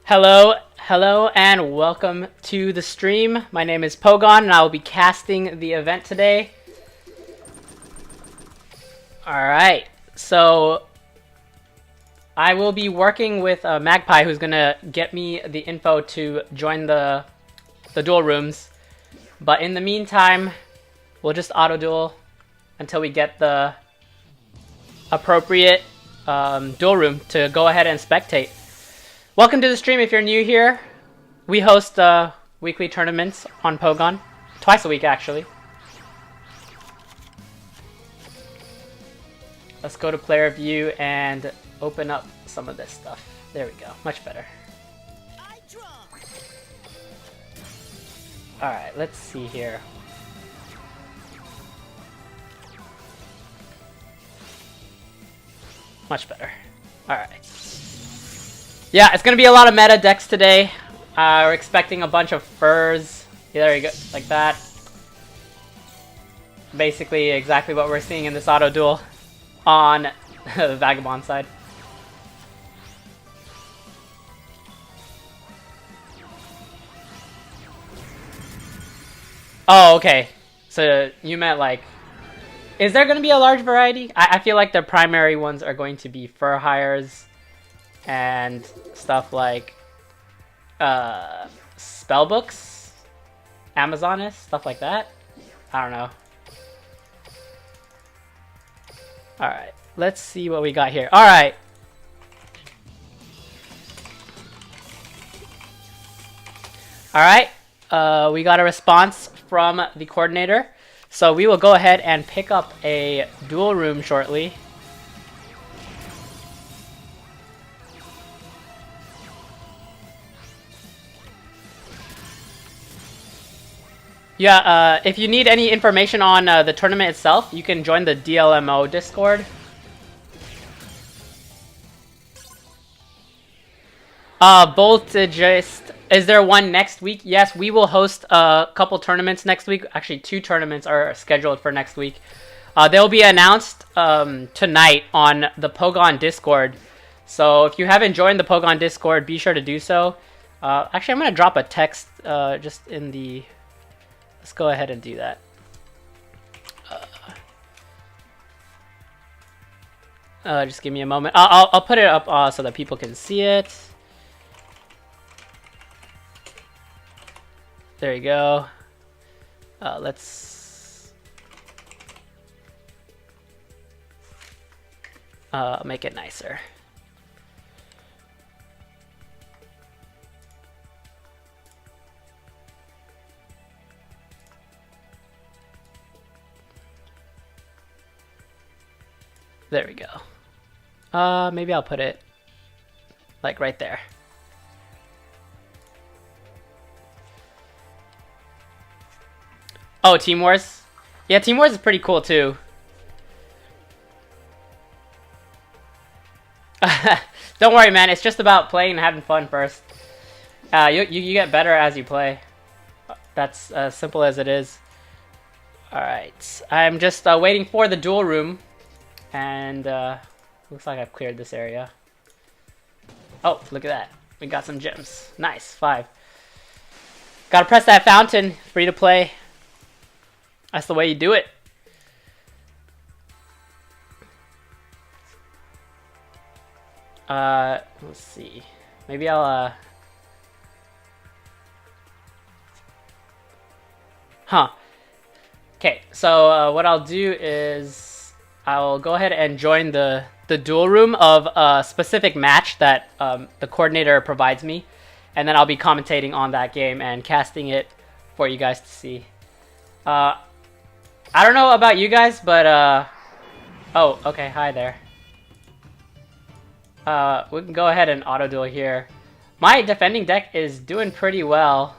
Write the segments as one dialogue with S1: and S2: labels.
S1: Hello, and welcome to the stream. My name is PoGoN, and I will be casting the event today. Alright, so I will be working with Magpie, who's gonna get me the info to join the duel rooms. But in the meantime, we'll just auto-duel until we get the appropriate duel room to go ahead and spectate. Welcome to the stream if you're new here. We host weekly tournaments on PoGoN. Twice a week, actually. Let's go to player view and open up some of this stuff. There we go. Much better. Alright, let's see here. Much better. Alright. Yeah, it's gonna be a lot of meta decks today. We're expecting a bunch of furs. Yeah, there you go, like that. Basically, exactly what we're seeing in this auto duel on the Vagabond side. Oh, okay. So you meant like, is there gonna be a large variety? I feel like the primary ones are going to be fur hires and stuff like spell books, Amazoness, stuff like that. I don't know. Alright, let's see what we got here. Alright. Alright, we got a response from the coordinator. So we will go ahead and pick up a duel room shortly. Yeah, if you need any information on the tournament itself, you can join the DLMO Discord. Voltage, is there one next week? Yes, we will host a couple tournaments next week. Actually, 2 tournaments are scheduled for next week. They'll be announced tonight on the PoGoN Discord. So if you haven't joined the PoGoN Discord, be sure to do so. Actually, I'm going to drop a text just in the... Let's go ahead and do that. Just give me a moment. I'll put it up so that people can see it. There you go. Let's make it nicer. There we go. Maybe I'll put it like right there. Oh, Team Wars? Yeah, Team Wars is pretty cool too. Don't worry, man. It's just about playing and having fun first. You get better as you play. That's as simple as it is. Alright. I'm just waiting for the duel room. And looks like I've cleared this area. Oh, look at that. We got some gems. Nice. 5. Gotta press that fountain. Free to play. That's the way you do it. Let's see. Maybe I'll Okay, so what I'll do is I'll go ahead and join the duel room of a specific match that the coordinator provides me, and then I'll be commentating on that game and casting it for you guys to see. I don't know about you guys, but oh, okay, hi there. We can go ahead and auto duel here. My defending deck is doing pretty well,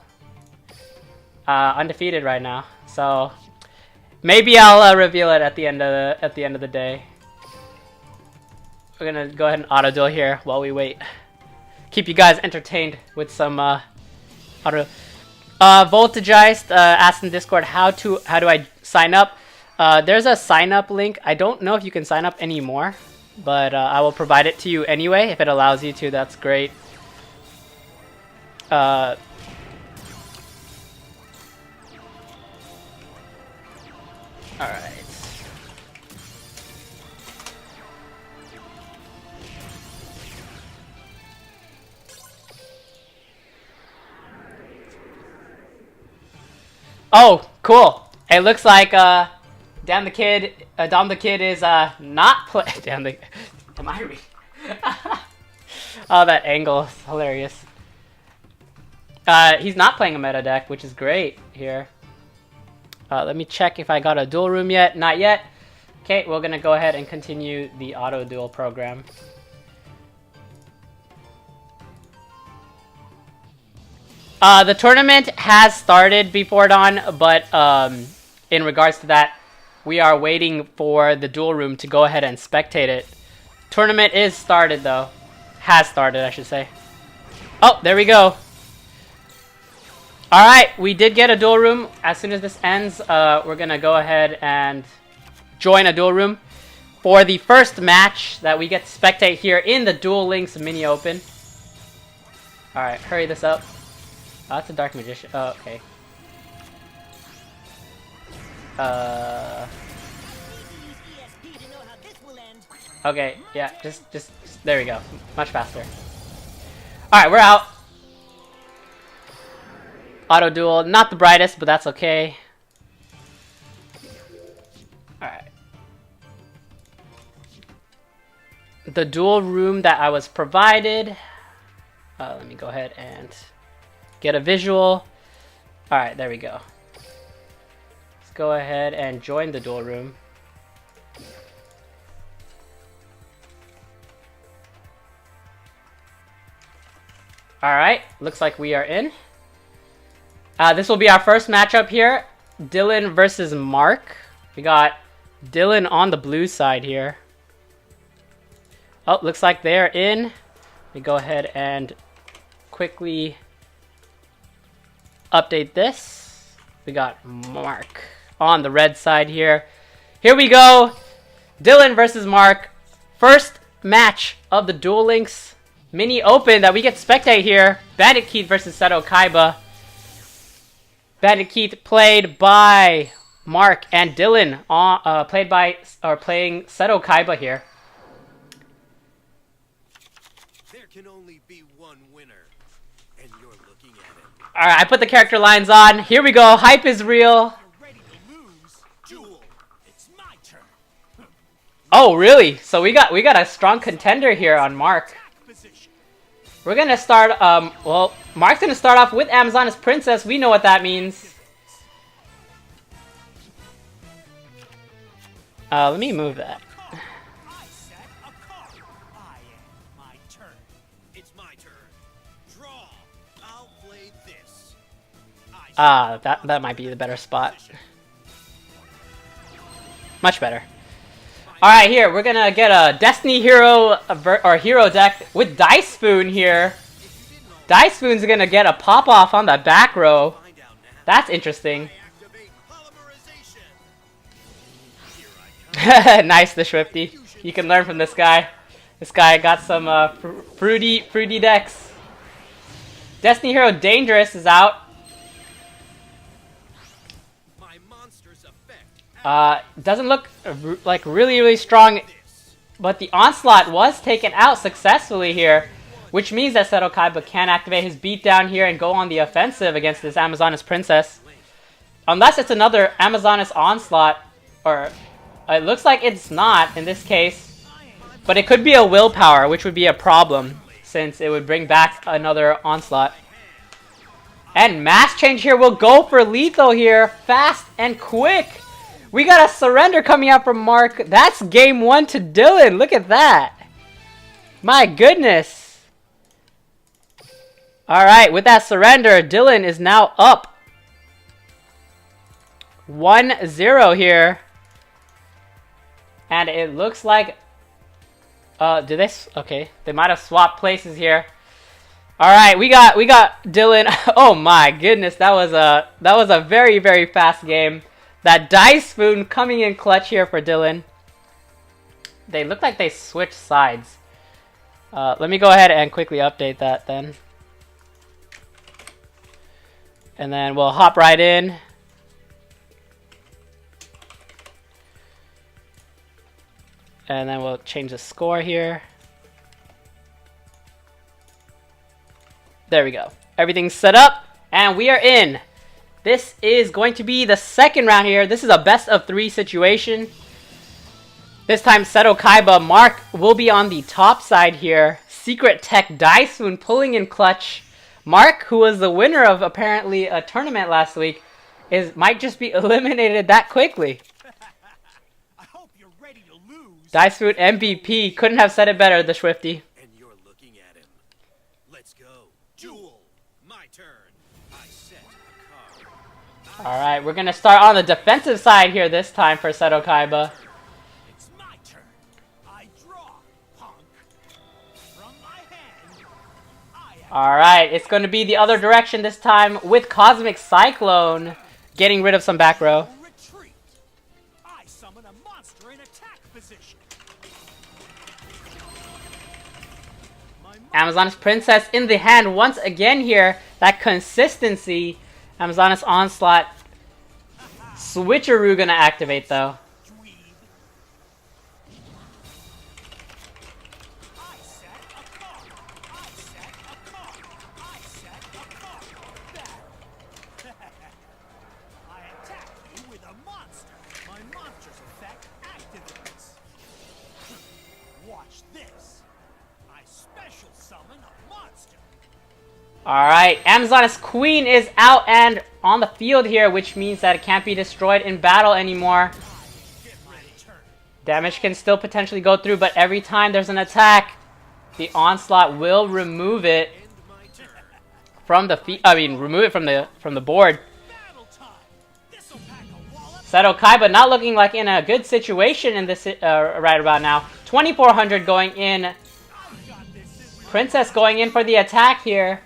S1: undefeated right now, so. Maybe I'll reveal it at the end of the day. We're gonna go ahead and auto duel here while we wait. Keep you guys entertained with some auto. Voltageized asked in Discord how do I sign up? There's a sign up link. I don't know if you can sign up anymore, but I will provide it to you anyway if it allows you to. That's great. All right. Oh, cool. It looks like Dom the Kid is not play. Damn the. Am I reading? Oh, that angle is hilarious. He's not playing a meta deck, which is great here. Let me check if I got a duel room yet. Not yet. Okay, we're gonna go ahead and continue the auto duel program. The tournament has started before dawn, but in regards to that, we are waiting for the duel room to go ahead and spectate it. Tournament is started though. Has started, I should say. Oh, there we go. Alright, we did get a duel room. As soon as this ends, we're gonna go ahead and join a duel room for the first match that we get to spectate here in the Duel Links Mini Open. Alright, hurry this up. Oh, that's a Dark Magician. Oh, okay. Okay, yeah, just there we go. Much faster. Alright, we're out. Auto duel, not the brightest, but that's okay. Alright. The duel room that I was provided. Let me go ahead and get a visual. Alright, there we go. Let's go ahead and join the duel room. Alright, looks like we are in. This will be our first matchup here. Dylan versus Mark. We got Dylan on the blue side here. Oh, looks like they're in. Let me go ahead and quickly update this. We got Mark on the red side here. Here we go. Dylan versus Mark. First match of the Duel Links Mini Open that we get to spectate here. Bandit Keith versus Seto Kaiba. Bandit Keith played by Mark, and Dylan playing Seto Kaiba here.
S2: There can only be one winner, and you're looking at it.
S1: All right, I put the character lines on. Here we go. Hype is real.
S2: Ready to lose, Duel. It's my turn.
S1: Oh, really? So we got a strong contender here on Mark. We're gonna start. Well, Mark's gonna start off with Amazona's Princess. We know what that means. Let me move that. That might be the better spot. Much better. Alright, here, we're gonna get a Destiny Hero or Hero deck with Dice Spoon here. Dice Spoon's gonna get a pop-off on the back row. That's interesting. Nice, the Swifty. You can learn from this guy. This guy got some fruity decks. Destiny Hero Dangerous is out. Doesn't look like really strong, but the Onslaught was taken out successfully here, which means that Seto Kaiba can activate his beatdown here and go on the offensive against this Amazona's Princess. Unless it's another Amazona's Onslaught, or it looks like it's not in this case, but it could be a Willpower, which would be a problem since it would bring back another Onslaught. And Mass Change here will go for lethal here, fast and quick. We got a surrender coming out from Mark. That's game 1 to Dylan. Look at that. My goodness. Alright, with that surrender, Dylan is now up 1-0 here. And it looks like... okay, they might have swapped places here. Alright, we got Dylan. Oh my goodness, that was a very fast game. That Dice Spoon coming in clutch here for Dylan. They look like they switched sides. Let me go ahead and quickly update that then. And then we'll hop right in. And then we'll change the score here. There we go. Everything's set up, and we are in. This is going to be the second round here. This is a best of 3 situation. This time, Seto Kaiba, Mark will be on the top side here. Secret Tech Daiswoon pulling in clutch. Mark, who was the winner of apparently a tournament last week, might just be eliminated that quickly.
S2: I hope you're ready to lose.
S1: Daiswoon MVP. Couldn't have said it better, the Swifty.
S2: And you're looking at him. Let's go. Duel. My turn. I set a card.
S1: Alright, we're going to start on the defensive side here this time for Seto Kaiba.
S2: It's my turn. I draw. Punk. From my hand.
S1: Alright, it's going to be the other direction this time with Cosmic Cyclone getting rid of some back row.
S2: Retreat. I summon a monster in attack position.
S1: Amazoness Princess in the hand once again here. That consistency. Amazoness Onslaught. Switcheroo gonna activate though.
S2: Dweeb. I set a card. I set a card. I set a card. That. I attack you with a monster. My monster's effect activates. Watch this. I special summon a monster.
S1: Alright, Amazoness Queen is out and on the field here, which means that it can't be destroyed in battle anymore.
S2: Get ready. Turn.
S1: Damage can still potentially go through, but every time there's an attack, the Onslaught will remove it
S2: End my turn.
S1: from the remove it from the board.
S2: Battle time. This'll pack a wallop.
S1: Seto Kaiba not looking like in a good situation in this right about now. 2400 going in.
S2: I've got this.
S1: Princess going in for the attack here.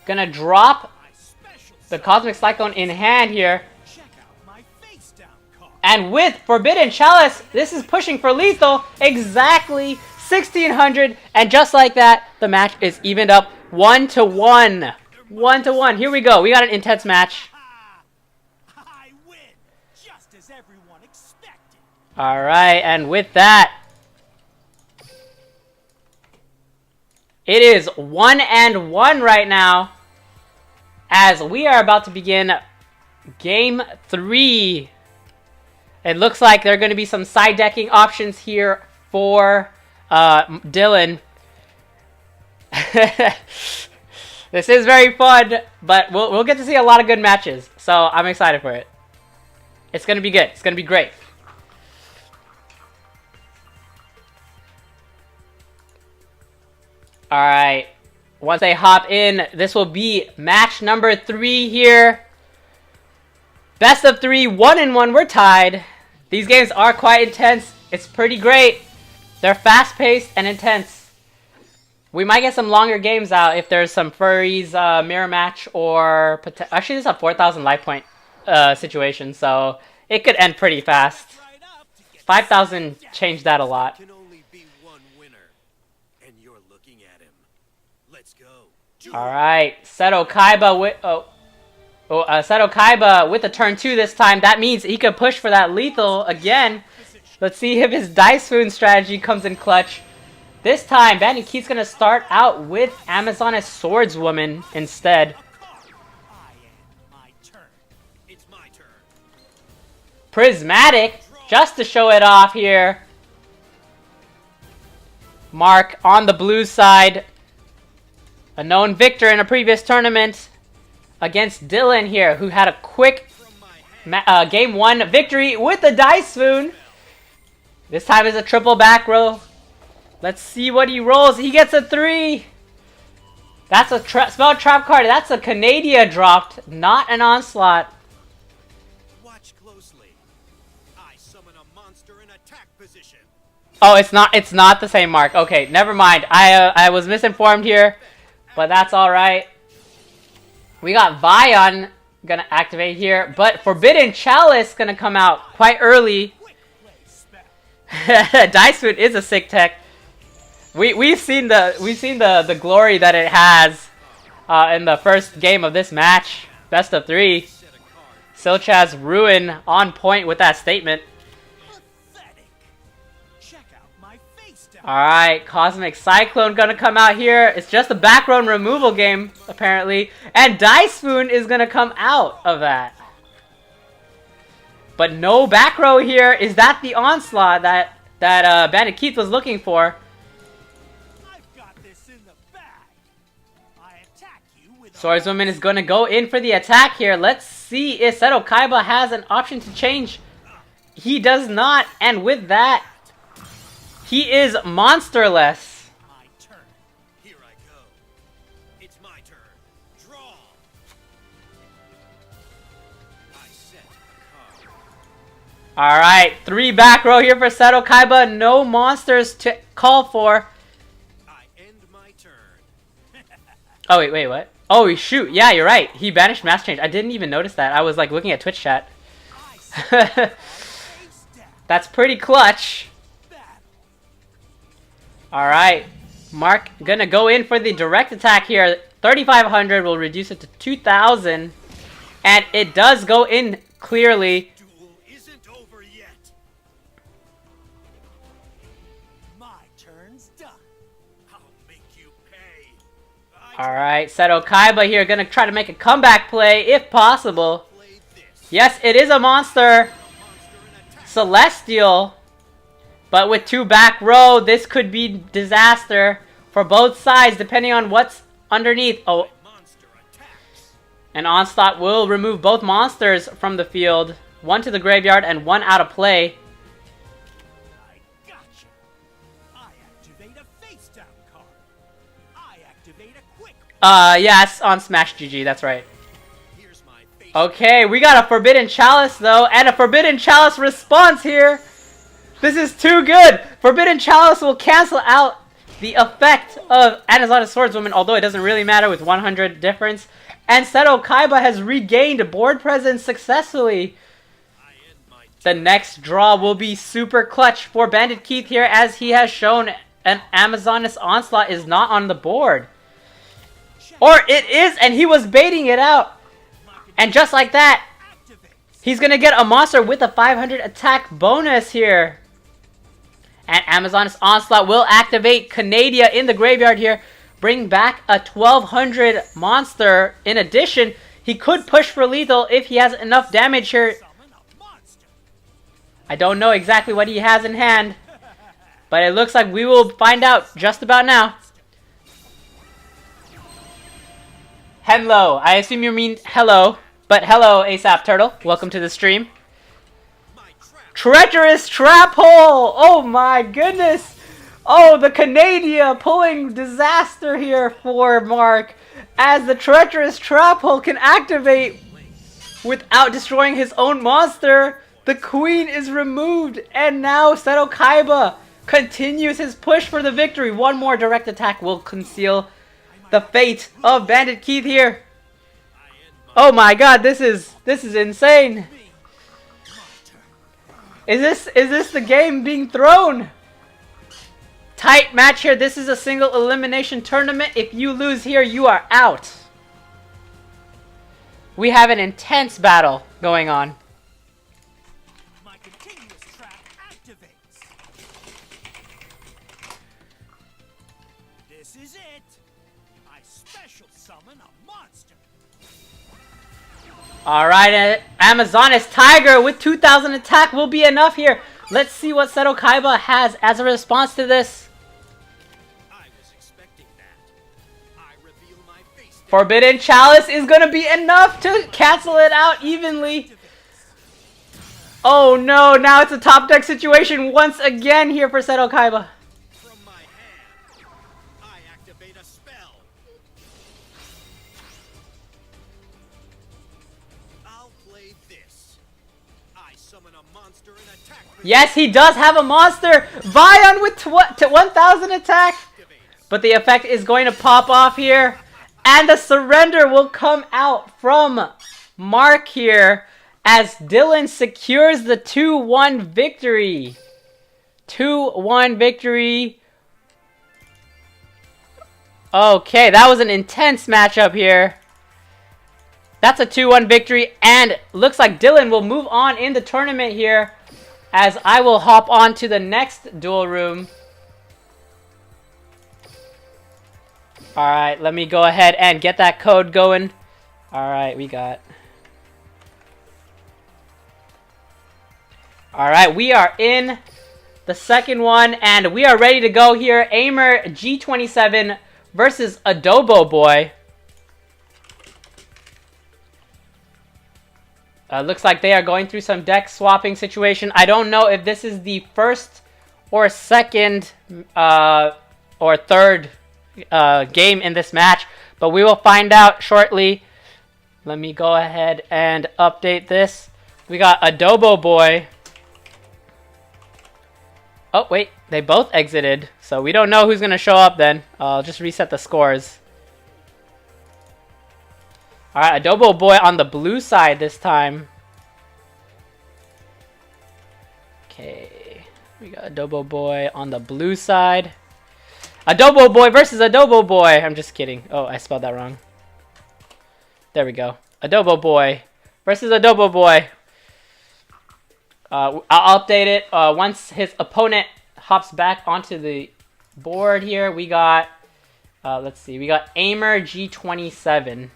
S1: Gonna drop
S2: I special
S1: the Cosmic Cyclone in hand here.
S2: check out my face down card.
S1: And with Forbidden Chalice, this is pushing for lethal. Exactly 1600. And just like that, the match is evened up 1-1. 1-1. Here we go. We got an intense match.
S2: I win, just as everyone expected.
S1: Alright, and with that, it is 1-1 right now, as we are about to begin Game 3. It looks like there are going to be some side decking options here for Dylan. This is very fun, but we'll get to see a lot of good matches, so I'm excited for it. It's going to be good. It's going to be great. Alright, once they hop in, this will be match number 3 here. Best of 3, 1-1, we're tied. These games are quite intense. It's pretty great. They're fast-paced and intense. We might get some longer games out if there's some furries mirror match or... Actually, this is a 4,000 life point situation, so it could end pretty fast. 5,000 changed that a lot.
S2: Can only be one winner, and you're looking at him. Let's go.
S1: Alright, Seto Kaiba with Seto Kaiba with a turn 2 this time. That means he could push for that lethal again. Let's see if his Daiswoon strategy comes in clutch. This time, Bandit Keith's gonna start out with Amazoness Swordswoman instead.
S2: I end my turn. It's my turn.
S1: Prismatic, just to show it off here. Mark on the blue side. A known victor in a previous tournament against Dylan here, who had a quick Game 1 victory with the Daiswoon. This time is a triple back row. Let's see what he rolls. He gets a 3. That's a spell trap card. That's a Canada dropped, not an Onslaught.
S2: Watch closely. I summon a monster in attack position.
S1: Oh, it's not the same Mark. Okay, never mind. I was misinformed here, but that's all right. We got Vion gonna activate here, but Forbidden Chalice gonna come out quite early.
S2: Quick play spell.
S1: Daiswoon is a sick tech. We've seen the glory that it has. in the first game of this match. Best of 3. Silchaz Ruin on point with that statement.
S2: Pathetic. Check out my face down.
S1: Alright, Cosmic Cyclone gonna come out here. It's just a back row removal game, apparently. And Dice Spoon is gonna come out of that. But no back row here. Is that the onslaught that Bandit Keith was looking for?
S2: I've got this in the bag. I attack you with a
S1: Swordswoman is going to go in for the attack here. Let's see if Seto Kaiba has an option to change. He does not. And with that, he is monsterless.
S2: my turn.
S3: Here I go. It's my turn. Draw. I set a card.
S1: Alright, 3 back row here for Seto Kaiba. No monsters to call for.
S3: I end my turn.
S1: Oh, wait, what? Oh, shoot. Yeah, you're right. He banished Mass Change. I didn't even notice that. I was like looking at Twitch chat.
S2: I set my face down.
S1: That's pretty clutch.
S2: Battle.
S1: Alright, Mark gonna go in for the direct attack here. 3,500 will reduce it to 2,000. And it does go in clearly.
S3: Duel isn't over yet.
S2: My turn's done.
S3: I'll make you pay.
S1: Alright, Seto Kaiba here gonna try to make a comeback play if possible.
S3: Play this.
S1: Yes, it is a monster.
S3: A monster in attack.
S1: Celestial. But with 2 back row, this could be disaster for both sides depending on what's underneath. Oh,
S3: Monster attacks.
S1: an onslaught will remove both monsters from the field. 1 to the graveyard and 1 out of play.
S2: I gotcha. I activate a face down card. I activate a quick.
S1: Yes, on Smash GG, that's right.
S3: Here's my face.
S1: Okay, we got a Forbidden Chalice though, and a Forbidden Chalice response here. This is too good. Forbidden Chalice will cancel out the effect of Anazona's Swordswoman, although it doesn't really matter with 100 difference. And Seto Kaiba has regained board presence successfully.
S3: I end my
S1: The next draw will be super clutch for Bandit Keith here, as he has shown an Amazoness Onslaught is not on the board. Or it is, and he was baiting it out. And just like that,
S2: Activates.
S1: he's going to get a monster with a 500 attack bonus here. And Amazoness Onslaught will activate Canadia in the graveyard here. Bring back a 1200 monster. In addition, he could push for lethal if he has enough damage here.
S2: Summon a monster.
S1: I don't know exactly what he has in hand. But it looks like we will find out just about now. Hello. I assume you mean hello. But hello, ASAP Turtle. Welcome to the stream.
S3: my trap.
S1: Treacherous Trap Hole! Oh my goodness! Oh, the Canadia pulling disaster here for Mark, as the Treacherous Trap Hole can activate without destroying his own monster. The Queen is removed, and now Seto Kaiba continues his push for the victory. 1 more direct attack will conceal the fate of Bandit Keith here.
S3: I end my
S1: Oh my god, this is insane. Is this the game being thrown? Tight match here. This is a single elimination tournament. If you lose here, you are out. We have an intense battle going on.
S2: My continuous trap activates. This is it. I special summon a monster.
S1: Alright, Amazoness Tiger with 2,000 attack will be enough here. Let's see what Seto Kaiba has as a response to this.
S3: I was expecting that. I reveal my face.
S1: Forbidden Chalice is going to be enough to cancel it out evenly. Oh no, now it's a top deck situation once again here for Seto Kaiba.
S3: From my hand, I activate a spell. I'll play this. I summon a monster and attack.
S1: Yes, he does have a monster. Vion with 1,000 attack. But the effect is going to pop off here. And the surrender will come out from Mark here, as Dylan secures the 2-1 victory. 2-1 victory Okay, that was an intense matchup here. That's a 2-1 victory, and looks like Dylan will move on in the tournament here, as I will hop on to the next duel room. Alright, let me go ahead and get that code going. Alright, we got... Alright, we are in the second one, and we are ready to go here. Aimer G27 versus Adobo Boy. Looks like they are going through some deck swapping situation. I don't know if this is the first or second or third game in this match, but we will find out shortly. Let me go ahead and update this. We got Adobo Boy. Oh, wait. They both exited, so we don't know who's going to show up then. I'll just reset the scores. Alright, Adobo Boy on the blue side this time. Okay. We got Adobo Boy on the blue side. Adobo Boy versus Adobo Boy. I'm just kidding. Oh, I spelled that wrong. There we go. Adobo Boy versus Adobo Boy. I'll update it once his opponent hops back onto the board here. We got, let's see, we got Aimer G27.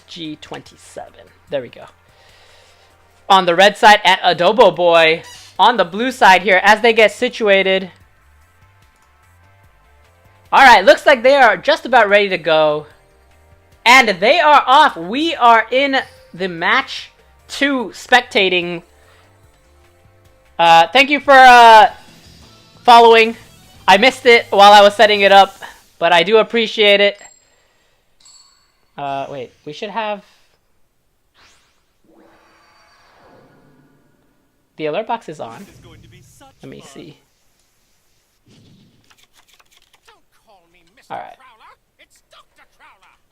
S1: G27. There we go. On the red side at Adobo Boy. On the blue side here as they get situated. Alright, looks like they are just about ready to go. And they are off. We are in the match 2 spectating. Thank you for following. I missed it while I was setting it up, but I do appreciate it. Wait, we should have... The alert box is on. Let me see. Alright.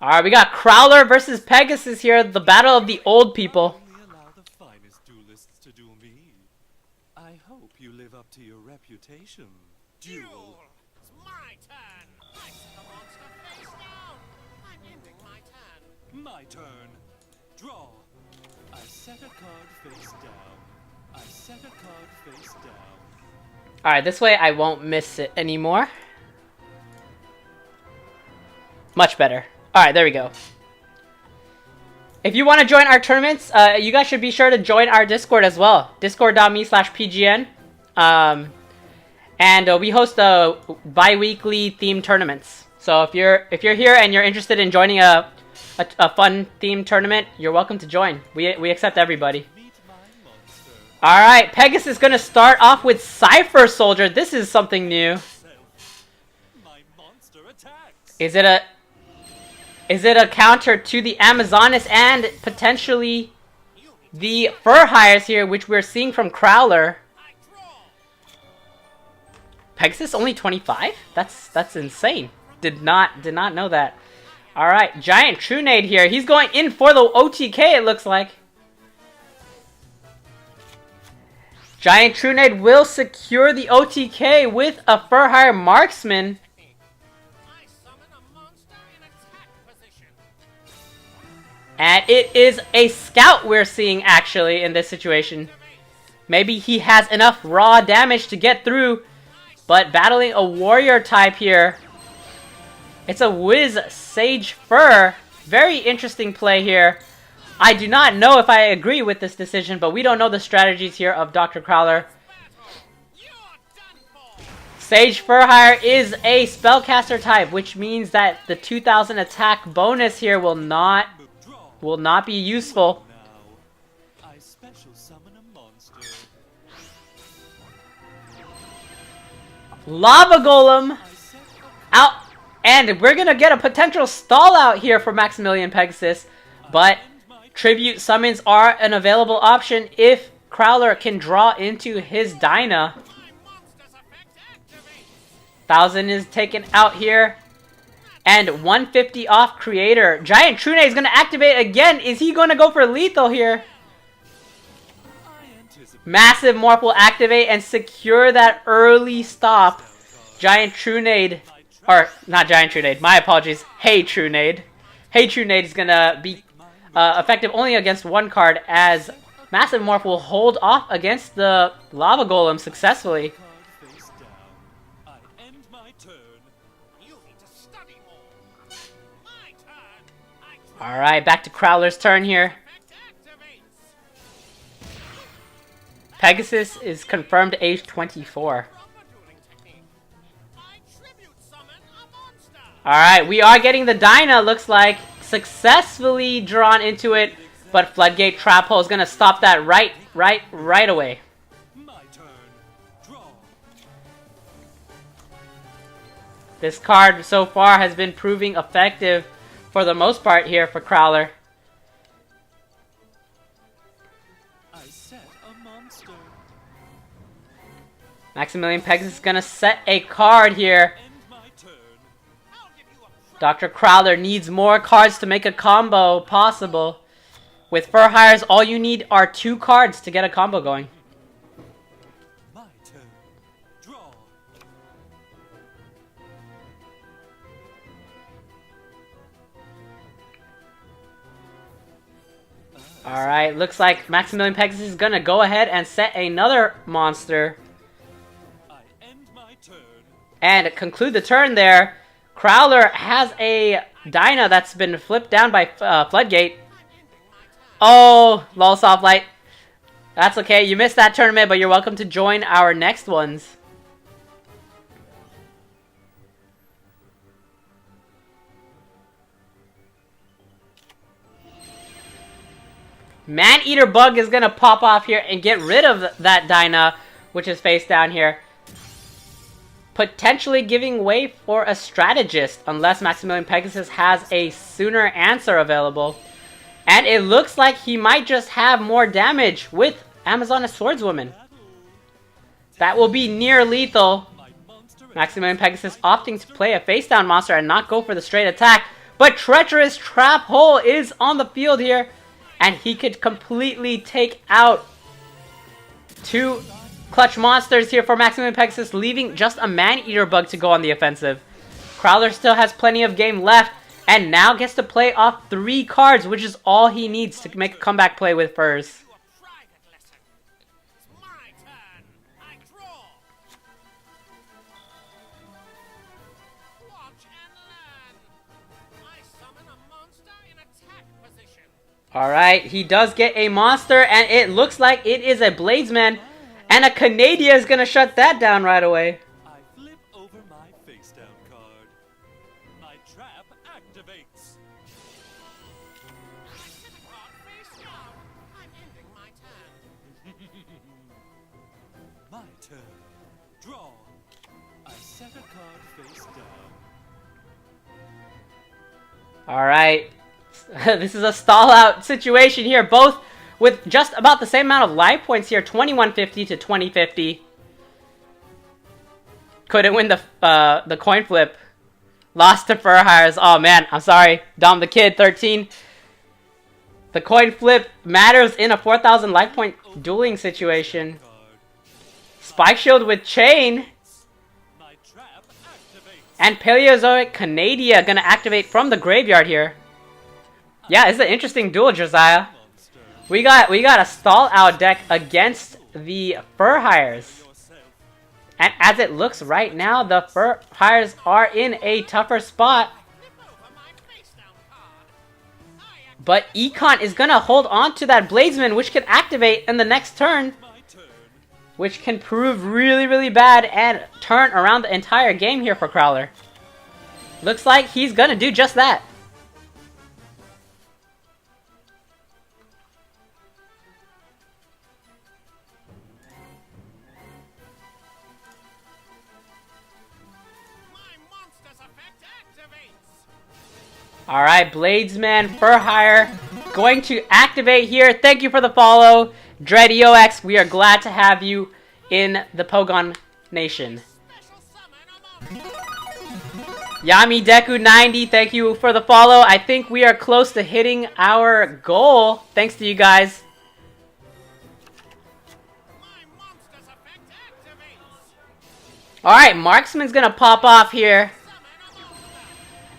S1: Alright, we got Crowler versus Pegasus here. The battle of the old people.
S4: Only allow the finest duelists to duel me. I hope you live up to your reputation.
S3: Duel! It's my turn! I set the monster face down! I'm ending my turn.
S4: My turn. Draw. I set a card face down. I set a card face down.
S1: Alright, this way I won't miss it anymore. Much better. Alright, there we go. If you want to join our tournaments, you guys should be sure to join our Discord as well. Discord.me/PGN. And we host bi-weekly themed tournaments. So if you're here and you're interested in joining a fun themed tournament, you're welcome to join. We accept everybody.
S4: Meet my monster.
S1: Alright, Pegasus is going to start off with Cypher Soldier. This is something new.
S4: My monster attacks.
S1: Is it a counter to the Amazonas and potentially the Fur Hires here, which we're seeing from Crowler?
S3: I draw!
S1: Pegasus only 25? That's insane. Did not know that. Alright, Giant Trunade here. He's going in for the OTK, it looks like. Giant Trunade will secure the OTK with a Fur Hire Marksman.
S3: I summon a monster in attack position.
S1: And it is a Scout we're seeing, actually, in this situation. Maybe he has enough raw damage to get through, but battling a Warrior type here. It's a Wiz Sage Fur. Very interesting play here. I do not know if I agree with this decision, but we don't know the strategies here of Dr. Crowler.
S3: You're done for!
S1: Sage Furhire is a spellcaster type, which means that the 2000 attack bonus here will not be useful.
S4: Now, I special summon a monster.
S1: Lava Golem
S4: I set a
S1: out, and we're gonna get a potential stall out here for Maximilian Pegasus, but tribute summons are an available option if Crowler can draw into his Dyna.
S3: My monster's effect activates!
S1: 1000 is taken out here. And 150 off Creator. Giant Trunade is going to activate again. Is he going to go for lethal here?
S4: I anticipate
S1: Massive Morph will activate and secure that early stop. Giant Trunade, or not Giant Trunade, my apologies. Hey Trunade. Hey Trunade is gonna be effective only against one card, as Massive Morph will hold off against the Lava Golem successfully.
S4: Card face down. I end my turn.
S3: You need to study more. My turn. I draw.
S1: Alright, back to Crowler's turn here.
S3: Effect activates.
S1: Pegasus is confirmed age 24.
S3: Proper dueling technique. I tribute summon a monster.
S1: Alright, we are getting the Dyna, looks like. Successfully drawn into it, but Floodgate Trap Hole is going to stop that right away.
S4: My turn. Draw.
S1: This card so far has been proving effective for the most part here for Crowler.
S4: I set a monster.
S1: Maximilian Pegasus is going to set a card here.
S4: End my turn.
S3: I'll give you a
S1: Dr. Crowler needs more cards to make a combo possible. With Fur Hires, all you need are 2 cards to get a combo going.
S4: My turn. Draw.
S1: Alright, looks like Maximilian Pegasus is going to go ahead and set another monster.
S4: I end my turn.
S1: And conclude the turn there. Crowler has a Dyna that's been flipped down by Floodgate. Oh, lol, soft light. That's okay. You missed that tournament, but you're welcome to join our next ones. Man-Eater Bug is going to pop off here and get rid of that Dyna, which is face down here. Potentially giving way for a Strategist, unless Maximilian Pegasus has a sooner answer available. And it looks like he might just have more damage with Amazoness Swordswoman. That will be near lethal.
S4: My monster.
S1: Maximilian Pegasus opting to play a face down monster and not go for the straight attack. But Treacherous Trap Hole is on the field here. And he could completely take out 2 clutch monsters here for Maximilian Pegasus, leaving just a Man-Eater Bug to go on the offensive. Crowler still has plenty of game left, and now gets to play off 3 cards, which is all he needs to make a comeback play with Furs.
S3: you a private lesson. It's my turn. I draw. Watch and learn. I summon a monster in attack position.
S1: Alright, he does get a monster, and it looks like it is a Bladesman, and a Canadia is going to shut that down right away.
S4: I flip over my face down card. My trap activates.
S3: I set a card face down. I'm ending my turn.
S4: My turn. Draw. I set a card face down.
S1: Alright, this is a stall out situation here, both with just about the same amount of life points here, 2150 to 2050. Couldn't win the coin flip. Lost to Fur Hires. Oh man, I'm sorry. Dom the Kid, 13. The coin flip matters in a 4,000 life point dueling situation.
S4: Card.
S1: Spike Shield with Chain.
S4: My trap activates.
S1: And Paleozoic Canadia gonna activate from the graveyard here. Yeah, it's an interesting duel, Josiah.
S4: Monster.
S1: We got a stall out deck against the Fur Hires.
S4: Yourself.
S1: And as it looks right now, the Fur Hires are in a tougher spot.
S3: Flip over my face down card.
S1: But Econ is gonna hold on to that Bladesman, which can activate in the next turn,
S4: My turn.
S1: which can prove really, really bad and turn around the entire game here for Crowler. Looks like he's gonna do just that.
S3: My monster's effect activates.
S1: Alright, Bladesman, Fur Hire, going to activate here. Thank you for the follow. DreadEOX, we are glad to have you in the PoGoN Nation.
S3: Special summon a monster.
S1: Yami Deku 90, thank you for the follow. I think we are close to hitting our goal. Thanks to you guys.
S3: My
S1: Alright, Marksman's gonna pop off here.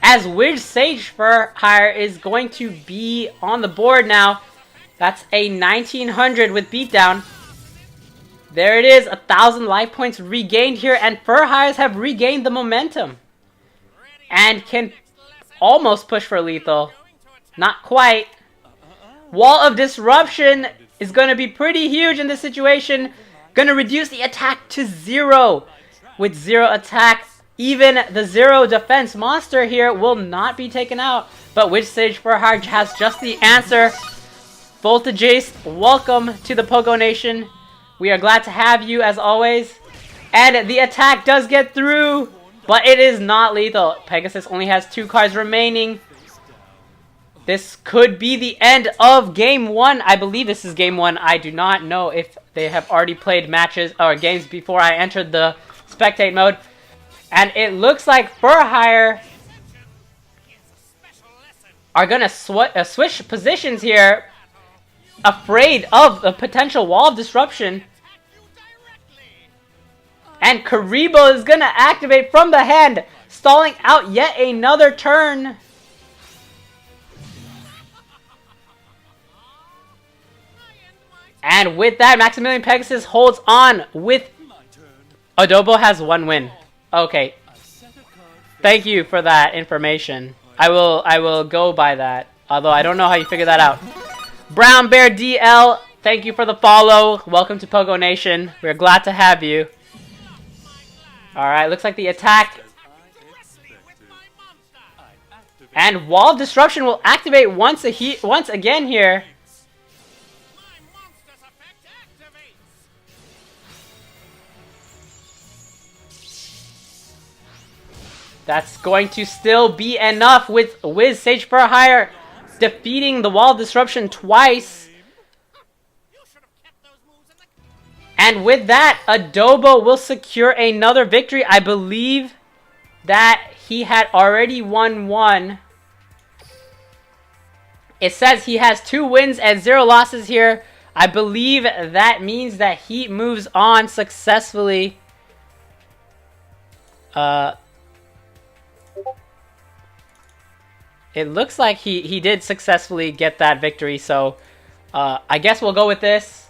S1: As Widge Sage for Hire is going to be on the board now. That's a 1900 with beatdown. There it is, 1,000 life points regained here, and Furhires have regained the momentum. And can almost push for lethal. Not quite. Wall of Disruption is going to be pretty huge in this situation. Going to reduce the attack to 0. With 0 attack, even the 0 defense monster here will not be taken out. But Witch Sage Furhire has just the answer. Voltageace, welcome to the Pogo Nation. We are glad to have you as always. And the attack does get through, but it is not lethal. Pegasus only has 2 cards remaining. This could be the end of game 1. I believe this is game 1. I do not know if they have already played matches or games before I entered the spectate mode. And it looks like Furhire are going to switch positions here, afraid of the potential Wall of Disruption. And Karibo is going to activate from the hand, stalling out yet another turn. And with that, Maximilian Pegasus holds on with... Adobo has 1 win. Okay. Thank you for that information. I will go by that. Although I don't know how you figure that out. Brown Bear DL, thank you for the follow. Welcome to Pogo Nation. We're glad to have you. Alright, looks like the attack. And Wall of Disruption will activate once again here. That's going to still be enough with Wiz Sage Furhire defeating the Wall of Disruption twice. And with that, Adobo will secure another victory. I believe that he had already won 1. It says he has 2 wins and 0 losses here. I believe that means that he moves on successfully. It looks like he did successfully get that victory, so I guess we'll go with this.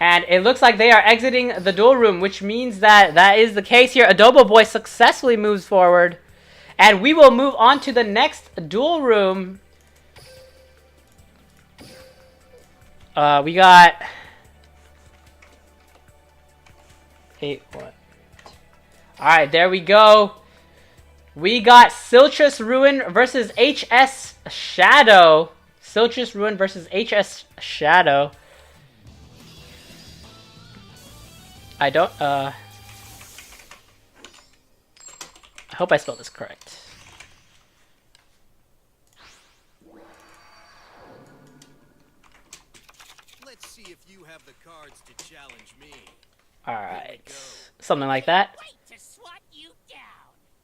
S1: And it looks like they are exiting the duel room, which means that that is the case here. Adobo Boy successfully moves forward. And we will move on to the next duel room. We got... Alright, there we go. We got Silchus Ruin versus HS Shadow. Silchus Ruin versus HS Shadow. I hope I spelled this correct.
S3: Let's see if you have the cards to challenge me.
S1: Alright. Something like that.
S3: Wait to swat you down.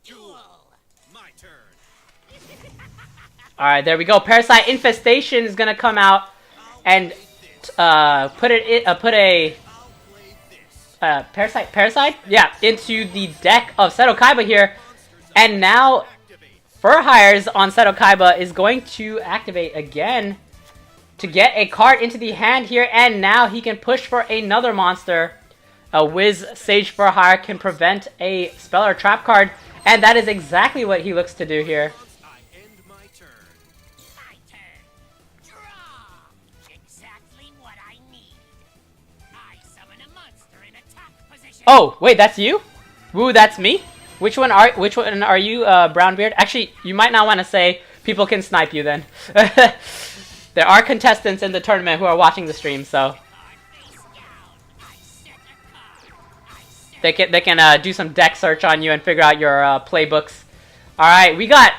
S3: Duel. My turn.
S1: Alright, there we go. Parasite Infestation is gonna come out and put a Parasite? Yeah, into the deck of Seto Kaiba here. And now Furhires on Seto Kaiba is going to activate again to get a card into the hand here. And now he can push for another monster. Wiz Sage Furhire can prevent a spell or trap card. And that is exactly what he looks to do here.
S3: I end my turn. My turn. Draw. Exactly what I need. I summon a monster in attack position.
S1: Oh, wait, that's you? Woo, that's me? Which one are you, Brownbeard? Actually, you might not want to say. People can snipe you then. There are contestants in the tournament who are watching the stream, so they can do some deck search on you and figure out your playbooks. All right, we got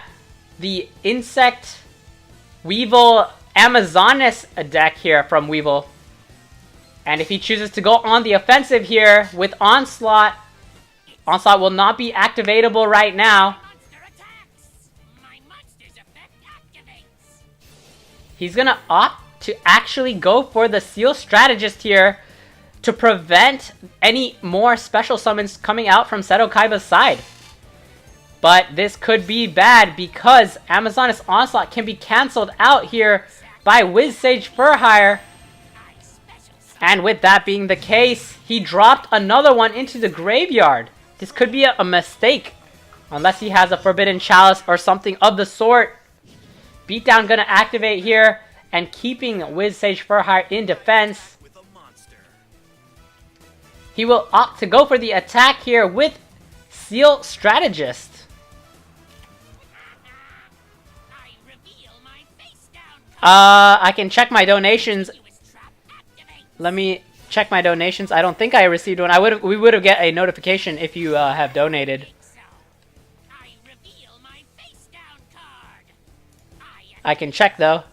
S1: the Insect Weevil Amazonas deck here from Weevil. And if he chooses to go on the offensive here with Onslaught, Onslaught will not be activatable right now. He's going to opt to actually go for the Seal Strategist here. to prevent any more special summons coming out from Seto Kaiba's side. But this could be bad because Amazoness Onslaught can be cancelled out here by Wiz Sage Furhire. And with that being the case, he dropped another one into the graveyard. This could be a mistake. Unless he has a Forbidden Chalice or something of the sort. Beatdown gonna activate here. And keeping Wiz Sage Furhire in defense. He will opt to go for the attack here with Seal Strategist. I can check my donations. Let me check my donations. I don't think I received one. We would have get a notification if you have donated. I can check though.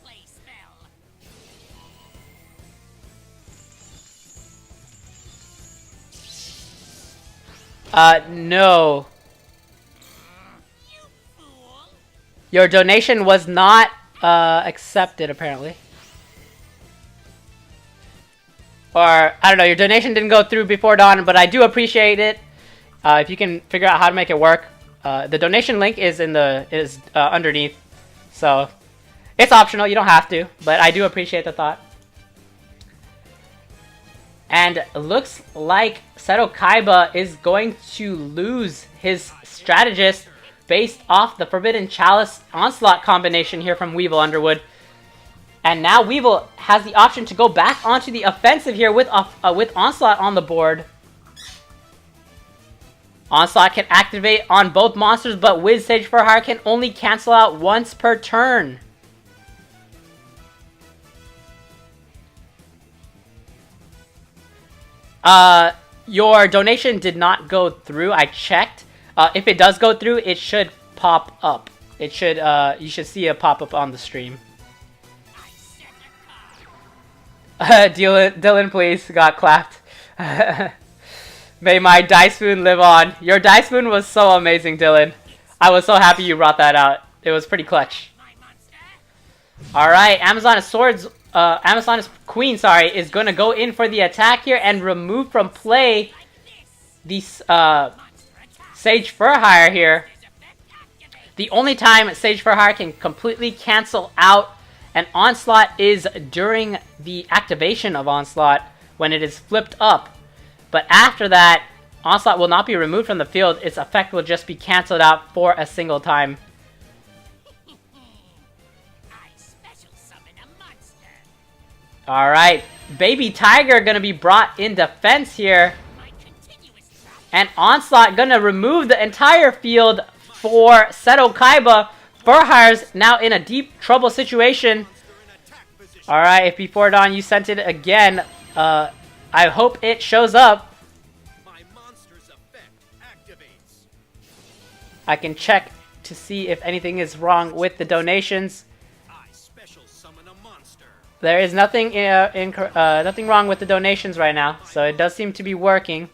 S1: No. Your donation was not accepted, apparently. Or, I don't know, your donation didn't go through before dawn, but I do appreciate it. If you can figure out how to make it work. The donation link is underneath. So, it's optional, you don't have to, but I do appreciate the thought. And looks like Seto Kaiba is going to lose his strategist based off the Forbidden Chalice Onslaught combination here from Weevil Underwood. And now Weevil has the option to go back onto the offensive here with Onslaught on the board. Onslaught can activate on both monsters, but Wiz Sage Furhire can only cancel out once per turn. Your donation did not go through. I checked. If it does go through, it should pop up. It should, you should see a pop-up on the stream. Dylan, please. Got clapped. May my Dice Spoon live on. Your Dice Spoon was so amazing, Dylan. I was so happy you brought that out. It was pretty clutch. Alright, Amazoness Queen, is going to go in for the attack here and remove from play the Sage Furhire here. The only time Sage Furhire can completely cancel out an Onslaught is during the activation of Onslaught when it is flipped up. But after that, Onslaught will not be removed from the field. Its effect will just be cancelled out for a single time. Alright, Baby Tiger gonna be brought in defense here. And Onslaught gonna remove the entire field for Seto Kaiba. Furhire's now in a deep trouble situation. Alright, if before dawn you sent it again, I hope it shows up. I can check to see if anything is wrong with the donations. There is nothing nothing wrong with the donations right now, so it does seem to be working.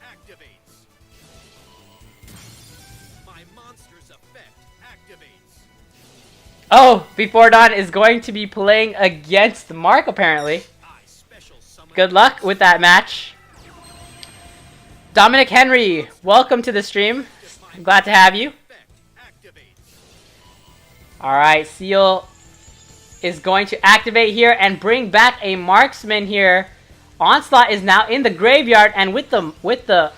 S1: Oh, Before Dawn is going to be playing against Mark, apparently. Good luck with that match. Dominic Henry, welcome to the stream. Glad to have you. Alright, Seal is going to activate here and bring back a marksman here. Onslaught is now in the graveyard, and with the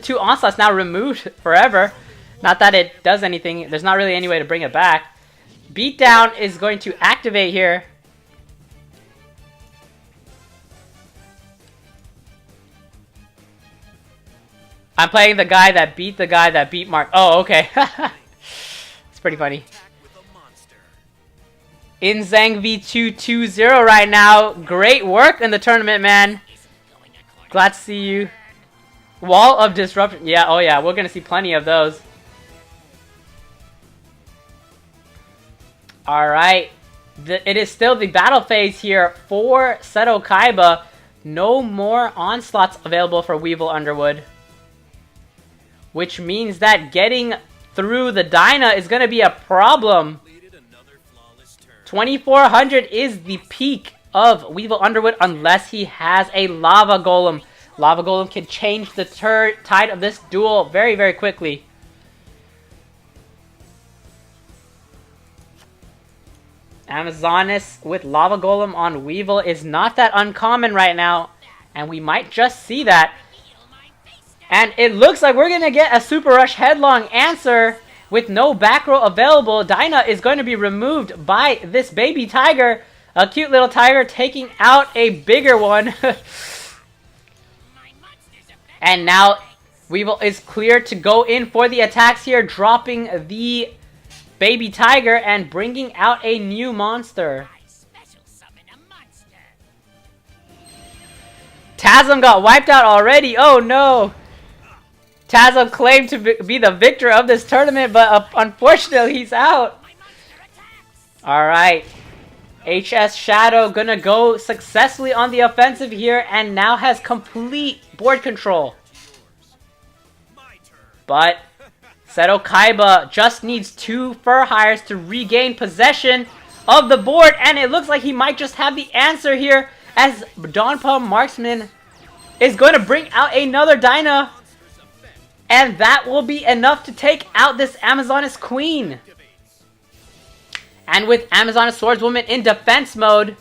S1: two Onslaughts now removed forever. Not that it does anything. There's not really any way to bring it back. Beatdown is going to activate here. I'm playing the guy that beat Mark. Oh, okay. It's pretty funny. Inzang V220 right now. Great work in the tournament, man. Glad to see you. Wall of Disruption. Yeah, oh yeah, we're gonna see plenty of those. Alright. It is still the battle phase here for Seto Kaiba. No more Onslaughts available for Weevil Underwood. Which means that getting through the Dyna is going to be a problem. 2400 is the peak of Weevil Underwood unless he has a Lava Golem. Lava Golem can change the tide of this duel very, very quickly. Amazonis with Lava Golem on Weevil is not that uncommon right now, and we might just see that. And it looks like we're going to get a Super Rush Headlong answer with no back row available. Dinah is going to be removed by this baby tiger. A cute little tiger taking out a bigger one. And now Weevil is clear to go in for the attacks here, dropping the baby tiger and bringing out a new monster. Tasm got wiped out already. Oh no. Tasm claimed to be the victor of this tournament, but unfortunately he's out. Alright. HS Shadow gonna go successfully on the offensive here and now has complete board control. But Seto Kaiba just needs 2 Fur Hires to regain possession of the board, and it looks like he might just have the answer here as Donpa Marksman is going to bring out another Dinah, and that will be enough to take out this Amazonis Queen. And with Amazonis Swordswoman in defense mode,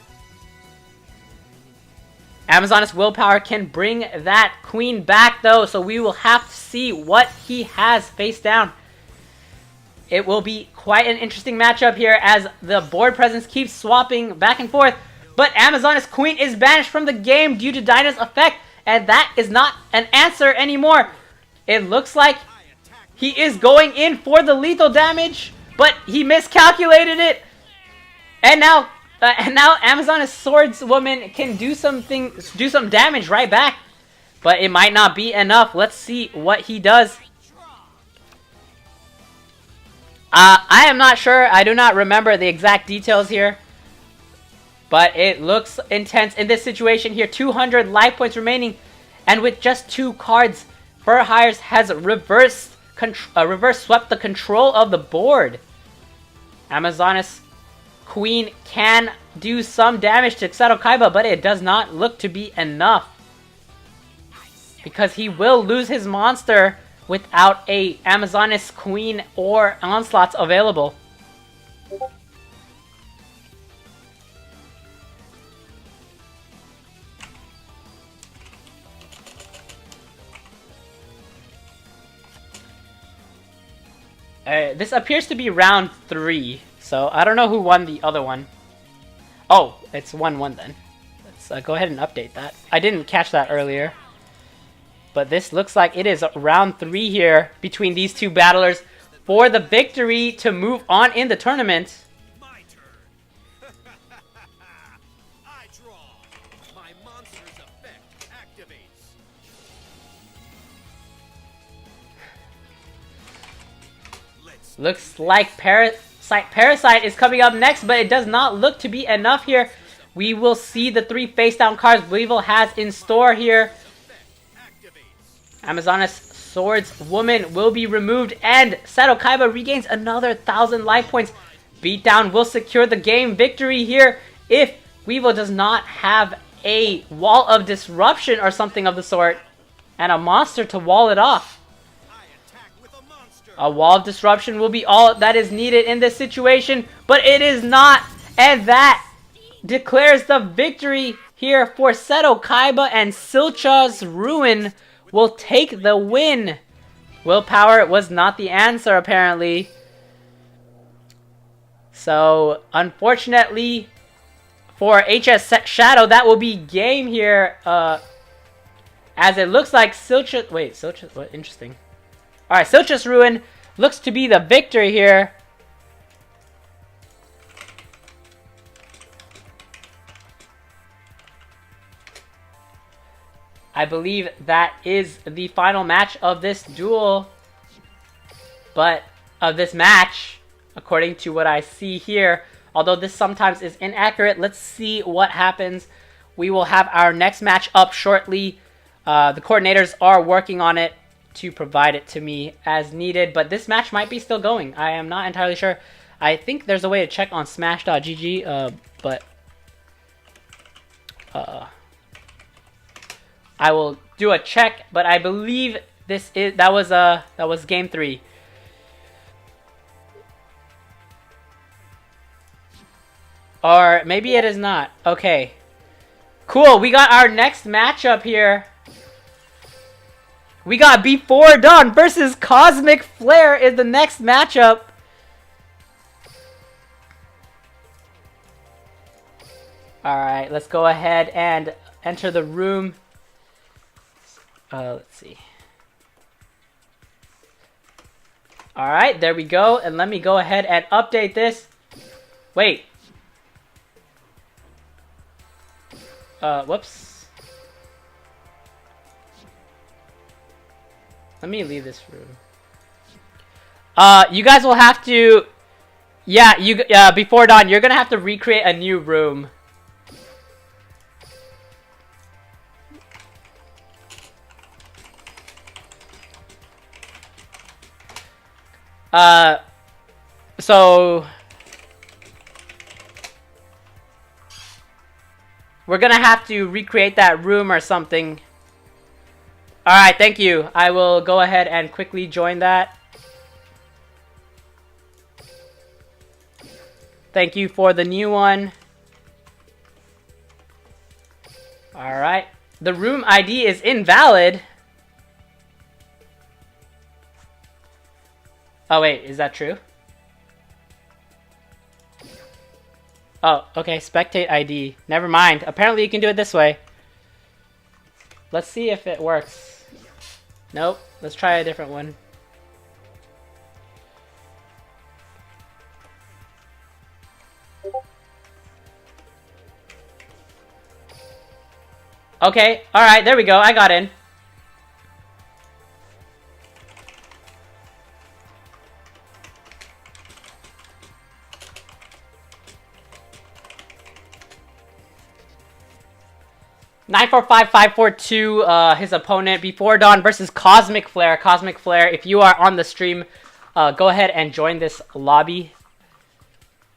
S1: Amazonis Willpower can bring that queen back though, so we will have to see what he has face down. It will be quite an interesting matchup here as the board presence keeps swapping back and forth. But Amazonis Queen is banished from the game due to Dinah's effect, and that is not an answer anymore. It looks like he is going in for the lethal damage, but he miscalculated it. And now Amazonis Swordswoman can do some damage right back, but it might not be enough. Let's see what he does. I am not sure. I do not remember the exact details here, but it looks intense in this situation here. 200 life points remaining, and with just 2 cards, Fur Hires has reverse swept the control of the board. Amazonis Queen can do some damage to Seto Kaiba, but it does not look to be enough, because he will lose his monster without a Amazonis Queen or Onslaughts available. This appears to be round 3, so I don't know who won the other one. Oh, it's 1-1 then. Let's go ahead and update that. I didn't catch that earlier. But this looks like it is round 3 here between these two battlers for the victory to move on in the tournament.
S2: My turn. I draw. My monster's effect activates.
S1: Looks like Parasite is coming up next, but it does not look to be enough here. We will see the 3 face-down cards Weevil has in store here. Amazonis Swordswoman will be removed, and Seto Kaiba regains another 1,000 life points. Beatdown will secure the game victory here if Weevil does not have a Wall of Disruption or something of the sort, and a monster to wall it off. A Wall of Disruption will be all that is needed in this situation, but it is not, and that declares the victory here for Seto Kaiba, and Silcha's Ruin will take the win. Willpower was not the answer, apparently. So, unfortunately, for HS Shadow, that will be game here. As it looks like Silcha... Wait, Silcha... What? Interesting. Alright, Silcha's Ruin looks to be the victory here. I believe that is the final match of this duel. But, of this match, according to what I see here, although this sometimes is inaccurate, let's see what happens. We will have our next match up shortly. The coordinators are working on it to provide it to me as needed, but this match might be still going. I am not entirely sure. I think there's a way to check on smash.gg, but I will do a check, but I believe that was game 3. Or maybe it is not. Okay. Cool, we got our next matchup here. We got Before Dawn versus Cosmic Flare is the next matchup. Alright, let's go ahead and enter the room. Let's see. Alright, there we go. And let me go ahead and update this. Wait. Whoops. Let me leave this room. You guys will have to... Yeah, Before Dawn, you're gonna have to recreate a new room. So... We're gonna have to recreate that room or something. Alright, thank you. I will go ahead and quickly join that. Thank you for the new one. Alright. The room ID is invalid. Oh wait, is that true? Oh, okay, spectate ID. Never mind. Apparently you can do it this way. Let's see if it works. Nope. Let's try a different one. Okay, alright, there we go. I got in. Nine 542, his opponent, Before Dawn versus Cosmic Flare. Cosmic Flare, if you are on the stream, go ahead and join this lobby.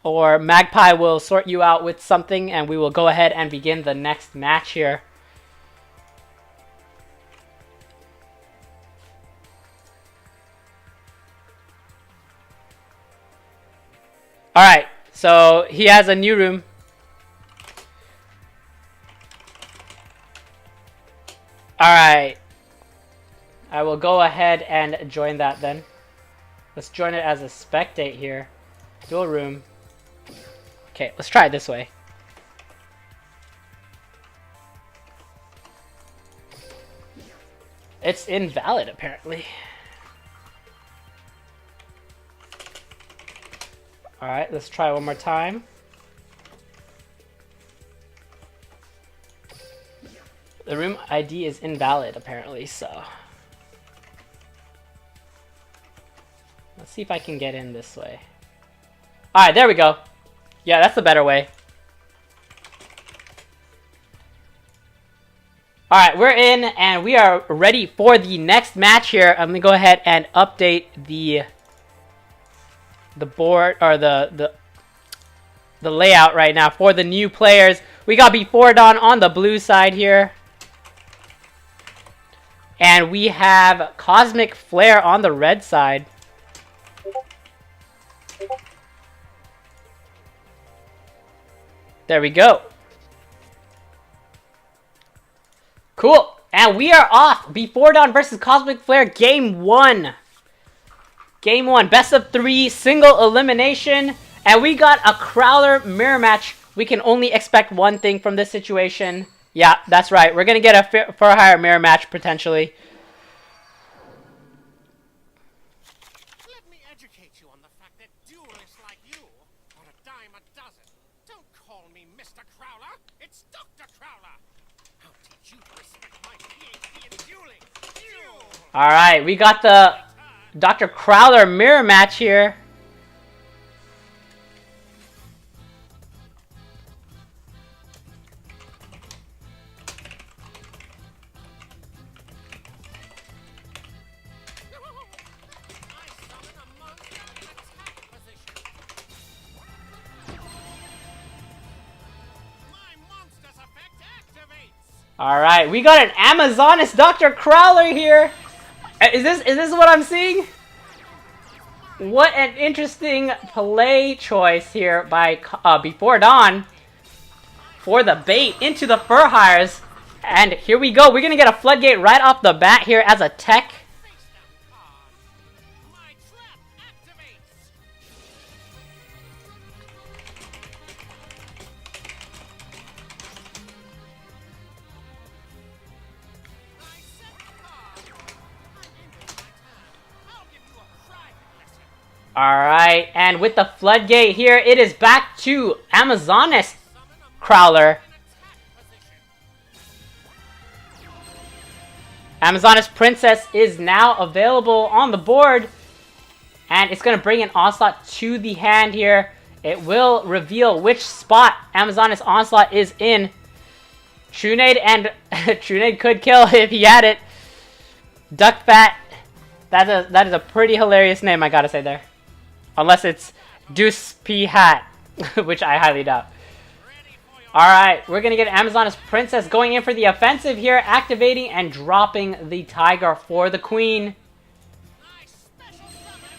S1: Or Magpie will sort you out with something, and we will go ahead and begin the next match here. Alright, so he has a new room. Alright. I will go ahead and join that then. Let's join it as a spectate here. Dual room. Okay, let's try it this way. It's invalid apparently. Alright, let's try one more time. The room ID is invalid, apparently, so... Let's see if I can get in this way. Alright, there we go. Yeah, that's the better way. Alright, we're in, and we are ready for the next match here. I'm gonna go ahead and update the board, or the layout right now for the new players. We got Before Dawn on the blue side here. And we have Cosmic Flare on the red side. There we go. Cool. And we are off. Before Dawn versus Cosmic Flare, game 1. Game 1, best of 3, single elimination. And we got a Crowler mirror match. We can only expect one thing from this situation. Yeah, that's right. We're going to get a for hire mirror match, potentially.
S3: Let me educate you on the fact that duelists like you are a dime a dozen. Don't call me Mr. Crowler. It's Dr. Crowler. I'll teach you to respect my PhD in dueling. Duel!
S1: Alright, we got the Dr. Crowler mirror match here. Alright, we got an Amazoness Dr. Crowler here. Is this what I'm seeing? What an interesting play choice here by Before Dawn for the bait into the Fur Hires. And here we go. We're going to get a Floodgate right off the bat here as a tech.
S3: My trap activates. I set the card. I'm ending my turn. I'll give you a private lesson.
S1: Alright, and with the Floodgate here, it is back to Amazoness Crowler. Amazoness Princess is now available on the board. And it's going to bring an Onslaught to the hand here. It will reveal which spot Amazoness Onslaught is in. Trunade, and Trunade could kill if he had it. Duck Fat. That is a pretty hilarious name, I gotta say there. Unless it's Deuce P Hat, which I highly doubt. Alright, we're going to get Amazoness Princess going in for the offensive here, activating and dropping the Tiger for the Queen.
S3: I special summon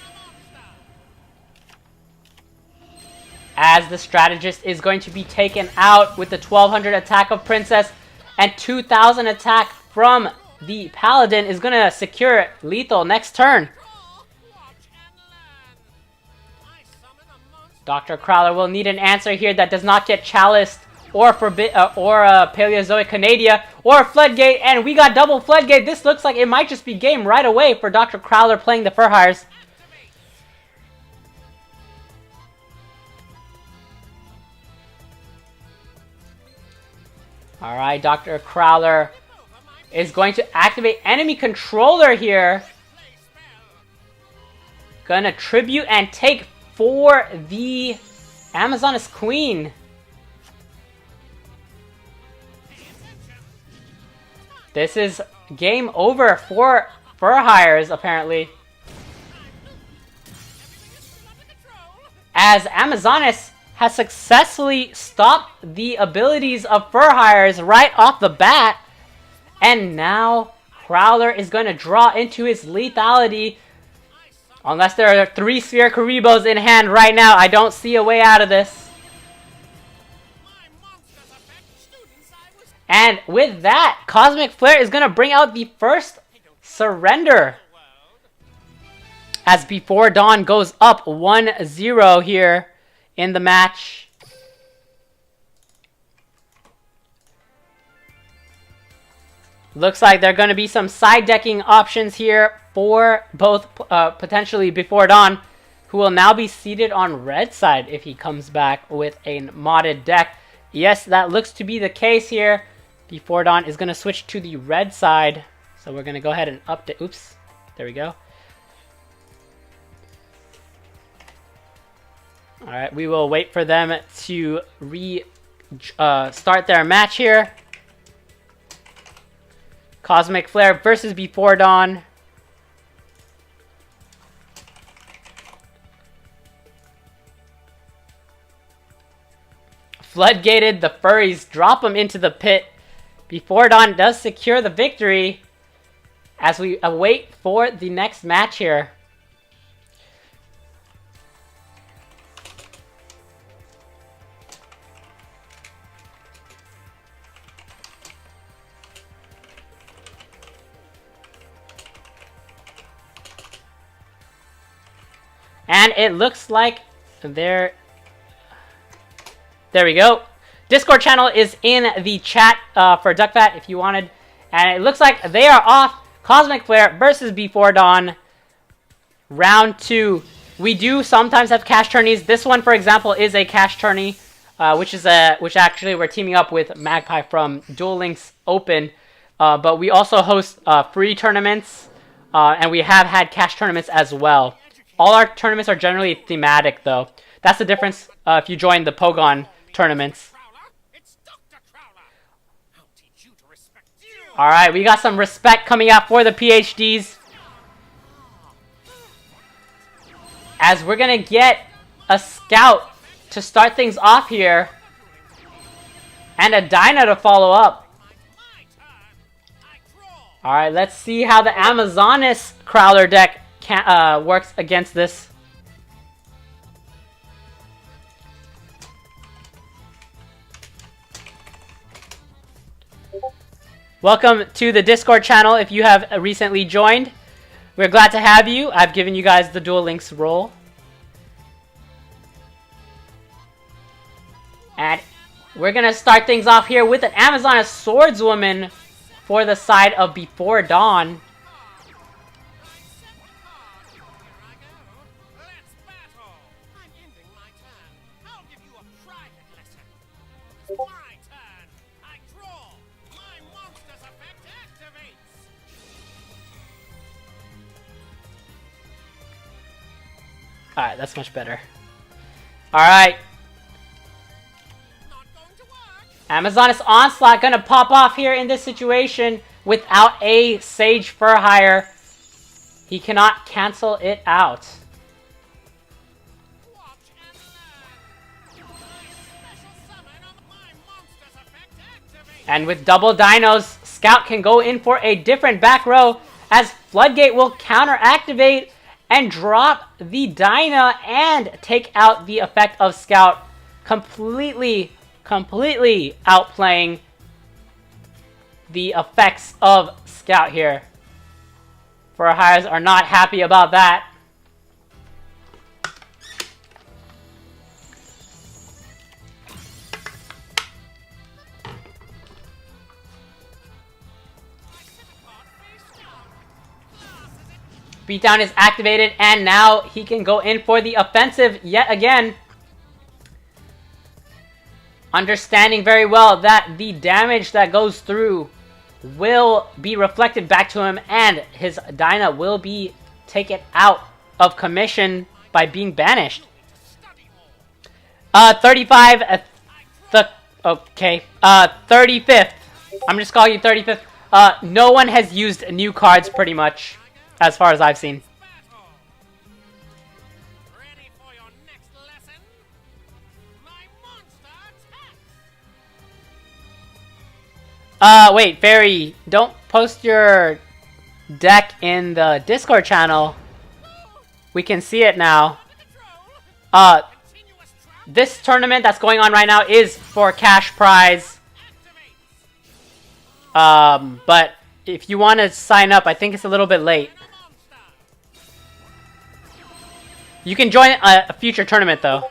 S3: a monster.
S1: As the Strategist is going to be taken out with the 1200 attack of Princess, and 2000 attack from the Paladin is going to secure lethal next turn.
S3: Watch and learn. I summon a monster.
S1: Dr. Crowler will need an answer here that does not get Chaliced or Paleozoic Canadia or Floodgate, and we got double Floodgate. This looks like it might just be game right away for Dr. Crowler playing the Fur Hires. Alright, Dr. Crowler is going to activate enemy controller here. Gonna tribute and take for the Amazoness Queen. This is game over for Fur Hires, apparently. As Amazoness has successfully stopped the abilities of Fur Hires right off the bat. And now Crowler is going to draw into his lethality. Unless there are 3 Sphere Karibos in hand right now, I don't see a way out of this. And with that, Cosmic Flare is going to bring out the first surrender. As Before Dawn goes up 1-0 here in the match. Looks like there are going to be some side decking options here for both potentially Before Dawn, who will now be seated on red side if he comes back with a modded deck. Yes, that looks to be the case here. Before Dawn is going to switch to the red side. So we're going to go ahead and update. Oops. There we go. Alright, we will wait for them to start their match here. Cosmic Flare versus Before Dawn. Floodgated, the furries drop them into the pit. Before Dawn does secure the victory as we await for the next match here. And it looks like there we go. Discord channel is in the chat for Duckfat if you wanted. And it looks like they are off. Cosmic Flare versus Before Dawn. Round 2. We do sometimes have cash tourneys. This one, for example, is a cash tourney, which actually we're teaming up with Magpie from Duel Links Open. But we also host free tournaments, and we have had cash tournaments as well. All our tournaments are generally thematic, though. That's the difference if you join the PoGoN tournaments. Alright, we got some respect coming out for the PhDs. As we're going to get a Scout to start things off here. And a Dyna to follow up. Alright, let's see how the Amazonas Crowler deck works against this. Welcome to the Discord channel if you have recently joined. We're glad to have you. I've given you guys the Duel Links role. And we're going to start things off here with an Amazonas Swordswoman for the side of Before Dawn. Alright, that's much better. Alright. Amazonas Onslaught gonna pop off here in this situation without a Sage for Hire. He cannot cancel it out. And with double dinos, Scout can go in for a different back row as Floodgate will counter activate and drop the Dyna and take out the effect of Scout, completely outplaying the effects of Scout here. For Hires are not happy about that. Beatdown is activated, and now he can go in for the offensive yet again. Understanding very well that the damage that goes through will be reflected back to him, and his Dyna will be taken out of commission by being banished. 35, okay, 35th. I'm just calling you 35th. No one has used new cards pretty much, as far as I've seen.
S3: Ready for your next lesson? My monster attacks!
S1: Wait, Fairy, don't post your deck in the Discord channel. We can see it now. This tournament that's going on right now is for cash prize. But if you want to sign up, I think it's a little bit late. You can join a future tournament, though.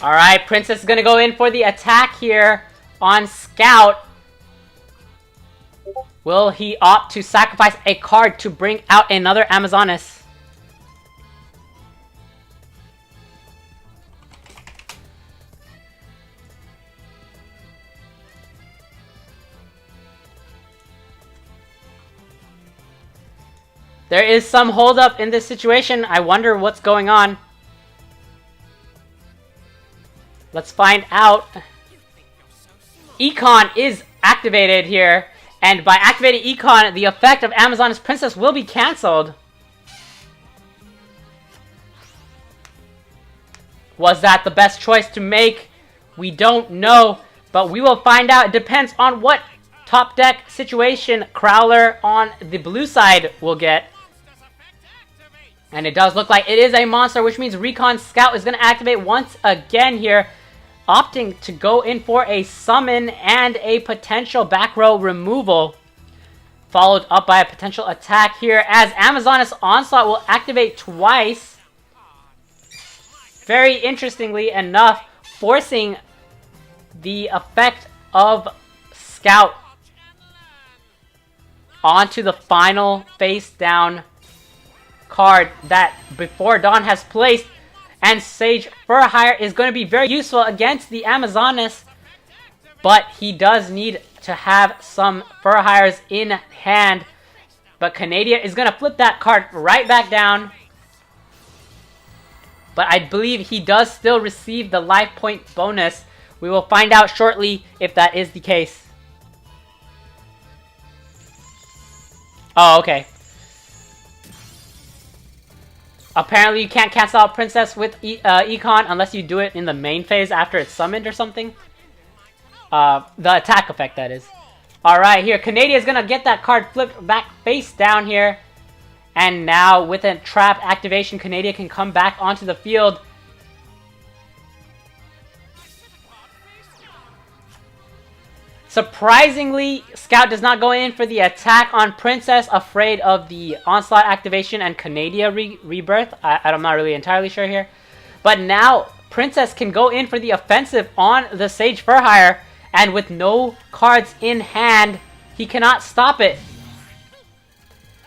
S1: Alright, Princess is gonna go in for the attack here on Scout. Will he opt to sacrifice a card to bring out another Amazonas? There is some holdup in this situation. I wonder what's going on. Let's find out. Econ is activated here. And by activating Econ, the effect of Amazonas Princess will be cancelled. Was that the best choice to make? We don't know. But we will find out. It depends on what top deck situation Crowler on the blue side will get. And it does look like it is a monster, which means Recon Scout is going to activate once again here, opting to go in for a summon and a potential back row removal, followed up by a potential attack here as Amazonas Onslaught will activate twice. Very interestingly enough, forcing the effect of Scout onto the final face down card that Before Dawn has placed, and Sage for Hire is going to be very useful against the Amazonas, but he does need to have some Fur Hires in hand. But Canadia is going to flip that card right back down. but I believe he does still receive the life point bonus. We will find out shortly if that is the case. Oh, okay. Apparently you can't cancel out Princess with Econ unless you do it in the main phase after it's summoned or something. The attack effect, that is. Alright, here, Canadian is going to get that card flipped back face down here. And now, with a trap activation, Canadian can come back onto the field. Surprisingly, Scout does not go in for the attack on Princess, afraid of the Onslaught activation and Canadian rebirth. I'm not really entirely sure here. But now, Princess can go in for the offensive on the Sage Furhire, and with no cards in hand, he cannot stop it.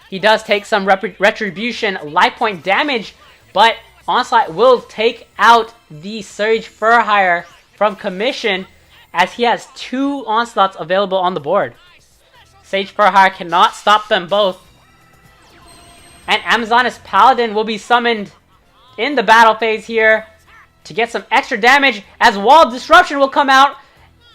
S1: He does take some retribution life point damage, but Onslaught will take out the Sage Furhire from commission, as he has 2 Onslaughts available on the board. Sage Furhire cannot stop them both. And Amazoness Paladin will be summoned in the battle phase here to get some extra damage, as Wall Disruption will come out.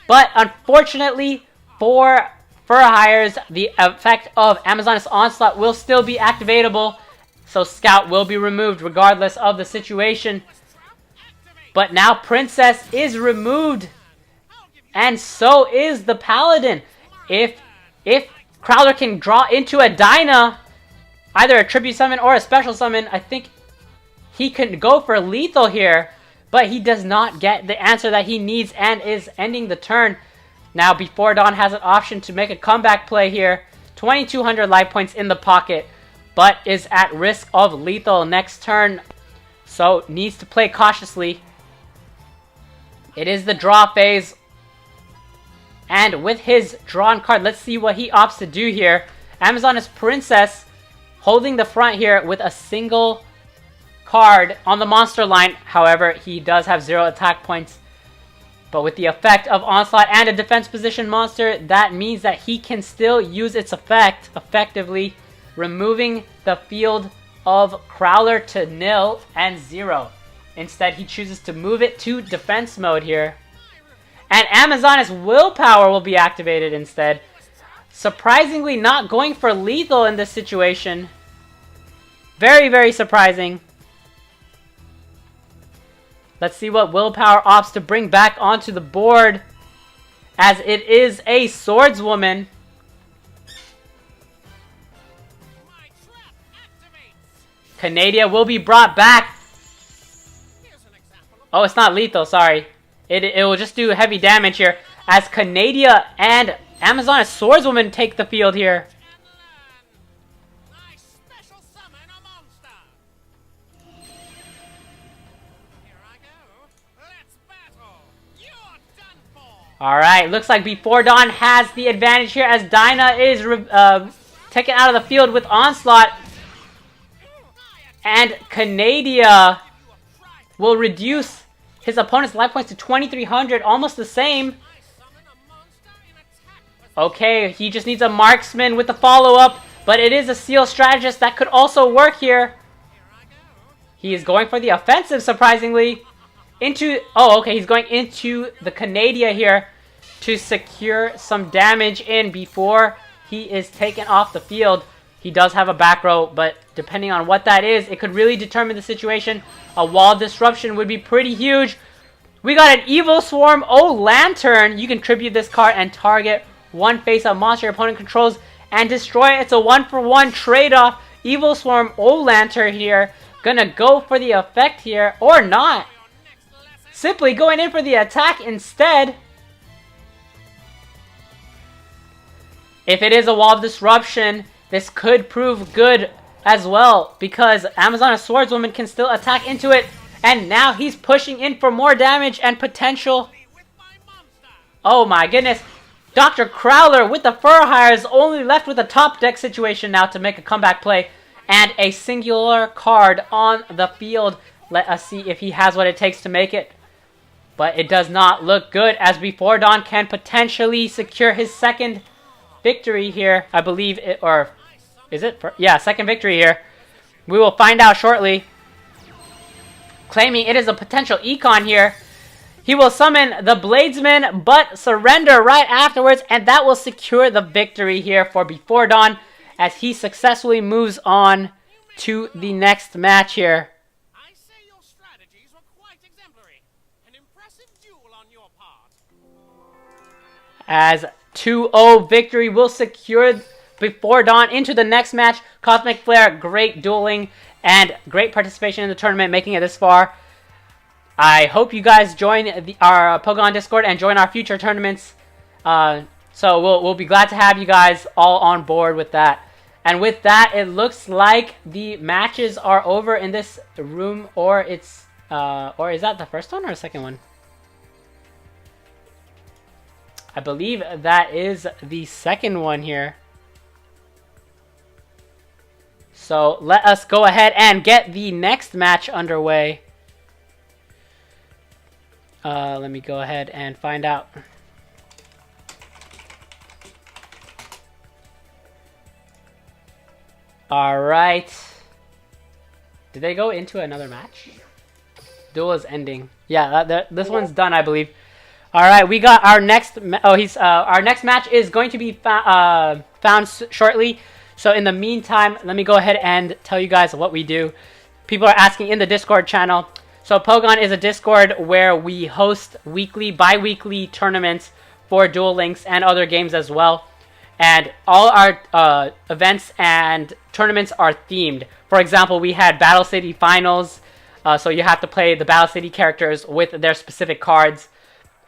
S1: But unfortunately for Furhires, the effect of Amazoness Onslaught will still be activatable. So Scout will be removed regardless of the situation. But now Princess is removed. And so is the Paladin. If Crowler can draw into a Dyna, either a tribute summon or a special summon, I think he can go for lethal here. But he does not get the answer that he needs and is ending the turn. Now, Before Dawn has an option to make a comeback play here. 2,200 life points in the pocket, but is at risk of lethal next turn. So, needs to play cautiously. It is the draw phase. And with his drawn card, let's see what he opts to do here. Amazoness Princess holding the front here with a single card on the monster line. However, he does have 0 attack points. But with the effect of Onslaught and a defense position monster, that means that he can still use its effect effectively, removing the field of Crowler to 0 and 0. Instead, he chooses to move it to defense mode here. And Amazoness Willpower will be activated instead. Surprisingly not going for lethal in this situation. Very, very surprising. Let's see what Willpower opts to bring back onto the board, as it is a Swordswoman. Canadian will be brought back. Oh, it's not lethal, sorry. It will just do heavy damage here, as Canadian and Amazoness Swordswoman take the field here. Alright, looks like Before Dawn has the advantage here, as Dyna is taken out of the field with Onslaught. And Canadian will reduce his opponent's life points to 2,300, almost the same. Okay, he just needs a marksman with the follow-up, but it is a seal strategist that could also work here. He is going for the offensive, surprisingly. He's going into the Canadian here to secure some damage in before he is taken off the field. He does have a back row, but depending on what that is, it could really determine the situation. A wall disruption would be pretty huge. We got an Evil Swarm Lantern. You can tribute this card and target one face-up monster your opponent controls and destroy it. It's a 1-for-1 trade-off. Evil Swarm Lantern here. Gonna go for the effect here, or not. Simply going in for the attack instead. If it is a wall of disruption, this could prove good as well, because Amazoness Swordswoman can still attack into it. And now he's pushing in for more damage and potential. Oh my goodness. Dr. Crowler with the Furhire is only left with a top deck situation now to make a comeback play. And a singular card on the field. Let us see if he has what it takes to make it. But it does not look good, as Before Dawn can potentially secure his second victory here. I believe it, or is it? Yeah, second victory here. We will find out shortly. claiming it is a potential econ here. He will summon the Bladesman, but surrender right afterwards, and that will secure the victory here for Before Dawn as he successfully moves on to the next match here.
S3: I say your strategies were quite exemplary. An impressive duel on your part.
S1: As 2-0 victory will secure Before Dawn into the next match. Cosmic Flare, great dueling and great participation in the tournament, making it this far. I hope you guys join our PoGoN Discord and join our future tournaments. So we'll be glad to have you guys all on board with that. And with that, it looks like the matches are over in this room, or it's or is that the first one or the second one? I believe that is the second one here. So let us go ahead and get the next match underway. Let me go ahead and find out. Alright. Did they go into another match? Duel is ending. Yeah, this one's done, I believe. Alright, we got our next... our next match is going to be found shortly. So in the meantime, let me go ahead and tell you guys what we do. People are asking in the Discord channel. So PoGoN is a Discord where we host weekly, bi-weekly tournaments for Duel Links and other games as well. And all our events and tournaments are themed. For example, we had Battle City Finals. So you have to play the Battle City characters with their specific cards.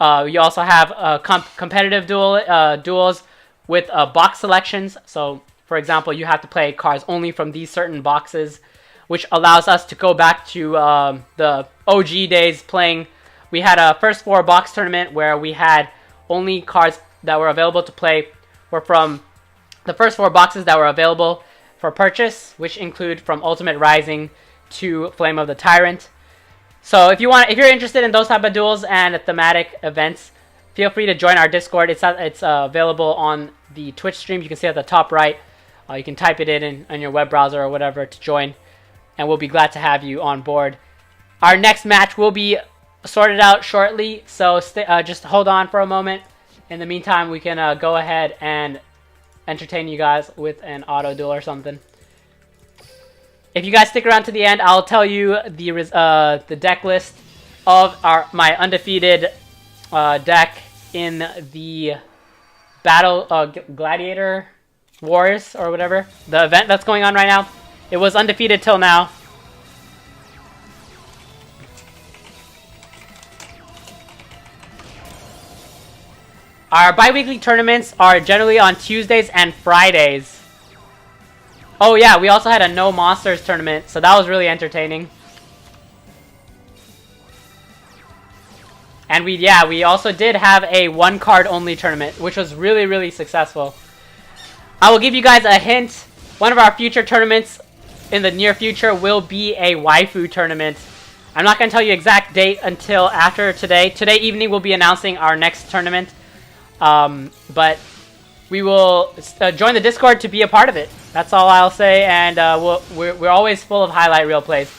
S1: You also have competitive duels with box selections. So, for example, you have to play cards only from these certain boxes, which allows us to go back to the OG days playing. We had a first 4 box tournament where we had only cards that were available to play were from the first 4 boxes that were available for purchase, which include from Ultimate Rising to Flame of the Tyrant. So if you're interested in those type of duels and thematic events, feel free to join our Discord. It's available on the Twitch stream. You can see at the top right. You can type it in your web browser or whatever to join, and we'll be glad to have you on board. Our next match will be sorted out shortly, so just hold on for a moment. In the meantime, we can go ahead and entertain you guys with an auto duel or something. If you guys stick around to the end, I'll tell you the deck list of my undefeated deck in the Battle Gladiator Wars or whatever, the event that's going on right now. It was undefeated till now. Our bi-weekly tournaments are generally on Tuesdays and Fridays. Oh yeah, we also had a No Monsters tournament, so that was really entertaining. And we also did have a 1-card only tournament, which was really, really successful. I will give you guys a hint. One of our future tournaments in the near future will be a waifu tournament. I'm not going to tell you exact date until after today. Today evening we'll be announcing our next tournament. But we will join the Discord to be a part of it. That's all I'll say, and we're always full of highlight reel plays.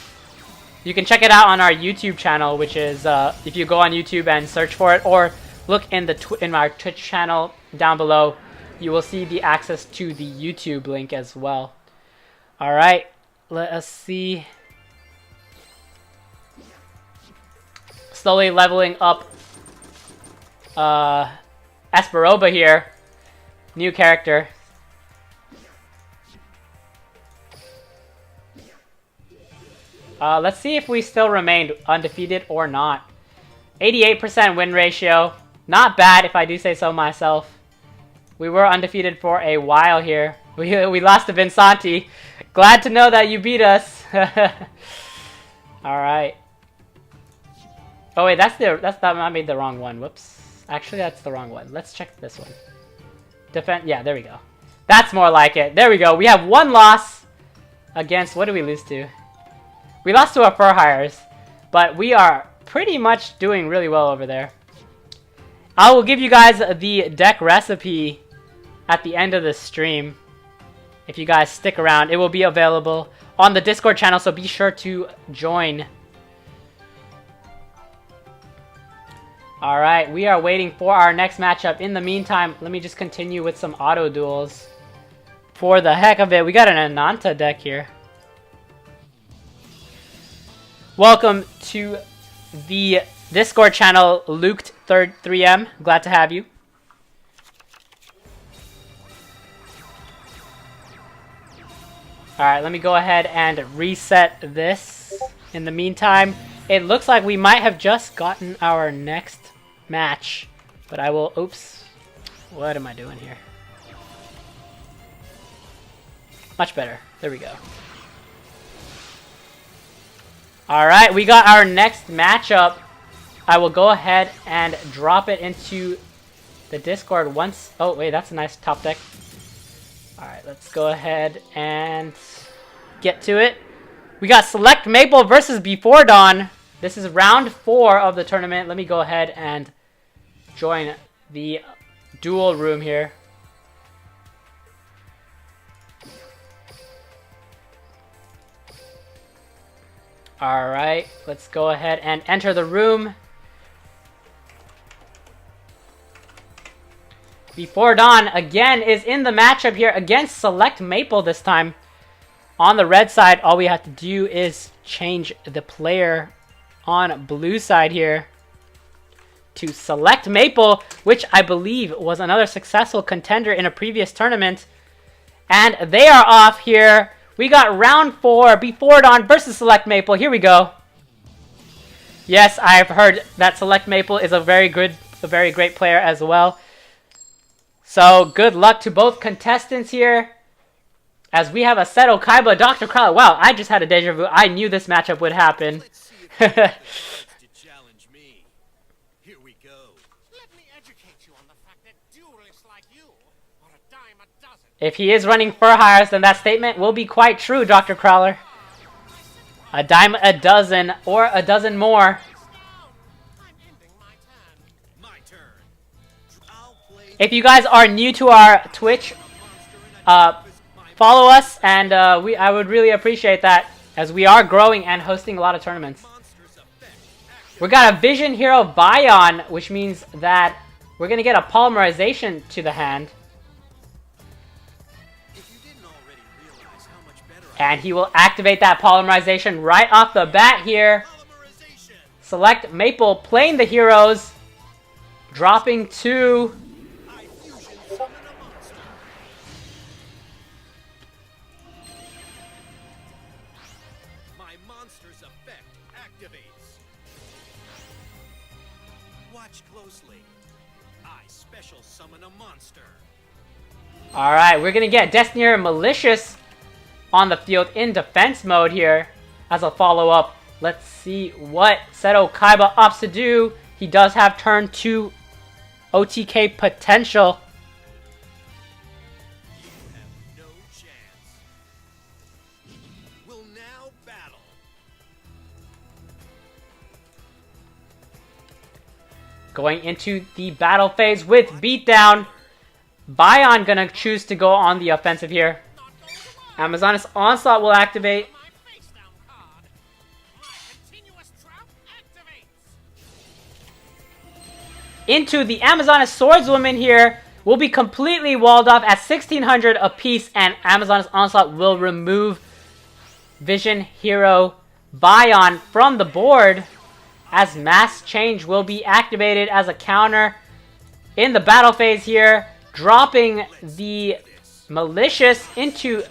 S1: You can check it out on our YouTube channel, which is if you go on YouTube and search for it, or look in our Twitch channel down below, you will see the access to the YouTube link as well. All right, let us see. Slowly leveling up Esperoba here. New character. Let's see if we still remained undefeated or not. 88% win ratio. Not bad if I do say so myself. We were undefeated for a while here. We lost to Vinsanti. Glad to know that you beat us. Alright. Oh wait, I made the wrong one. Whoops. Actually, that's the wrong one. Let's check this one. Defend. Yeah, there we go. That's more like it. There we go. We have 1 loss against... What did we lose to? We lost to our Fur Hires, but we are pretty much doing really well over there. I will give you guys the deck recipe at the end of the stream. If you guys stick around, it will be available on the Discord channel, so be sure to join. Alright, we are waiting for our next matchup. In the meantime, let me just continue with some auto duels. For the heck of it, we got an Ananta deck here. Welcome to the Discord channel, Luke3M. Glad to have you. Alright, let me go ahead and reset this. In the meantime, it looks like we might have just gotten our next match. But I will... Oops. What am I doing here? Much better. There we go. Alright, we got our next matchup. I will go ahead and drop it into the Discord once... Oh, wait, that's a nice top deck. Alright, let's go ahead and get to it. We got Select Maple versus Before Dawn. This is round 4 of the tournament. Let me go ahead and join the duel room here. Alright, let's go ahead and enter the room. Before Dawn, again, is in the matchup here against Select Maple this time. On the red side, all we have to do is change the player on blue side here to Select Maple, which I believe was another successful contender in a previous tournament. And they are off here. We got round 4, Before Dawn versus Select Maple. Here we go. Yes, I've heard that Select Maple is a very great player as well. So, good luck to both contestants here. As we have a Seto Kaiba, Dr. Crowler. Wow, I just had a deja vu. I knew this matchup would happen.
S3: Here we go. Let me educate you on the fact that duelists like you are a dime a dozen.
S1: If he is running fur hires, then that statement will be quite true, Dr. Crowler. A dime a dozen, or a dozen more.
S3: I'm ending my turn. My turn. I'll play.
S1: If you guys are new to our Twitch, follow us, and I would really appreciate that, as we are growing and hosting a lot of tournaments. We got a Vision Hero Bion, which means that we're going to get a polymerization to the hand. And he will activate that polymerization right off the bat here. Select Maple playing the heroes, dropping 2. Alright, we're going to get Destinier Malicious on the field in defense mode here as a follow-up. Let's see what Seto Kaiba opts to do. He does have turn 2 OTK potential.
S3: You have no chance. We'll now battle.
S1: Going into the battle phase with Beatdown. Bion gonna choose to go on the offensive here. Amazoness Onslaught will activate. Into the Amazoness Swordswoman here. Will be completely walled off at 1600 apiece, and Amazoness Onslaught will remove Vision Hero Bion from the board, as Mass Change will be activated as a counter in the battle phase here. Dropping the Malicious into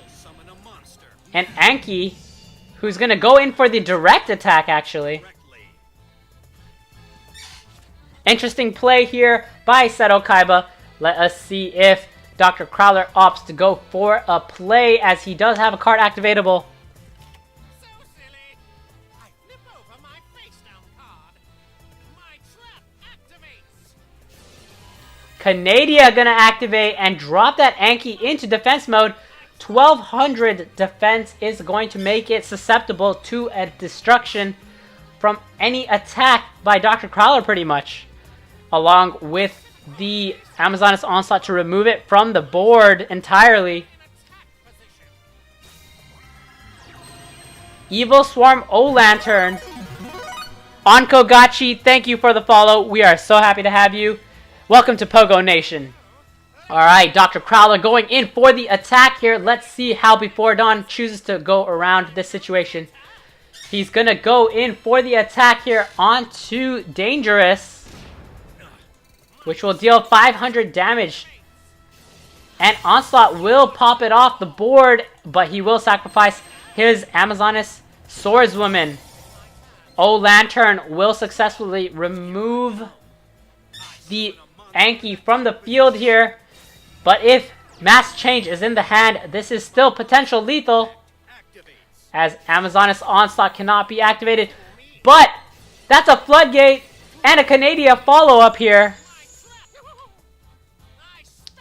S1: an Anki, who's going to go in for the direct attack, actually. Interesting play here by Seto Kaiba. Let us see if Dr. Crowler opts to go for a play, as he does have a card activatable.
S3: So silly. I flip over my face down card. My trap activates.
S1: Canadia gonna activate and drop that Anki into defense mode. 1200 defense is going to make it susceptible to a destruction from any attack by Dr. Crowler, pretty much. Along with the Amazoness Onslaught to remove it from the board entirely. Evil Swarm O-Lantern Onkogachi, thank you for the follow. We are so happy to have you. Welcome to PoGoN Nation. Alright, Dr. Crowler going in for the attack here. Let's see how Before Dawn chooses to go around this situation. He's going to go in for the attack here onto Dangerous, which will deal 500 damage. And Onslaught will pop it off the board, but he will sacrifice his Amazoness Swordswoman. Lantern will successfully remove the Anki from the field here. But if Mass Change is in the hand, this is still potential lethal, as Amazoness Onslaught cannot be activated. But that's a Floodgate and a Canadian follow-up here.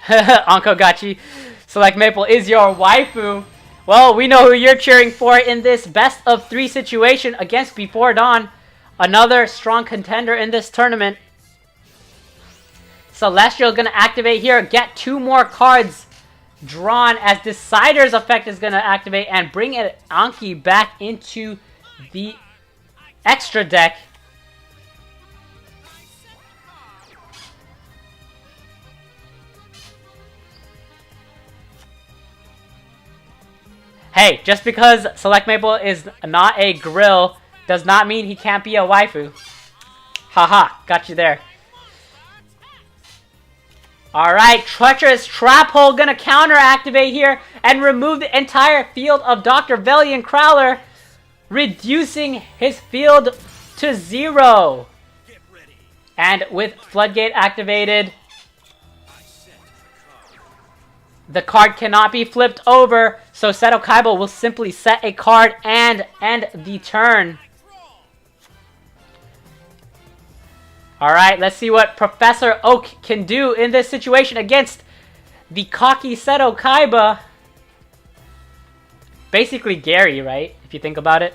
S1: Onkogachi, Select Maple is your waifu. Well, we know who you're cheering for in this best of 3 situation against Before Dawn. Another strong contender in this tournament. Celestial going to activate here, get 2 more cards drawn as Decider's effect is going to activate and bring an Anki back into the extra deck. Hey, just because Select Maple is not a grill does not mean he can't be a waifu. Haha, got you there. Alright, Treacherous Trap Hole gonna counter activate here and remove the entire field of Dr. Valiant Crowler, reducing his field to 0. And with Floodgate activated, the card cannot be flipped over, so Seto Kaiba will simply set a card and end the turn. Alright, let's see what Professor Oak can do in this situation against the cocky Seto Kaiba. Basically Gary, right? If you think about it.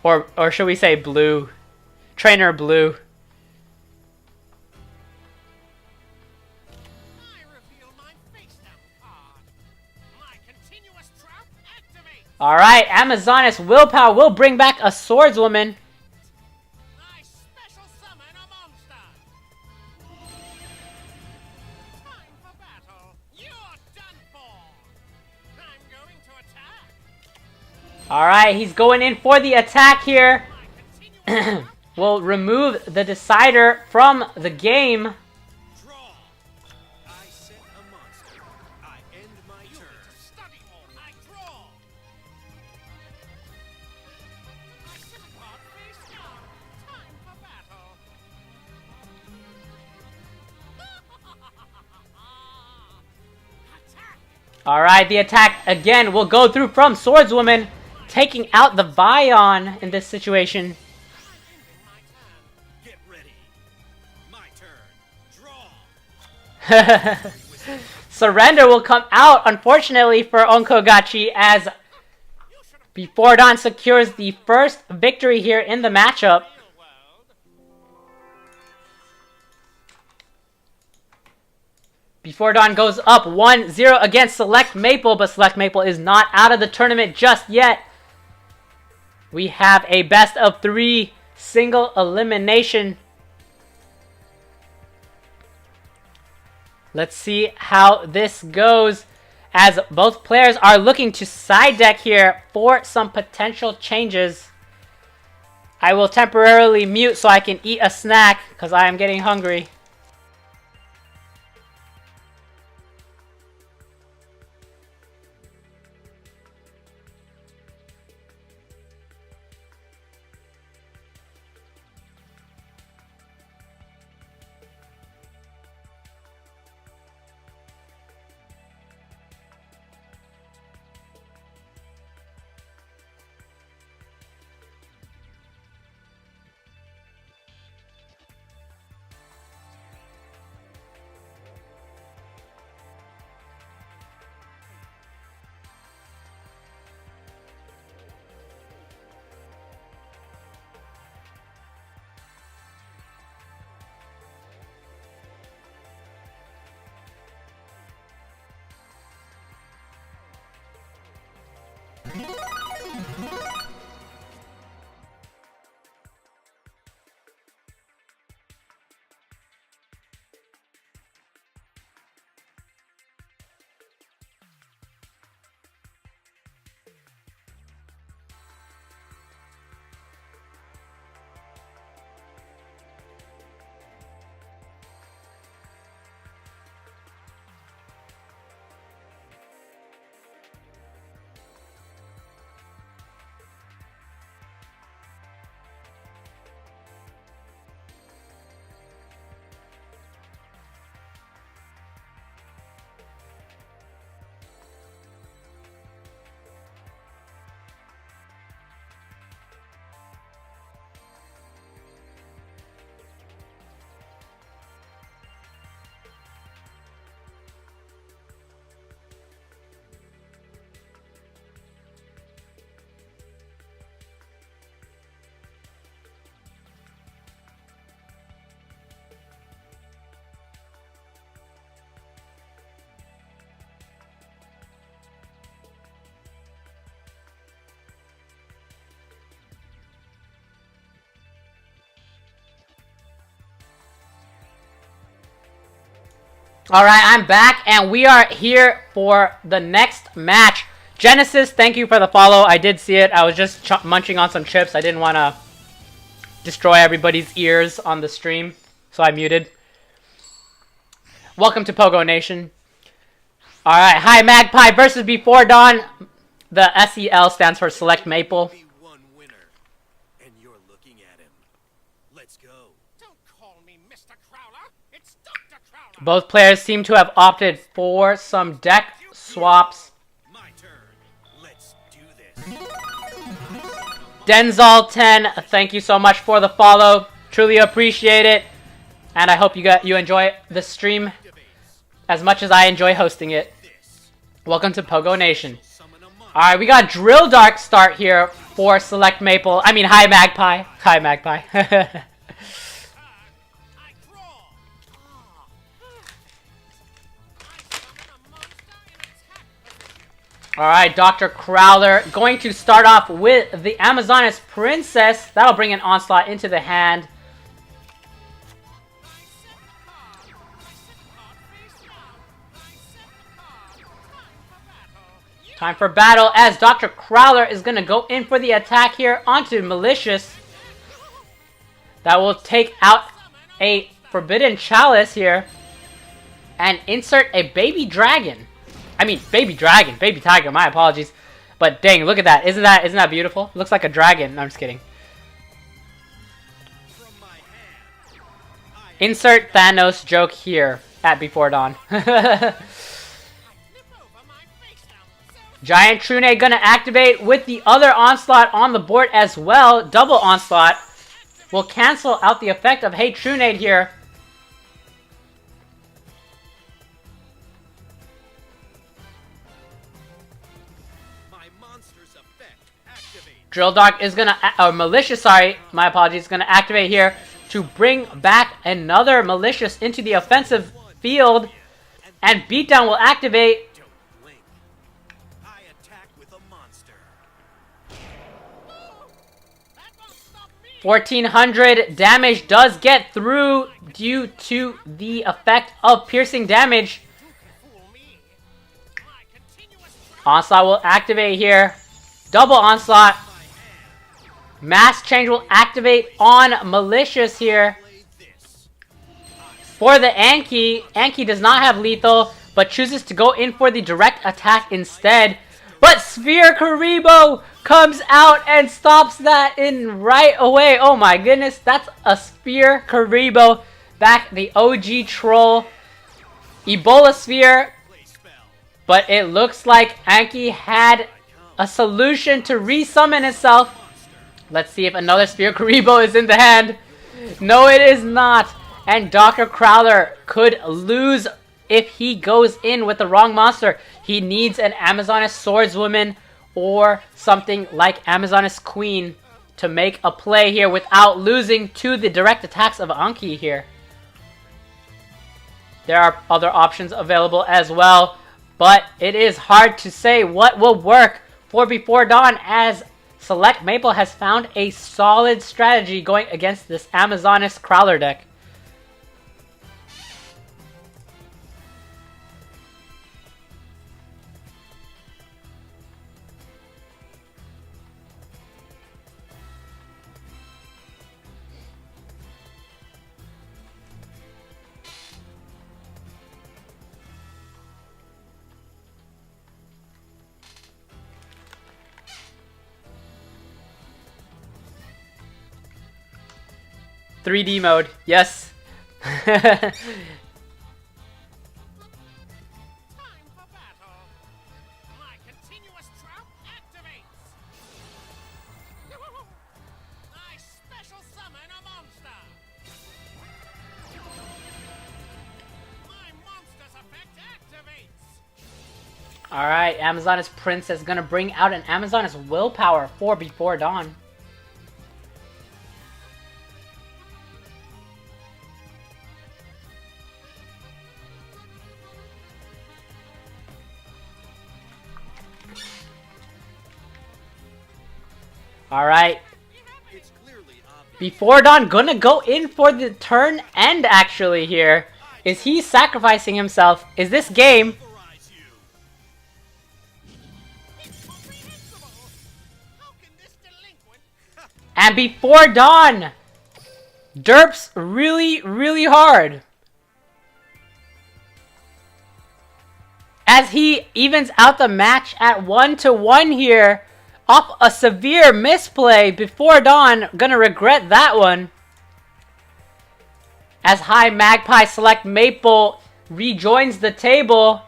S1: or should we say Blue? Trainer Blue. Alright, Amazoness Willpower will bring back a Swordswoman.
S3: I special summon a monster. Time for battle. You're done for. I'm going to attack.
S1: Alright, he's going in for the attack here. We'll remove the Decider from the game.
S2: Draw. I set a monster. I end my turn.
S3: Study hall. I draw. I set a card face down. Time for battle. Attack.
S1: Alright, the attack again will go through from Swordswoman, taking out the Vion in this situation.
S2: Get ready. My turn. Draw.
S1: Surrender will come out, unfortunately, for Onkogachi, as Before Dawn secures the first victory here in the matchup. Before Dawn goes up 1-0 against Select Maple, but Select Maple is not out of the tournament just yet. We have a best of 3 single elimination. Let's see how this goes, as both players are looking to side deck here for some potential changes. I will temporarily mute so I can eat a snack because I am getting hungry. Alright, I'm back, and we are here for the next match. Genesis, thank you for the follow. I did see it. I was just munching on some chips. I didn't want to destroy everybody's ears on the stream, so I muted. Welcome to PoGoN Nation. Alright, Hi Magpie versus Before Dawn. The SEL stands for Select Maple.
S2: One winner, and you're looking at him. Let's go.
S3: Don't call me Mr. Crowler. It's Dr. Crowler.
S1: Both players seem to have opted for some deck swaps.
S2: My turn. Let's do this.
S1: Denzal10, thank you so much for the follow. Truly appreciate it. And I hope you enjoy the stream as much as I enjoy hosting it. Welcome to PoGoN Nation. Alright, we got Drill Dark start here for Select Maple. I mean, Hi Magpie. Hi Magpie.
S3: I draw. I summon a monster in attack position.
S1: Alright, Dr. Crowler going to start off with the Amazoness Princess. That'll bring an Onslaught into the hand. Time for battle as Dr. Crowler is going to go in for the attack here onto Malicious. That will take out a Forbidden Chalice here. And insert a Baby Dragon. I mean, Baby Dragon. Baby Tiger, my apologies. But dang, look at that. Isn't that beautiful? Looks like a dragon. No, I'm just kidding. Insert Thanos joke here at Before Dawn. Giant Trune gonna activate with the other Onslaught on the board as well. Double Onslaught will cancel out the effect of Hey Trunade here.
S2: My monster's effect activate.
S1: Drill Dark is gonna, Malicious, sorry, my apologies, gonna activate here to bring back another Malicious into the offensive field. And Beatdown will activate. 1400 damage does get through due to the effect of piercing damage. Onslaught will activate here. Double Onslaught. Mass Change will activate on Malicious here. For the Anki, Anki does not have lethal, but chooses to go in for the direct attack instead. But Sphere Karibo comes out and stops that in right away. Oh my goodness, that's a Sphere Karibo. Back the OG troll. Ebola Sphere. But it looks like Anki had a solution to resummon itself. Let's see if another Sphere Karibo is in the hand. No, it is not. And Dr. Crowler could lose if he goes in with the wrong monster. He needs an Amazoness Swordswoman or something like Amazoness Queen to make a play here without losing to the direct attacks of Anki here. There are other options available as well, but it is hard to say what will work for Before Dawn as Select Maple has found a solid strategy going against this Amazoness Crowler deck. .3D mode, yes.
S3: Time for battle. My continuous trap activates. I special summon a monster. My monster's effect activates.
S1: Alright, Amazoness Princess gonna bring out an Amazoness Willpower for Before Dawn. Alright. Before Dawn gonna go in for the turn end actually here. Is he sacrificing himself? Is this game?
S2: Pulverize you.
S3: Incomprehensible! How can this delinquent...
S1: And before dawn, derps really, really hard. As he evens out the match at 1-1 here, off a severe misplay before dawn. Gonna regret that one. As High Magpie Select Maple rejoins the table,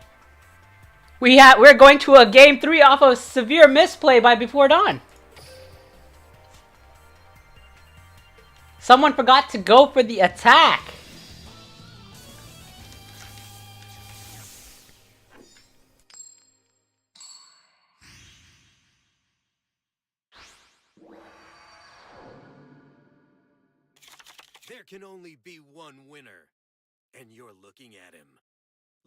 S1: we're going to a game 3 off a severe misplay by Before Dawn. Someone forgot to go for the attack.
S2: There can only be one winner, and you're looking at him.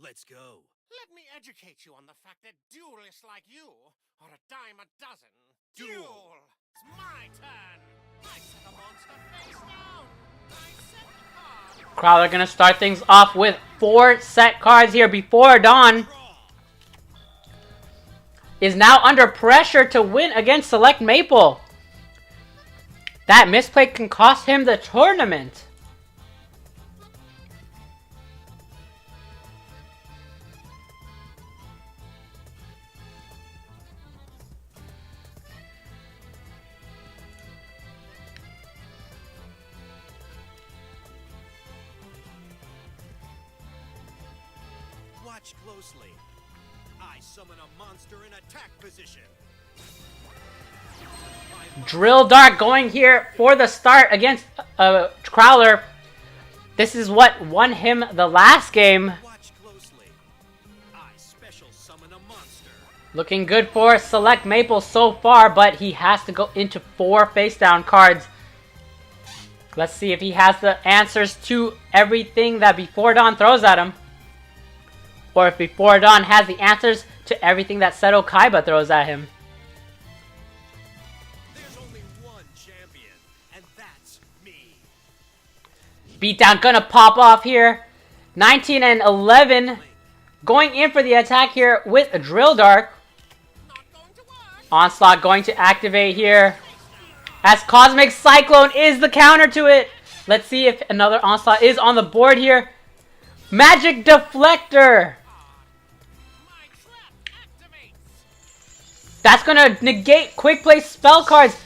S2: Let's go.
S3: Let me educate you on the fact that duelists like you are a dime a dozen.
S2: Duel.
S3: It's my turn. I set a monster face down. I set a card.
S1: Crowler gonna start things off with 4 set cards here before dawn.
S2: Draw.
S1: Is now under pressure to win against Select Maple. That misplay can cost him the tournament.
S2: Watch closely. I summon a monster in attack position.
S1: Drill Dart going here for the start against Crowler. This is what won him the last game.
S2: Watch closely. I special summon a monster.
S1: Looking good for Select Maple so far, but he has to go into 4 face down cards. Let's see if he has the answers to everything that Before Dawn throws at him. Or if Before Dawn has the answers to everything that Seto Kaiba throws at him.
S2: There's only one champion, and that's me.
S1: Beatdown gonna pop off here. 19 and 11. Going in for the attack here with a Drill Dart.
S3: Not going to work.
S1: Onslaught going to activate here. As Cosmic Cyclone is the counter to it. Let's see if another Onslaught is on the board here. Magic Deflector.
S3: My trap activates.
S1: That's going to negate Quick Play spell cards.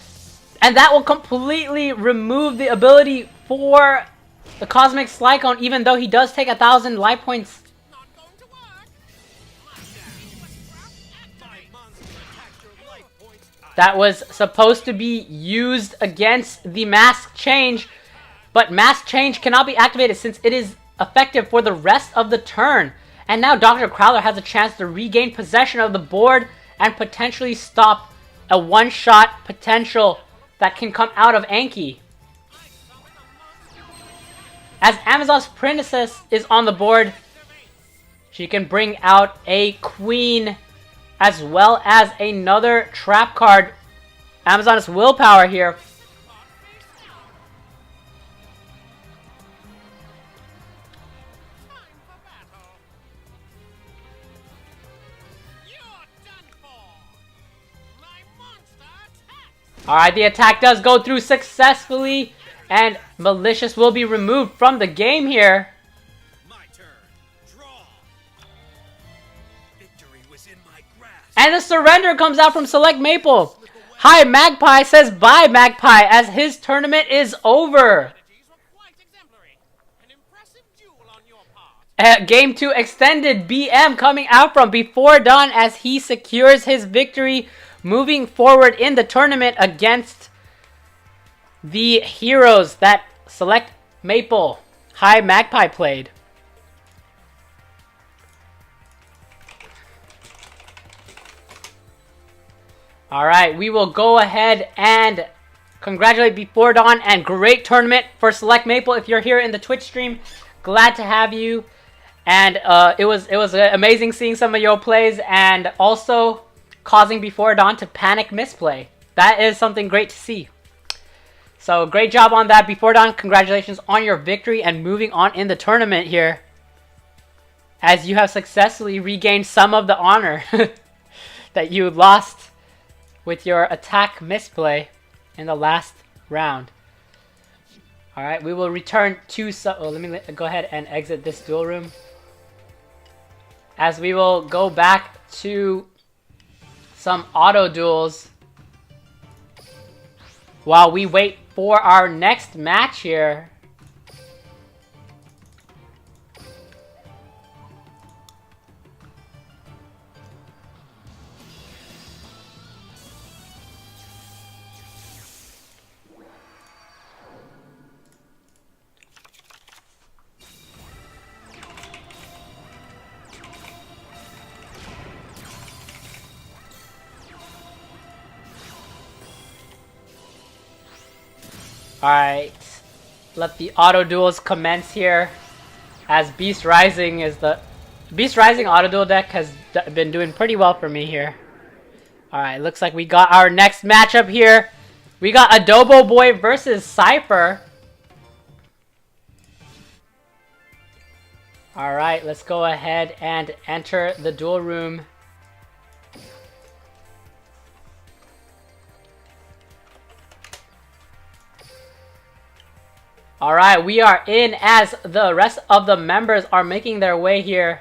S1: And that will completely remove the ability for the Cosmic Cyclone, even though he does take 1,000 life points.
S3: Not going to work. My trap
S2: My
S3: activates.
S2: monster attacks your life points.
S1: That was supposed to be used against the Mask Change. But Mask Change cannot be activated since it is effective for the rest of the turn. And now Dr. Crowler has a chance to regain possession of the board and potentially stop a one-shot potential that can come out of Anki. As Amazon's Princess is on the board, she can bring out a Queen as well as another trap card. Amazon's Willpower here.
S3: Time for battle. You're done for. My monster attacks.
S1: Alright, the attack does go through successfully, and Malicious will be removed from the game here.
S2: My turn. Draw. Victory was in my grasp.
S1: And the surrender comes out from Select Maple. Hi Magpie says bye Magpie as his tournament is over.
S3: These were quite exemplary. An impressive duel on your part.
S1: Game 2 extended BM coming out from Before Dawn as he secures his victory moving forward in the tournament against the heroes that Select Maple High Magpie played. Alright, we will go ahead and congratulate Before Dawn and great tournament for Select Maple. If you're here in the Twitch stream, glad to have you. And it was amazing seeing some of your plays and also causing Before Dawn to panic misplay. That is something great to see. So great job on that, Before Dawn. Congratulations on your victory and moving on in the tournament here. as you have successfully regained some of the honor that you lost with your attack misplay in the last round. Alright, we will return to let me go ahead and exit this duel room, as we will go back to some auto duels while we wait for our next match here. Alright, let the auto duels commence here, as Beast Rising auto duel deck has been doing pretty well for me here. Alright, looks like we got our next matchup here. We got Adobo Boy versus Cypher. Alright, let's go ahead and enter the duel room. Alright, we are in as the rest of the members are making their way here.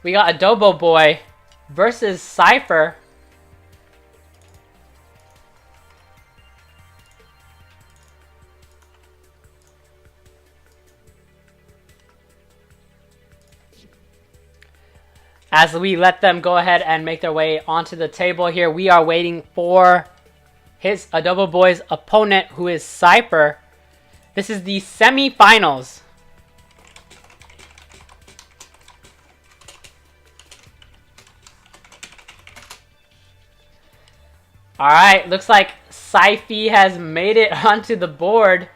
S1: We got Adobo Boy versus Cypher. As we let them go ahead and make their way onto the table here, we are waiting for his Adobo Boy's opponent, who is Cypher. This is the semi-finals. Alright, looks like Syfy has made it onto the board.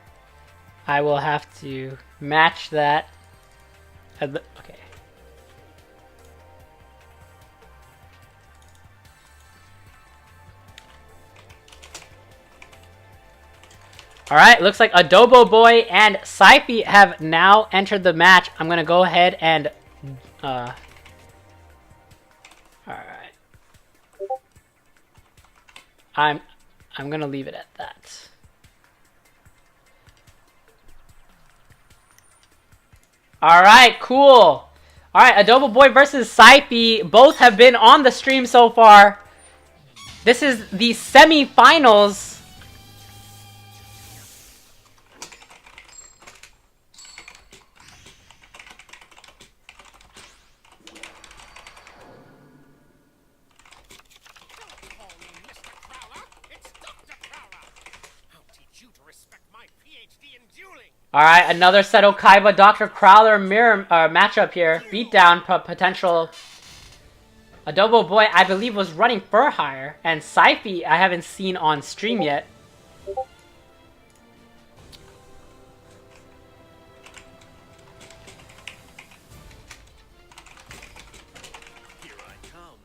S1: I will have to match that. Okay. Alright, looks like Adobo Boy and Syfy have now entered the match. I'm gonna go ahead and alright. I'm gonna leave it at that. Alright, cool. Alright, Adobo Boy versus Syfy. Both have been on the stream so far. This is the semi-finals. Alright, another Seto Kaiba Dr. Crowler mirror matchup here. Beatdown potential. Adobo Boy, I believe, was running for hire. And Syfy, I haven't seen on stream yet.
S2: Here I come.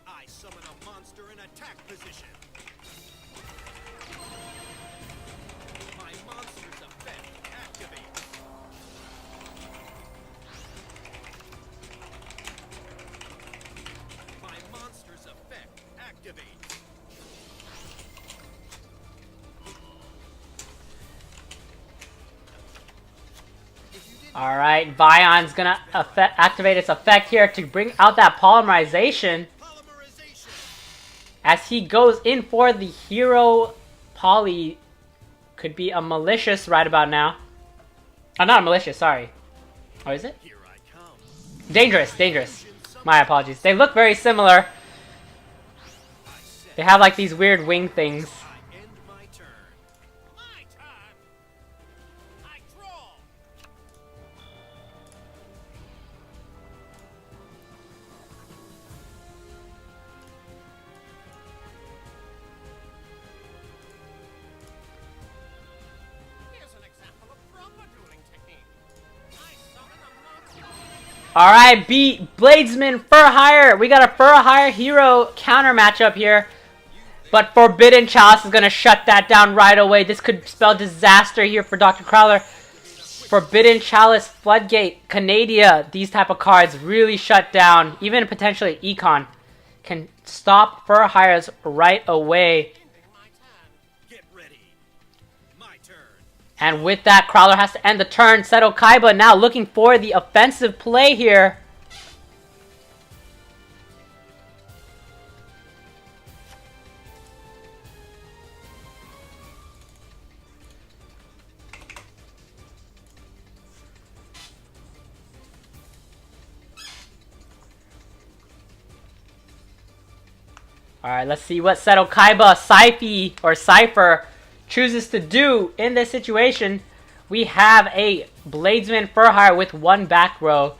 S2: I summon a monster in attack position. My monster's effect activates. My monster's effect activates.
S1: Alright, Vion's gonna activate its effect here to bring out that polymerization. As he goes in for the hero poly. Could be a malicious right about now. Oh, not a malicious, sorry. Or is it?
S2: Here I come.
S1: Dangerous, dangerous. My apologies. They look very similar. They have like these weird wing things.
S2: I end my turn.
S3: My turn. I draw. Here's an example of proper dueling technique. I summon a monster.
S1: Alright, beat Bladesman for hire. We got a for hire hero counter matchup here. But Forbidden Chalice is going to shut that down right away. This could spell disaster here for Dr. Crowler. Forbidden Chalice, Floodgate, Canadia, these type of cards really shut down. Even potentially Econ can stop Fur Hires right away.
S2: Get ready. My turn.
S1: And with that, Crowler has to end the turn. Seto Kaiba now looking for the offensive play here. Alright, let's see what Seto Kaiba, Cypher chooses to do in this situation. We have a Bladesman Furhire with one back row.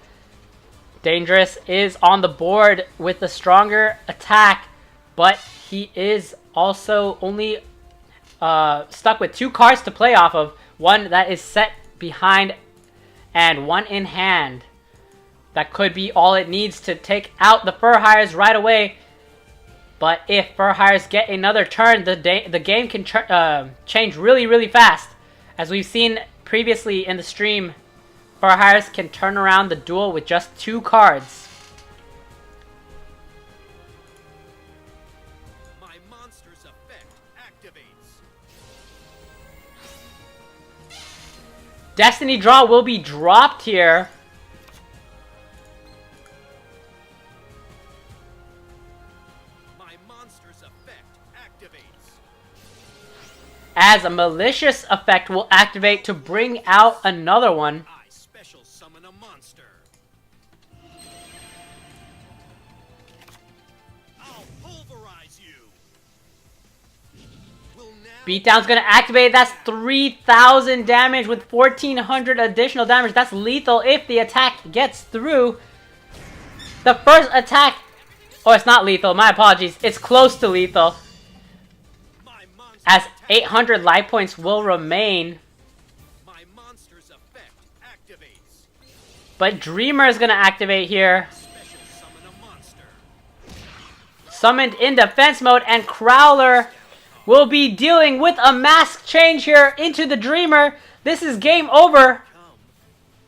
S1: Dangerous is on the board with the stronger attack, but he is also only stuck with 2 cards to play off of. One that is set behind and one in hand. That could be all it needs to take out the Furhires right away. But if Furhires get another turn, the game can change really, really fast. As we've seen previously in the stream, Furhires can turn around the duel with just 2 cards.
S2: My monster's effect activates.
S1: Destiny Draw will be dropped here. As a malicious effect will activate to bring out another one.
S2: I special summon a monster. I'll pulverize you.
S1: Beatdown's gonna activate. That's 3,000 damage with 1,400 additional damage. That's lethal if the attack gets through. The first attack... Oh, it's not lethal. My apologies. It's close to lethal. As 800 life points will remain.
S2: My monster's effect activates.
S1: But Dreamer is going to activate here.
S2: Special summon a monster.
S1: Summoned in defense mode, and Crowler will be dealing with a mask change here into the Dreamer. This is game over.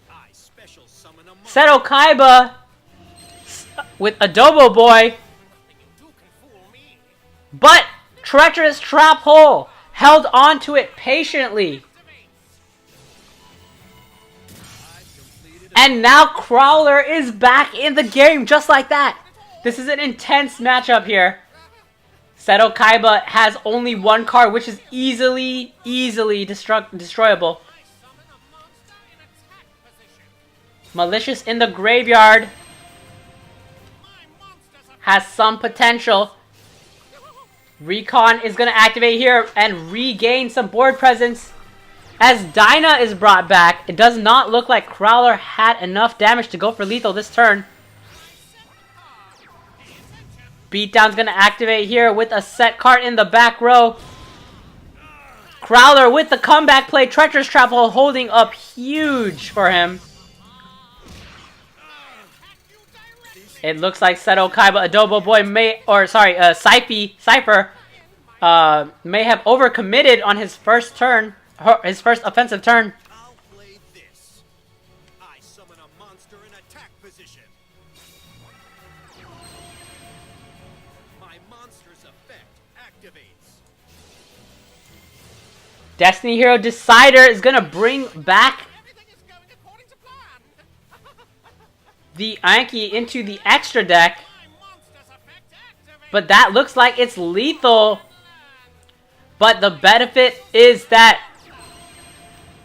S2: I special summon a monster.
S1: Seto Kaiba with Adobo Boy. But Treacherous Trap Hole held onto it patiently. And now Crowler is back in the game just like that. This is an intense matchup here. Seto Kaiba has only 1 card, which is easily destroyable. Malicious in the graveyard has some potential. Recon is going to activate here and regain some board presence. As Dyna is brought back, it does not look like Crowler had enough damage to go for lethal this turn. Beatdown's going to activate here with a set card in the back row. Crowler with the comeback play. Treacherous Trap Hole holding up huge for him. It looks like Seto Kaiba, Adobo Boy Cypher may have overcommitted on his first turn, his first offensive turn.
S2: I'll play this. I summon a monster in attack position. My monster's effect activates.
S1: Destiny Hero Decider is gonna bring back the Anki into the extra deck, but that looks like it's lethal. But the benefit is that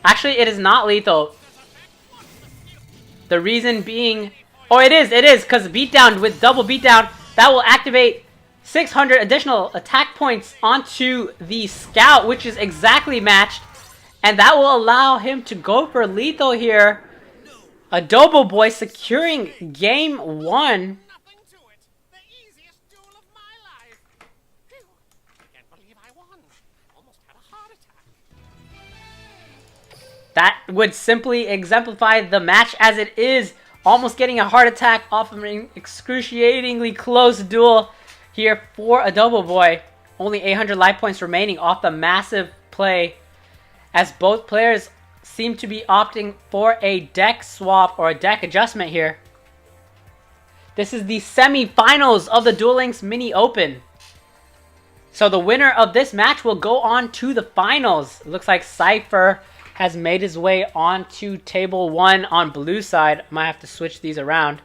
S1: actually it is not lethal. The reason being, oh, it is because Beatdown with double Beatdown, that will activate 600 additional attack points onto the Scout, which is exactly matched, and that will allow him to go for lethal here. Adobo Boy securing game 1.
S3: Nothing to it. The easiest duel of my life. Phew. I can't believe I won. I almost had a heart attack.
S1: That would simply exemplify the match as it is. Almost getting a heart attack off of an excruciatingly close duel here for Adobo Boy. Only 800 life points remaining off the massive play as both players seem to be opting for a deck swap or a deck adjustment here. This is the semi-finals of the Duel Links Mini Open. So the winner of this match will go on to the finals. It looks like Cypher has made his way onto table 1 on blue side. Might have to switch these around.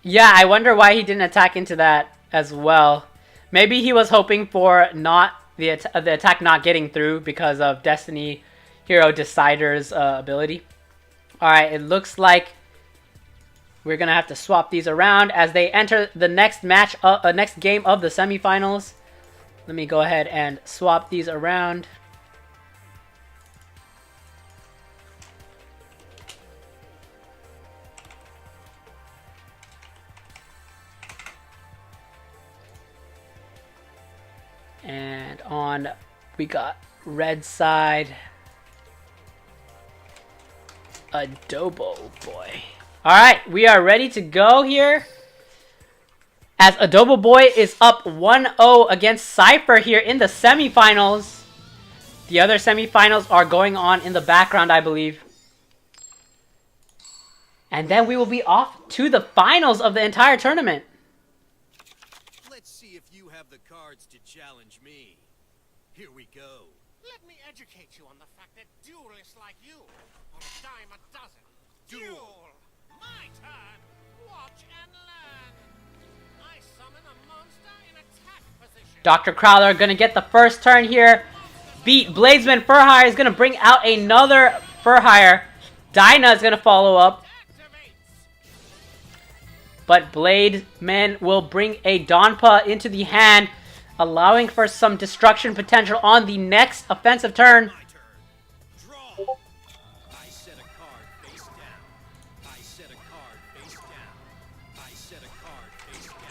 S1: Yeah, I wonder why he didn't attack into that as well. Maybe he was hoping for not the attack not getting through because of Destiny Hero Decider's ability. Alright, it looks like we're going to have to swap these around as they enter the next match, next game of the semifinals. Let me go ahead and swap these around. And on, we got red side, Adobo Boy. Alright, we are ready to go here. As Adobo Boy is up 1-0 against Cypher here in the semifinals. The other semifinals are going on in the background, I believe. And then we will be off to the finals of the entire tournament.
S2: Let's see if you have the cards to challenge me. Here we go.
S3: Let me educate you on the fact that duelists like you are a dime a dozen. Duel! My turn! Watch and learn! I summon a monster in attack position.
S1: Dr. Crowler gonna get the first turn here. Beat Bladesman. Furhire is gonna bring out another Furhire. Dinah is gonna follow up. But Bladesman will bring a Donpa into the hand, allowing for some destruction potential on the next offensive turn.
S2: My turn. Draw. I set a card face down. I set a card face down. I set a card face down.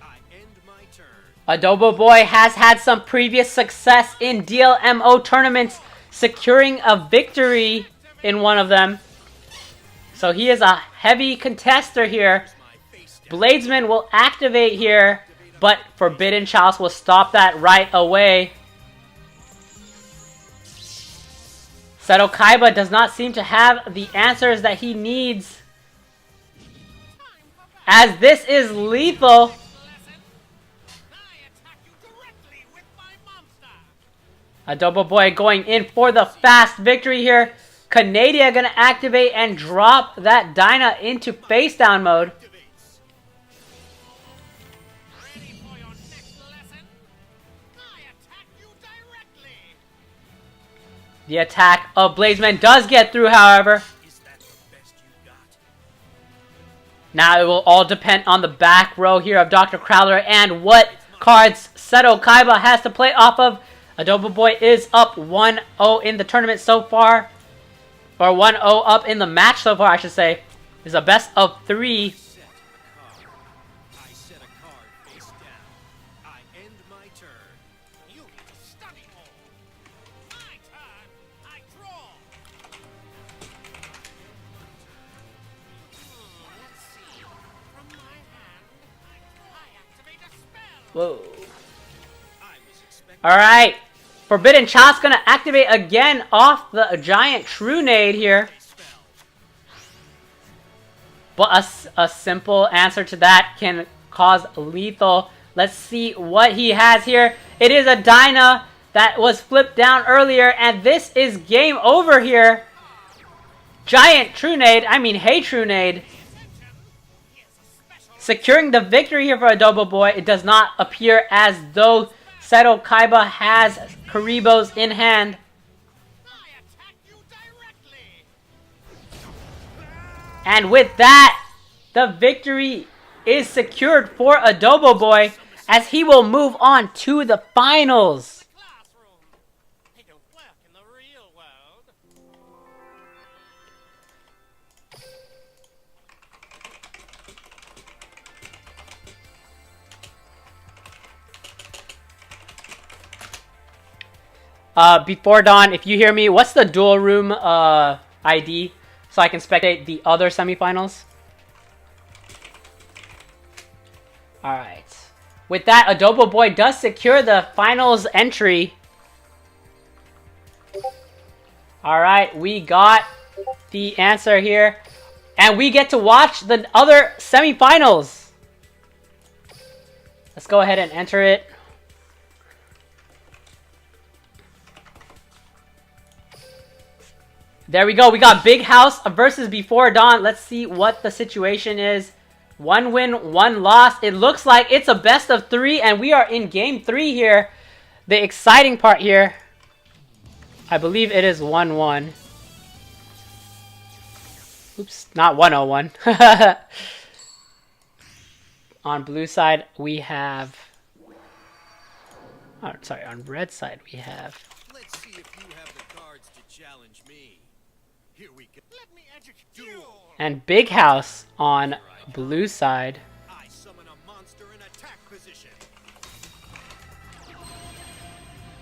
S2: I end my turn.
S1: Adobo Boy has had some previous success in DLMO tournaments, securing a victory in one of them. So he is a heavy contester here. Bladesman will activate here, but Forbidden Chalice will stop that right away. Seto Kaiba does not seem to have the answers that he needs, as this is lethal. Adobo Boy going in for the fast victory here. Canadia gonna activate and drop that Dinah into face down mode. The attack of Bladesman does get through, however.
S2: Is that the best you got?
S1: Now it will all depend on the back row here of Dr. Crowler and what cards Seto Kaiba has to play off of. Adobo Boy is up 1-0 in the tournament so far. Or 1-0 up in the match so far, I should say. It's a best of 3.
S2: Set a card. I set a card face down. I end my turn.
S3: You need to study more. My turn. I draw. Let's see. From my hand, I activate a spell.
S1: Whoa.
S2: I was expecting.
S1: Alright. Forbidden Chalice gonna activate again off the giant True Nade here. But a simple answer to that can cause lethal. Let's see what he has here. It is a Dinah that was flipped down earlier, and this is game over here. Giant True Nade, hey True Nade. Securing the victory here for Adobo Boy. It does not appear as though Seto Kaiba has Karibos in hand.
S3: I attack you directly.
S1: And with that, the victory is secured for Adobo Boy as he will move on to the finals.
S3: Classroom. They don't work in the real world.
S1: Before Dawn, if you hear me, what's the duel room ID so I can spectate the other semifinals? Alright. With that, Adobo Boy does secure the finals entry. Alright, we got the answer here. And we get to watch the other semifinals. Let's go ahead and enter it. There we go. We got Big House versus Before Dawn. Let's see what the situation is. 1 win, 1 loss. It looks like it's a best of 3, and we are in game 3 here. The exciting part here, I believe it is 1-1. Oops, not 101. On blue side, we have... Oh, sorry, on red side, we have...
S2: Let's see if you have the cards to challenge me. Here we go.
S3: Let me educate you.
S1: And Big House on blue side.
S2: I summon a monster in attack position.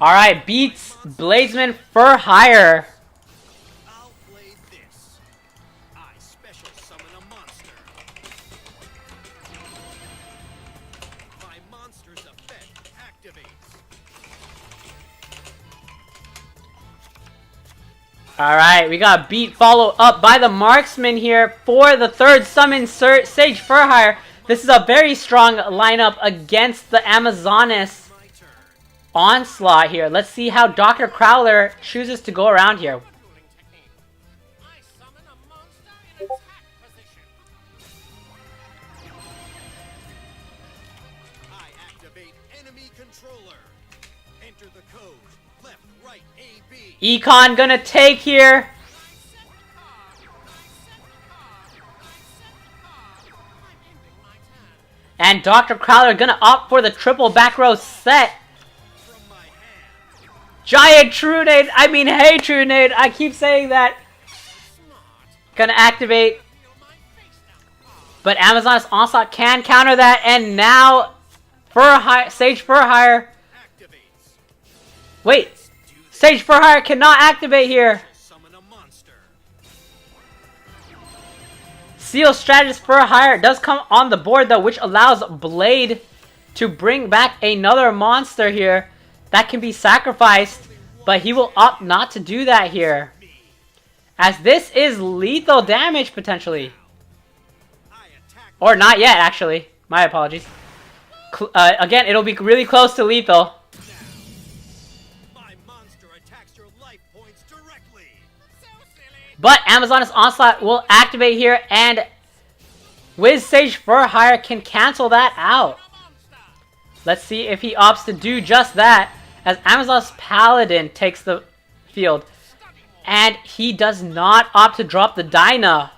S1: Alright, beats Blazeman for hire.
S2: I'll play this. I special summon a monster. My monster's effect activates.
S1: Alright, we got beat followed up by the marksman here for the third summon Sage for hire. This is a very strong lineup against the Amazoness
S2: My turn.
S1: onslaught here. Let's see how Dr. Crowler chooses to go around here.
S3: Dueling technique. I summon a monster in attack position.
S2: I activate enemy controller. Enter the code. Left, right, A, B.
S1: Econ gonna take here. And Dr. Crowler gonna opt for the triple back row set.
S2: From my hand.
S1: Giant Trunade. I mean, hey Trunade. I keep saying that. Gonna activate. But Amazon's Onslaught can counter that. And now, Sage for hire.
S2: Activates.
S1: Wait. Sage for hire cannot activate here.
S2: Summon a monster.
S1: Seal Strategist for hire does come on the board though, which allows Blade to bring back another monster here that can be sacrificed, but he will opt not to do that here, as this is lethal damage potentially.
S2: I attack.
S1: Or not yet, actually. My apologies. Again, it'll be really close to lethal.
S2: My monster attacks your life points directly.
S3: So silly.
S1: But Amazon's Onslaught will activate here, and Wiz Sage for hire can cancel that out. Let's see if he opts to do just that, as Amazon's Paladin takes the field. And he does not opt to drop the Dyna,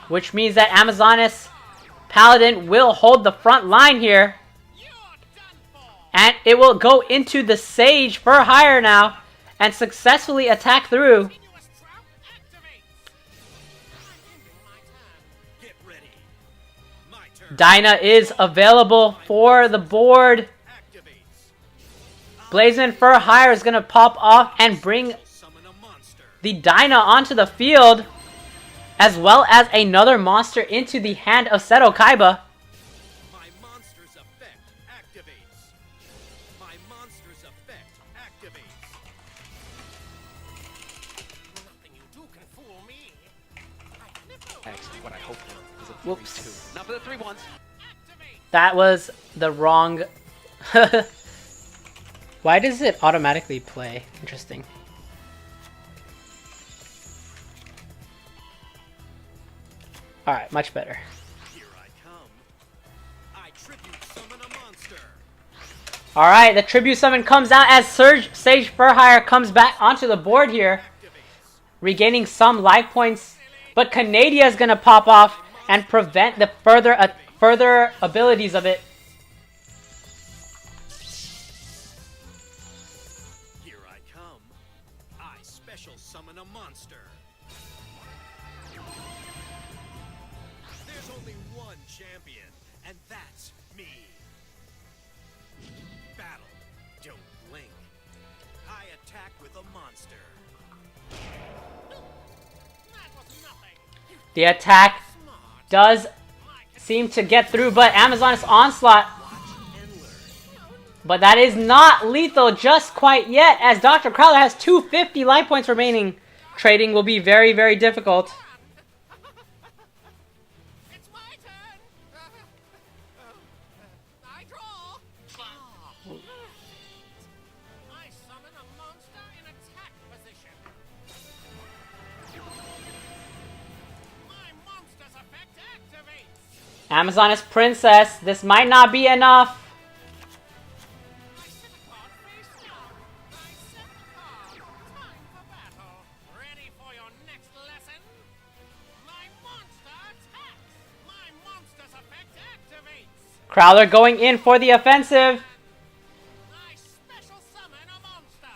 S1: which means that Amazoness Paladin will hold the front line here.
S3: You're done for.
S1: And it will go into the Sage for hire now and successfully attack through.
S3: Continuous trap activates. I'm ending my turn.
S2: Get ready. My turn.
S1: Dyna is available for the board.
S2: Activates.
S1: Blazing for hire is going to pop off and bring
S2: Summon a monster.
S1: the Dyna onto the field, as well as another monster into the hand of Seto Kaiba.
S2: My monster's effect activates. My monster's effect activates.
S3: Nothing you do can fool me. I never
S4: Actually, what I hope for is a
S1: Whoops.
S4: 3-2. Not for the 3-1s.
S3: activate.
S1: That was the wrong... Why does it automatically play? Interesting. Alright, much better.
S2: Here I come. I tribute summon a monster.
S1: Alright, the tribute summon comes out as Sage for hire comes back onto the board here,
S2: Activates.
S1: regaining some life points. But Canadia is going to pop off and prevent the further abilities of it.
S2: Here I come. I special summon a monster. There's only one champion, and that's me. Battle. Don't blink. I attack with a monster.
S3: That was nothing.
S1: The attack
S3: Smart.
S1: does seem to get through, but Amazon's Onslaught. But that is not lethal just quite yet, as Dr. Crowler has 250 life points remaining. Trading will be very, very difficult.
S3: It's my turn. I draw. I summon a monster in attack position. My monster's effect activates.
S1: Amazoness Princess, this might not be enough.
S3: I set a card face down. I set the card. Time for battle. Ready for your next lesson? My monster attacks. My monster's effect activates.
S1: Crowler going in for the offensive.
S3: I special summon a monster.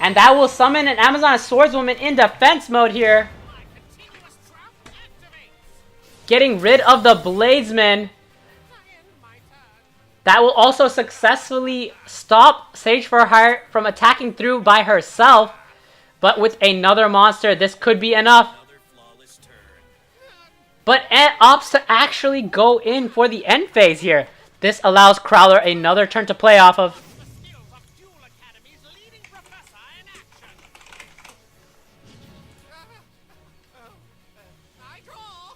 S1: And that will summon an Amazoness Swordswoman in defense mode here.
S3: My continuous trap activates.
S1: Getting rid of the Bladesman.
S3: I end my turn.
S1: That will also successfully stop Sage for her from attacking through by herself. But with another monster, this could be enough.
S4: Another flawless turn.
S1: But Ant opts to actually go in for the end phase here. This allows Crowler another turn to play off of.
S3: The skills of Duel Academy's leading professor in action. I draw.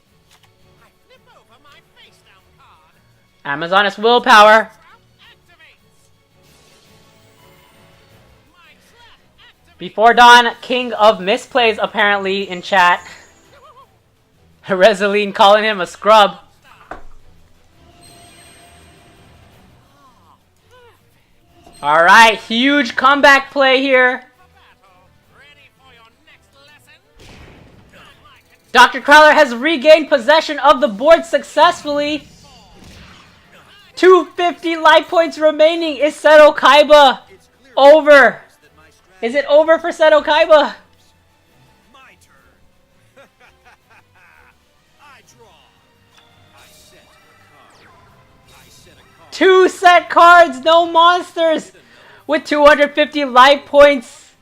S3: I flip over my face down card.
S1: Amazoness Willpower.
S3: Trap activates. My trap activates.
S1: Before Dawn, king of misplays apparently in chat. Reseline calling him a scrub. Alright, huge comeback play here.
S3: Battle. Ready for your next lesson?
S1: Dr. Crowler has regained possession of the board successfully. 250 life points remaining. Is Seto Kaiba over? Is it over for Seto Kaiba?
S2: My turn. I draw. I set a card. I set a card.
S1: 2 set cards, no monsters. With 250 life points,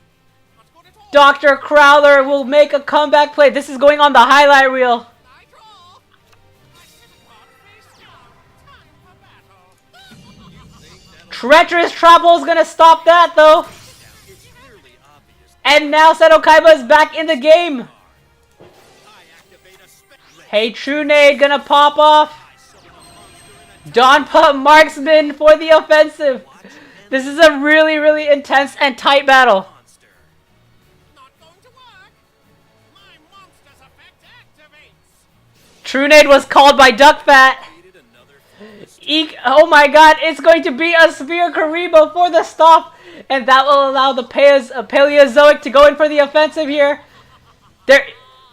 S1: Dr. Crowler will make a comeback play. This is going on the highlight reel.
S3: I draw. I set a card face down. Time for battle.
S1: Treacherous Trouble is gonna stop that though.
S2: It's clearly obvious.
S1: And now Seto Kaiba is back in the game.
S2: I activate a spell.
S1: Hey, True Nade gonna pop off.
S2: I summon a monster in a
S1: Donpa Marksman for the offensive. This is a really, really intense and tight battle.
S2: monster.
S3: Not going to work. My monster's effect activates.
S1: True Nade was called by Duckfat.
S2: Needed another flawless
S1: Eek, oh my god, it's going to be a Sphere Kariba for the stop. And that will allow the Paleozoic to go in for the offensive here. There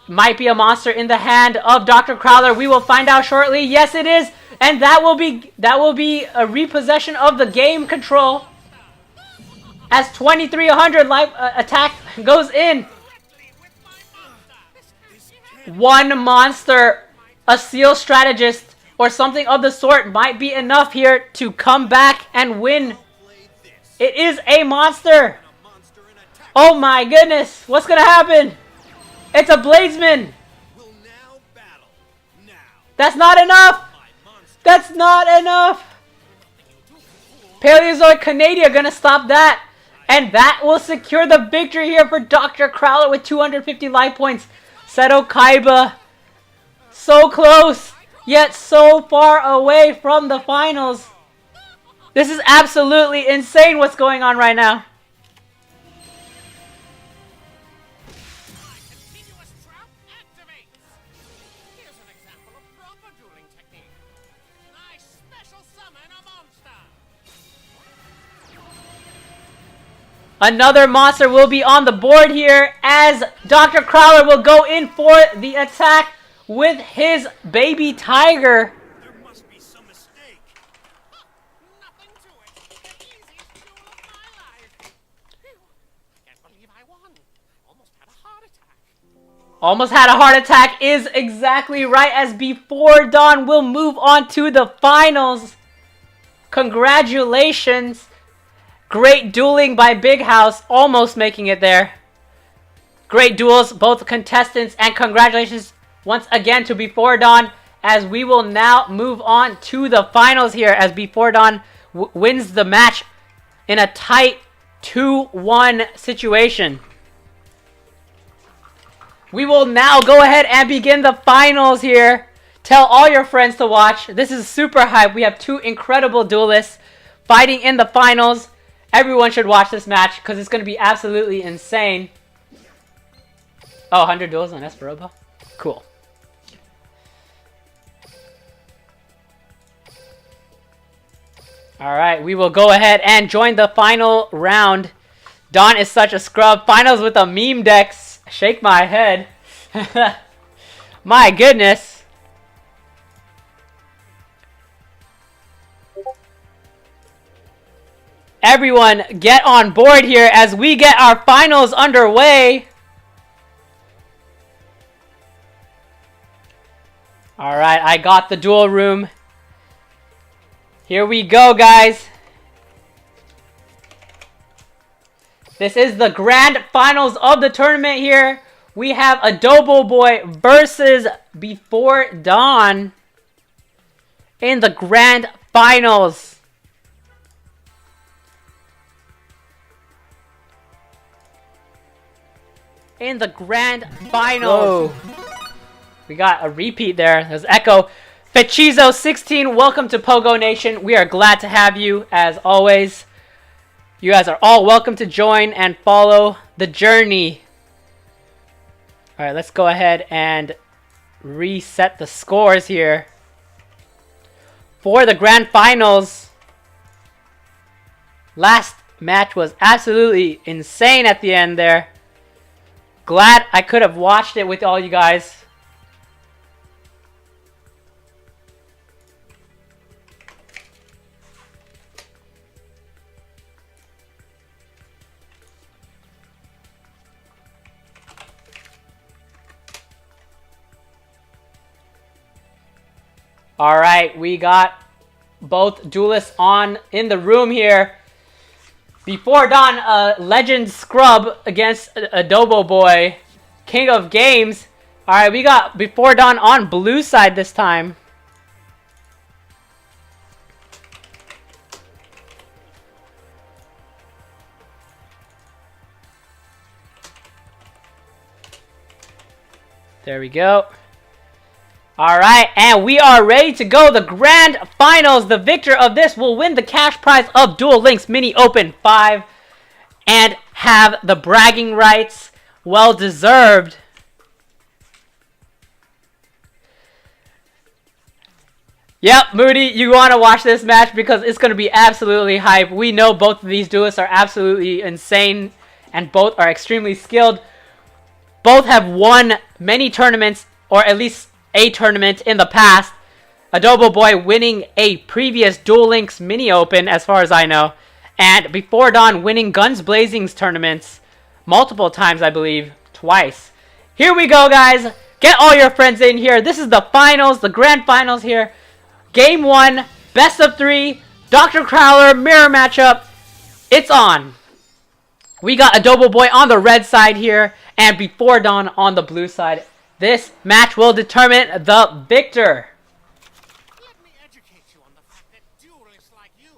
S1: might be a monster in the hand of Dr. Crowler. We will find out shortly. Yes, it is. And that will be a repossession of the game control. As 2300 life attack goes in.
S3: Directly with my monster. This can't be
S1: One monster, a seal strategist, or something of the sort might be enough here to come back and win.
S2: play this.
S1: It is a monster.
S2: A monster in attack
S1: Oh my goodness. What's gonna happen? It's a Bladesman.
S2: will now battle. Now.
S1: That's not enough.
S2: My monster.
S1: That's not enough. Paleozoic Canada gonna stop that. And that will secure the victory here for Dr. Crowler with 250 life points. Seto Kaiba, so close, yet so far away from the finals. This is absolutely insane what's going on right now.
S3: My continuous trap activates. Here's an example of proper dueling technique. I special summon a monster.
S1: Another monster will be on the board here as Dr. Crowler will go in for the attack with his baby tiger.
S2: There must be some mistake.
S3: Nothing to it. The easiest duel of my life. Phew. I can't believe I won. I almost had a heart attack.
S1: Almost had a heart attack is exactly right, as Before Dawn will move on to the finals. Congratulations. Great dueling by Big House, almost making it there. Great duels, both contestants, and congratulations once again to Before Dawn as we will now move on to the finals here as Before Dawn wins the match in a tight 2-1 situation. We will now go ahead and begin the finals here. Tell all your friends to watch. This is super hype. We have two incredible duelists fighting in the finals. Everyone should watch this match because it's going to be absolutely insane. Oh, 100 duels on Esperoba? Cool. Alright, we will go ahead and join the final round. Dawn is such a scrub. Finals with a meme decks. Shake my head. My goodness. Everyone get on board here as we get our finals underway. Alright, I got the duel room. Here we go, guys. This is the grand finals of the tournament here. We have Adobo Boy versus Before Dawn in the grand finals. In the grand finals. Whoa. We got a repeat there. There's Echo. Fechizo16, welcome to Pogo Nation. We are glad to have you, as always. You guys are all welcome to join and follow the journey. Alright, let's go ahead and reset the scores here. For the grand finals, last match was absolutely insane at the end there. Glad I could have watched it with all you guys. Alright, we got both duelists on in the room here. Before Dawn, Legend Scrub against Adobo Boy, King of Games. Alright, we got Before Dawn on blue side this time. There we go. Alright, and we are ready to go. The grand finals. The victor of this will win the cash prize of Duel Links Mini Open 5 and have the bragging rights. Well deserved. Yep, Moody, you want to watch this match because it's going to be absolutely hype. We know both of these duelists are absolutely insane and both are extremely skilled. Both have won many tournaments, or at least a tournament in the past. Adobo Boy winning a previous Duel Links Mini Open, as far as I know. And Before Dawn winning Guns Blazing's tournaments multiple times, I believe. Twice. Here we go, guys. Get all your friends in here. This is the finals, the grand finals here. Game 1, best of 3, Dr. Crowler, mirror matchup. It's on. We got Adobo Boy on the red side here, and Before Dawn on the blue side. This match will determine the victor.
S3: Let me educate you on the fact that duelists like you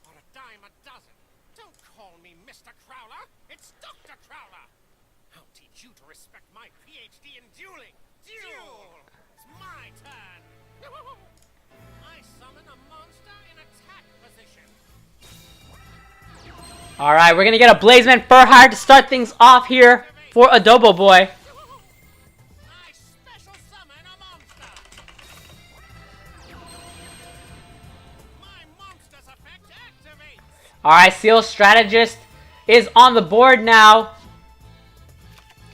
S3: are a dime a dozen. Don't call me Mr. Crowler. It's Dr. Crowler. I'll teach you to respect my PhD in dueling. Duel! It's my turn. I summon a monster in attack position.
S1: Alright, we're going to get a Blazeman Furhire to start things off here for Adobo Boy.
S3: I special summon a monster. My monster's effect activates.
S1: Alright, Seal Strategist is on the board now.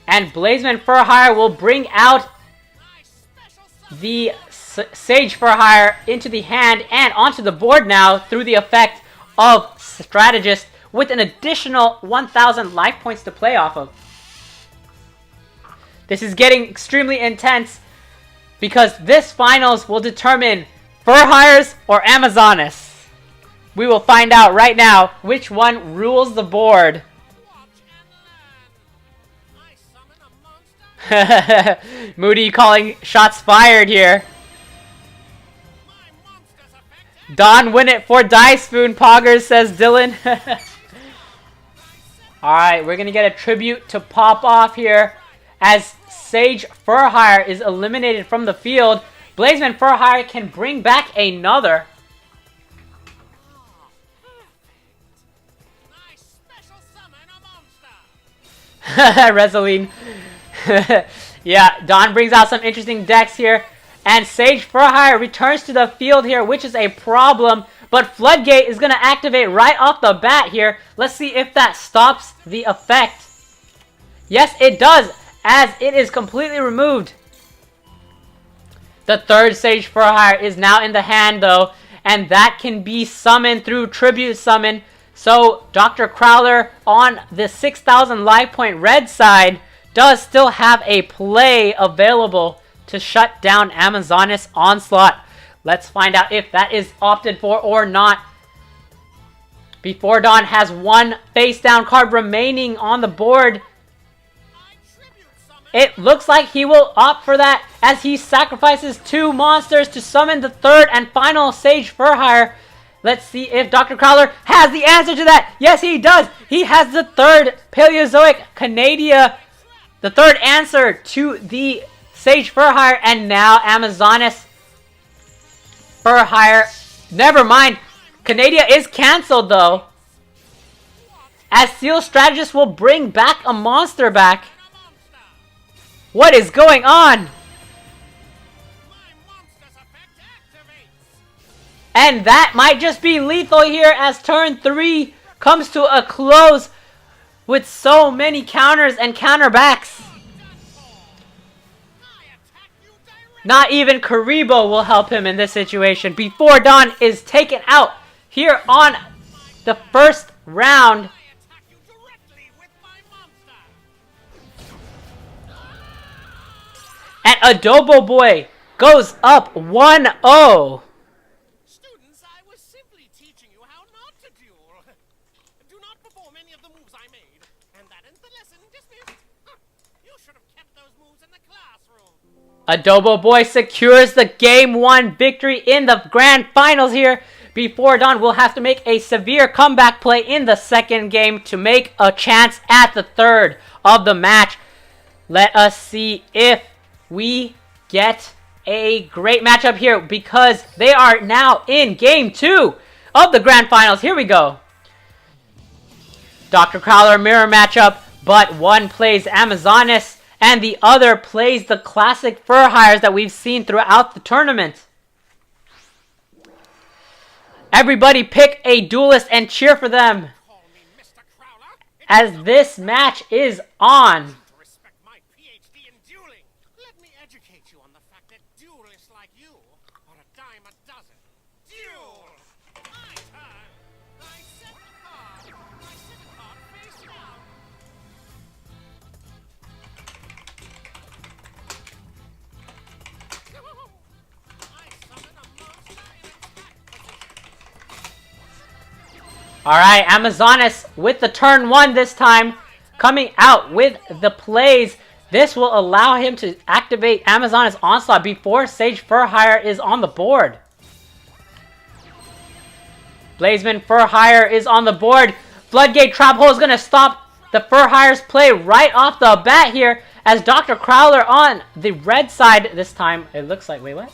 S1: And Blazeman Furhire will bring out
S3: I special summon.
S1: the Sage Furhire into the hand and onto the board now through the effect of Strategist with an additional 1,000 life points to play off of. This is getting extremely intense because this finals will determine Furhires or Amazonas. We will find out right now which one rules the board.
S3: Watch and learn. I summon a monster.
S1: Moody calling shots fired here. Don win it for Dice Spoon Poggers, says Dylan. Alright, we're going to get a tribute to pop off here as Sage Furhire is eliminated from the field. Blazeman Furhire can bring back another.
S3: Nice special summon a monster.
S1: Resoline. Yeah, Don brings out some interesting decks here. And Sage Furhire returns to the field here, which is a problem. But Floodgate is going to activate right off the bat here. Let's see if that stops the effect. Yes, it does, as it is completely removed. The third Sage Furhire is now in the hand, though. And that can be summoned through Tribute Summon. So, Dr. Crowler on the 6,000 life point red side does still have a play available to shut down Amazoness Onslaught. Let's find out if that is opted for or not. Before Dawn has one face down card remaining on the board. It looks like he will opt for that as he sacrifices 2 monsters to summon the third and final Sage Furhire. Let's see if Dr. Crowler has the answer to that. Yes, he does. He has the third Paleozoic Canadia. The third answer to the Sage Furhire. And now Amazoness Furhire. Never mind. Canadia is cancelled though. As Seal Strategist will bring back a monster back. What is going on? And that might just be lethal here as turn 3 comes to a close with so many counters and counterbacks. Not even Karibo will help him in this situation before Dawn is taken out here on the first round. And Adobo Boy goes up 1-0.
S3: Students, I was simply teaching you how not to duel. Do not perform any of the moves I made. And that ends the lesson. Dismissed. You should have kept those moves in the classroom.
S1: Adobo Boy secures the Game 1 victory in the Grand Finals here. Before Dawn will have to make a severe comeback play in the second game to make a chance at the third of the match. Let us see if we get a great matchup here because they are now in Game 2 of the Grand Finals. Here we go. Dr. Crowler mirror matchup, but one plays Amazoness and the other plays the classic Furhires that we've seen throughout the tournament. Everybody pick a duelist and cheer for them as this match is on.
S3: Respect my PhD in dueling. Let me educate you on the fact that duelists like you are a dime a dozen. Duel! My turn. I set a card. I set a card face down. I summon a monster in attack position.
S1: Alright, Amazoness with the turn 1 this time, coming out with the plays. This will allow him to activate Amazoness Onslaught before Sage Furhire is on the board. Blazeman Furhire is on the board. Floodgate Trap Hole is going to stop the Furhire's play right off the bat here as Dr. Crowler on the red side this time. It looks like, wait, what?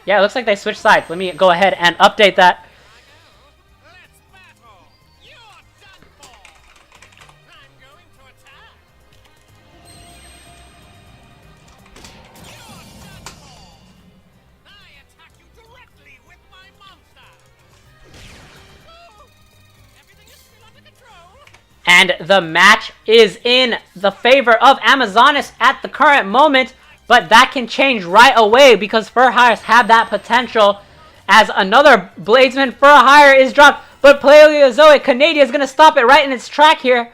S1: Yeah, it looks like they switched sides. Let me go ahead and update that.
S3: Let's battle. You're done for. I'm going to attack. You're done for. I attack you directly with my monster. Oh, everything is still under control.
S1: And the match is in the favor of Amazoness at the current moment. But that can change right away because Furhires have that potential as another Blazeman Furhire is dropped. But Paleozoic Canadia is going to stop it right in its track here.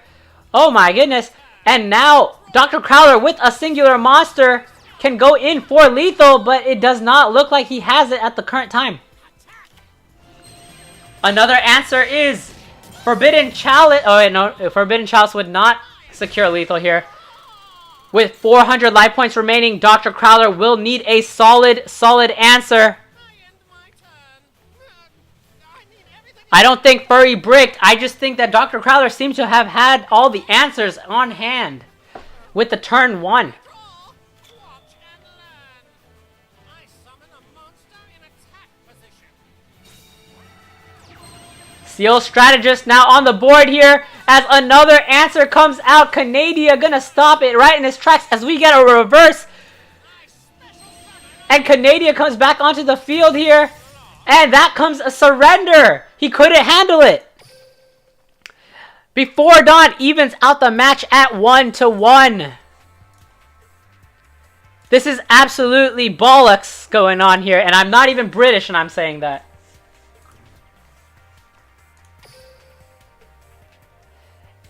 S1: Oh my goodness. And now Dr. Crowler with a singular monster can go in for lethal, but it does not look like he has it at the current time. Another answer is Forbidden Chalice. Oh wait, no, Forbidden Chalice would not secure lethal here. With 400 life points remaining, Dr. Crowler will need a solid answer.
S3: I end my turn.
S1: I don't think Furry bricked. I just think that Dr. Crowler seems to have had all the answers on hand with the turn 1.
S3: Draw, watch, and learn. I summon a monster in attack position.
S1: Seal Strategist now on the board here as another answer comes out. Canadia gonna stop it right in his tracks as we get a reverse. And Canadia comes back onto the field here. And that comes a surrender. He couldn't handle it. Before Dawn evens out the match at 1-1. This is absolutely bollocks going on here. And I'm not even British and I'm saying that.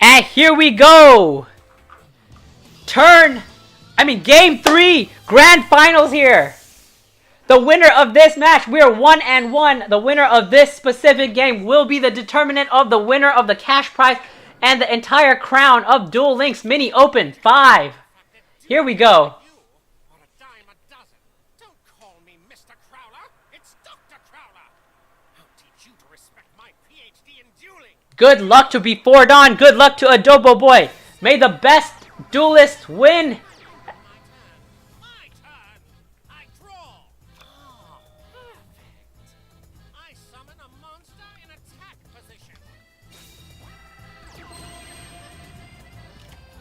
S1: And here we go. Game 3. Grand finals here. The winner of this match, we are 1-1. The winner of this specific game will be the determinant of the winner of the cash prize and the entire crown of Duel Links Mini Open 5. Here we go.
S3: You are a dime a dozen. Don't call me Mr. Crowler. It's Dr. Crowler. I'll teach you to respect my PhD in dueling.
S1: Good luck to Before Dawn. Good luck to Adobo Boy. May the best duelist win.
S3: My turn. I draw. Ah, perfect. I summon a monster in attack position.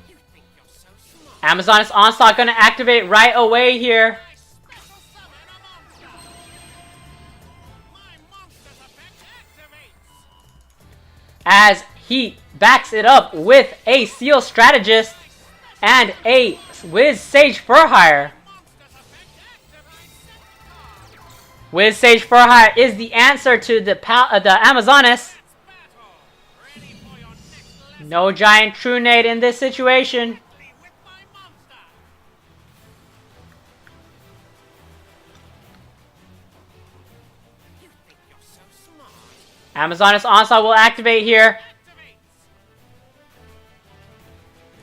S3: You think you're so smart.
S1: Amazon's Onslaught gonna activate right away here.
S3: I special summon a monster. My monster's effect activates.
S1: As he backs it up with a Seal Strategist and a Wiz Sage Furhire.
S3: Monster's effect activates. Set card.
S1: Wiz Sage Furhire is the answer to the Amazonas.
S3: Battle. Ready for your next lesson.
S1: No giant True Nade in this situation.
S3: With my monster. You think you're so smart.
S1: Amazonas Onslaught will activate here.
S3: Activates.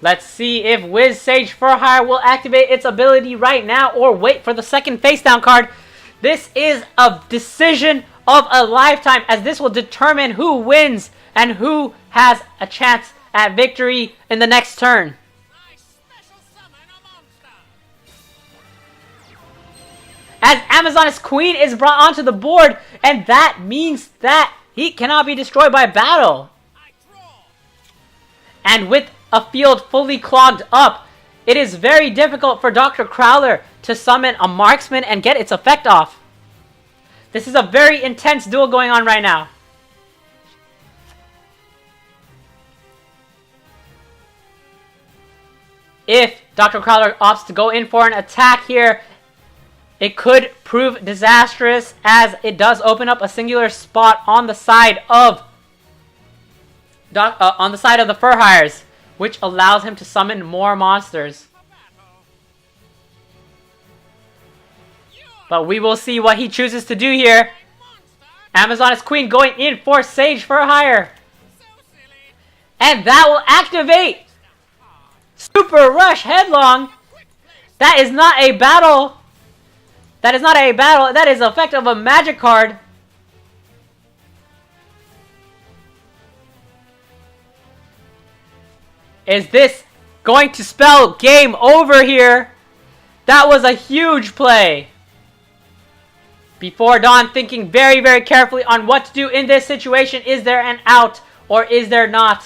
S1: Let's see if Wiz Sage Furhire will activate its ability right now or wait for the second face down card. This is a decision of a lifetime as this will determine who wins and who has a chance at victory in the next turn.
S3: I special summon a monster.
S1: As Amazonas Queen is brought onto the board, and that means that he cannot be destroyed by battle.
S3: I draw.
S1: And with a field fully clogged up, it is very difficult for Dr. Crowler to summon a marksman and get its effect off. This is a very intense duel going on right now. If Dr. Crowler opts to go in for an attack here, it could prove disastrous as it does open up a singular spot on the side of the Furhires, which allows him to summon more monsters. But we will see what he chooses to do here. Amazonas Queen going in for Sage Furhire.
S3: So silly.
S1: And that will activate Super Rush Headlong. That is not a battle. That is not a battle. That is the effect of a magic card. Is this going to spell game over here? That was a huge play. Before Dawn thinking very, very carefully on what to do in this situation. Is there an out or is there not?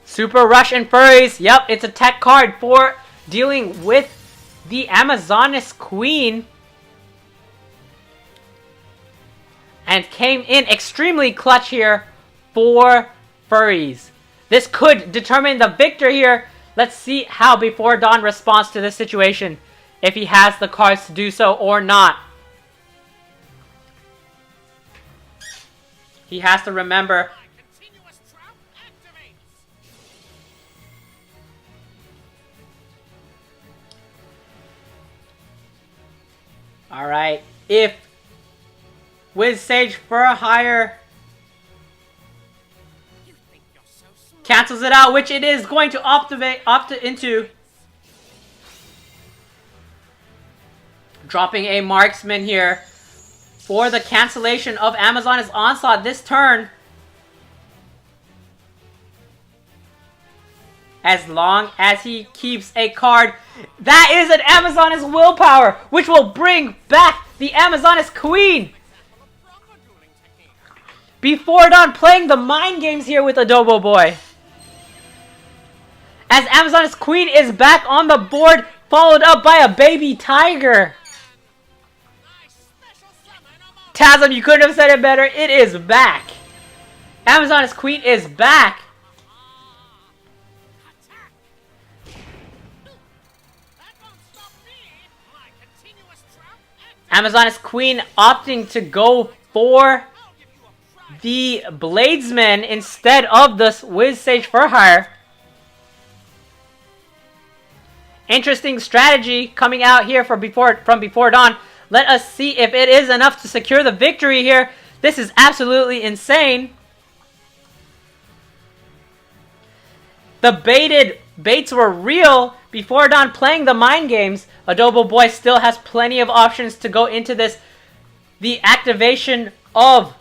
S1: Super Rush and Furries. Yep, it's a tech card for dealing with the Amazonas Queen. And came in extremely clutch here for Furries. This could determine the victor here. Let's see how Before Dawn responds to this situation. If he has the cards to do so or not. He has to remember.
S3: Continuous trap activates.
S1: Alright, if Wiz Sage Furhire
S3: You think you're so smart.
S1: Cancels it out, which it is going to opt into. Dropping a marksman here for the cancellation of Amazon's onslaught this turn. As long as he keeps a card. That is an Amazoness willpower, which will bring back the Amazoness Queen. Before Dawn playing the mind games here with Adobo Boy. As Amazoness Queen is back on the board, followed up by a baby tiger. Tasm, you couldn't have said it better. It is back. Amazoness Queen is back. Amazoness Queen opting to go for the Bladesman instead of the Wiz Sage for Hire. Interesting strategy coming out here from before Dawn. Let us see if it is enough to secure the victory here. This is absolutely insane. The baits were real before Dawn playing the mind games. Adobo Boy still has plenty of options to go into this. The activation of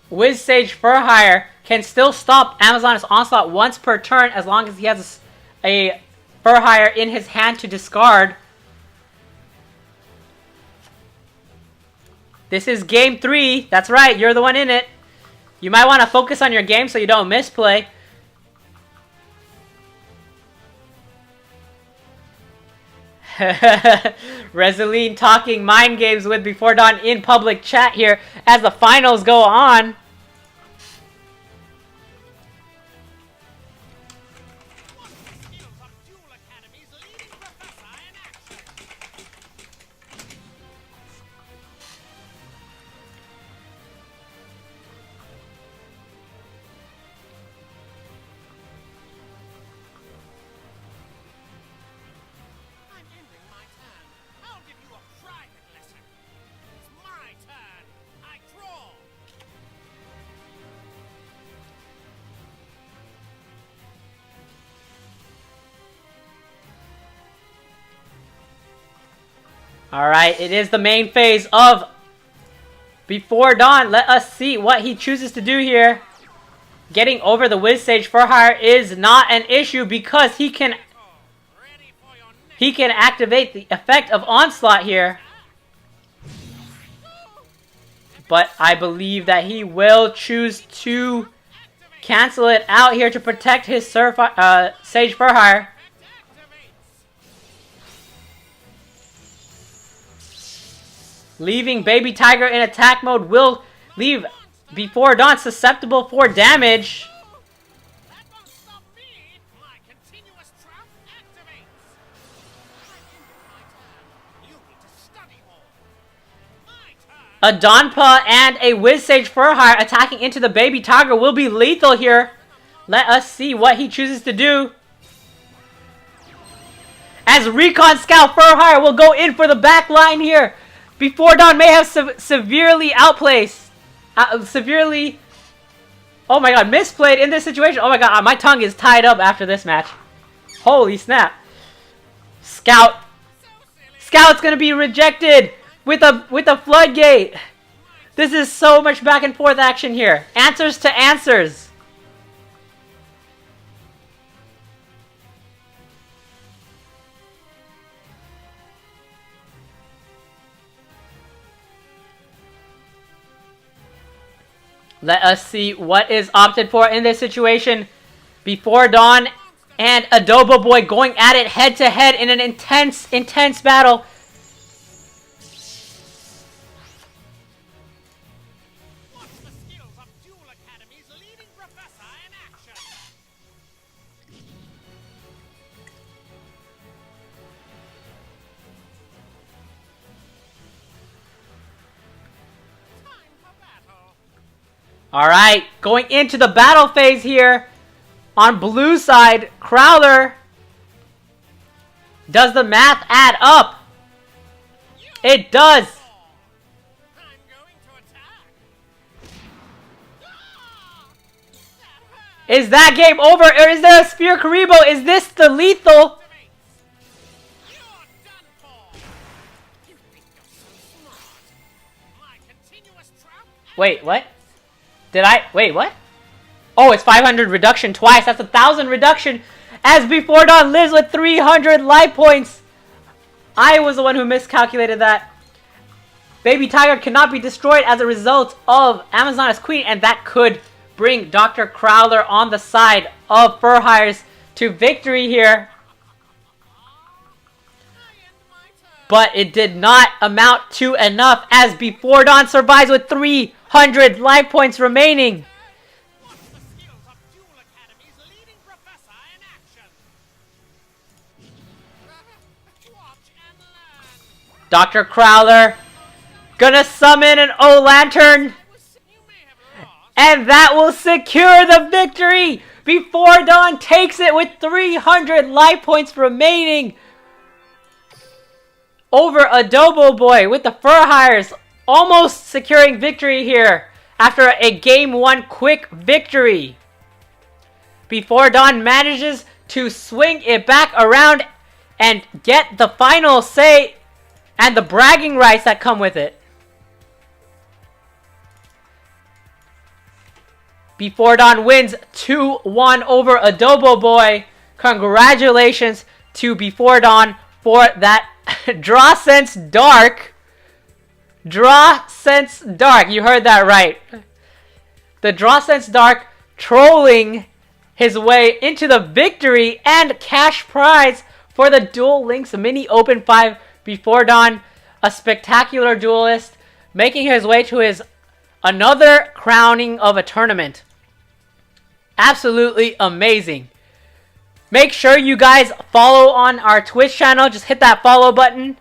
S1: Wiz Sage for Hire can still stop Amazon's onslaught once per turn as long as he has a Fur Hire in his hand to discard. This is game 3. That's right, you're the one in it. You might want to focus on your game so you don't misplay. Resolene talking mind games with Before Dawn in public chat here as the finals go on. Alright, it is the main phase of Before Dawn. Let us see what he chooses to do here. Getting over the Wiz Sage for Hire is not an issue because he can activate the effect of Onslaught here. But I believe that he will choose to cancel it out here to protect his Sage for Hire. Leaving Baby Tiger in attack mode will leave Before Dawn susceptible for damage. A Donpa and a Wiz Sage for Hire attacking into the Baby Tiger will be lethal here. Let us see what he chooses to do. As Recon Scout for Hire will go in for the back line here. Before Dawn may have severely outplaced. Severely... Oh my god, misplayed in this situation. Oh my god, my tongue is tied up after this match. Holy snap. Scout. Scout's gonna be rejected with a floodgate. This is so much back and forth action here. Answers to answers. Let us see what is opted for in this situation. Before Dawn and Adobo Boy going at it head to head in an intense battle.
S3: Watch the skills of Duel Academy's leading professor in action. Time for battle.
S1: Alright, going into the battle phase here. On blue side, Crowler. Does the math add up? It does.
S3: I'm going to attack. Ah!
S1: Is that game over, or is there a Spear Karibo? Is this the lethal?
S3: You're done for. You think you're so smart. My continuous trap.
S1: Wait, what? Wait, what? Oh, it's 500 reduction twice. That's 1,000 reduction. As Before Dawn lives with 300 life points. I was the one who miscalculated that. Baby Tiger cannot be destroyed as a result of Amazon as queen, and that could bring Dr. Crowler on the side of Furhires to victory here. But it did not amount to enough as Before Dawn survives with 300 life points remaining.
S3: Watch the skills of Duel Academy's leading professor in action. Watch and learn.
S1: Dr. Crowler gonna summon an O-Lantern,
S3: You may have lost.
S1: and that will secure the victory. Before Dawn takes it with 300 life points remaining over Adobo Boy with the Furhires, almost securing victory here after a Game 1 quick victory. Before Dawn manages to swing it back around and get the final say and the bragging rights that come with it. Before Dawn wins 2-1 over Adobo Boy. Congratulations to Before Dawn for that Draw Sense Dark. Draw Sense Dark. You heard that right. The Draw Sense Dark trolling his way into the victory and cash prize for the Duel Links Mini Open 5. Before Dawn, a spectacular duelist, making his way to his another crowning of a tournament. Absolutely amazing. Make sure you guys follow on our Twitch channel. Just hit that follow button.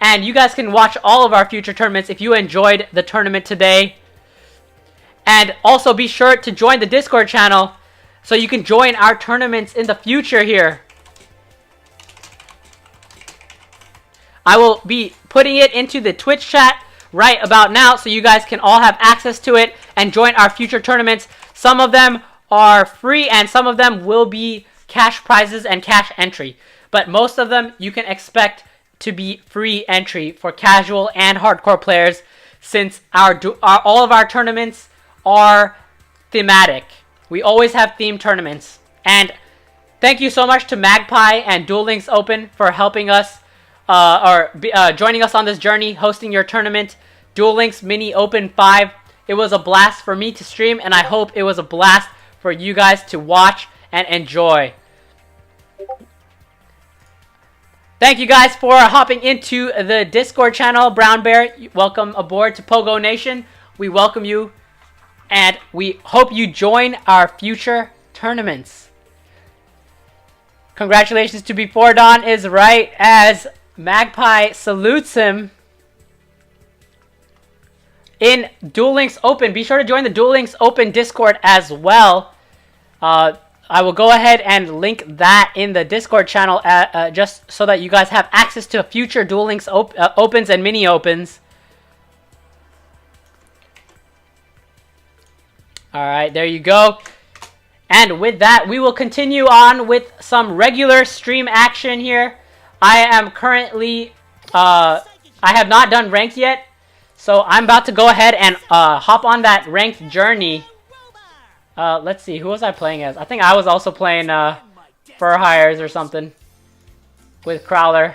S1: And you guys can watch all of our future tournaments if you enjoyed the tournament today. And also be sure to join the Discord channel so you can join our tournaments in the future here. I will be putting it into the Twitch chat right about now so you guys can all have access to it and join our future tournaments. Some of them are free and some of them will be cash prizes and cash entry. But most of them you can expect to be free entry for casual and hardcore players since all of our tournaments are thematic. We always have themed tournaments. And thank you so much to Magpie and Duel Links Open for helping us joining us on this journey, hosting your tournament, Duel Links Mini Open 5. It was a blast for me to stream, and I hope it was a blast for you guys to watch and enjoy. Thank you guys for hopping into the Discord channel. Brown Bear, welcome aboard to Pogo Nation. We welcome you, and we hope you join our future tournaments. Congratulations to Before Dawn is right as Magpie salutes him in Duel Links Open. Be sure to join the Duel Links Open Discord as well. I will go ahead and link that in the Discord channel just so that you guys have access to future Duel Links Opens and Mini Opens. Alright, there you go. And with that, we will continue on with some regular stream action here. I am currently, I have not done ranked yet, so I'm about to go ahead and hop on that ranked journey. Let's see, who was I playing as? I think I was also playing Furhires or something with Crowler.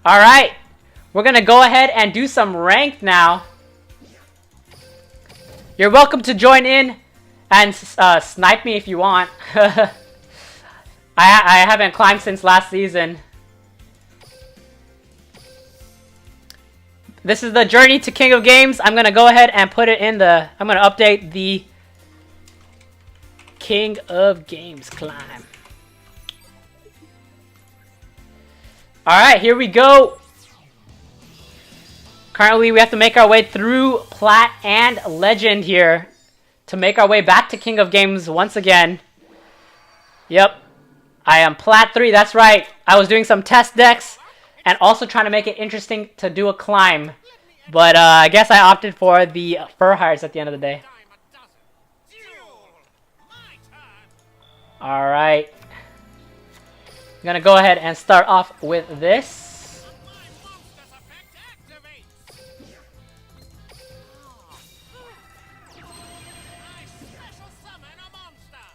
S1: Alright, we're going to go ahead and do some ranked now. You're welcome to join in and snipe me if you want. I haven't climbed since last season. This is the journey to King of Games. I'm going to go ahead and put it in the... I'm going to update the King of Games climb. Alright, here we go. Currently, we have to make our way through Plat and Legend here to make our way back to King of Games once again. Yep. I am Plat 3, that's right. I was doing some test decks and also trying to make it interesting to do a climb. But I guess I opted for the Furhires at the end of the day. Alright. I'm gonna go ahead and start off with this.
S3: My monster's effect activates. I special summon a monster.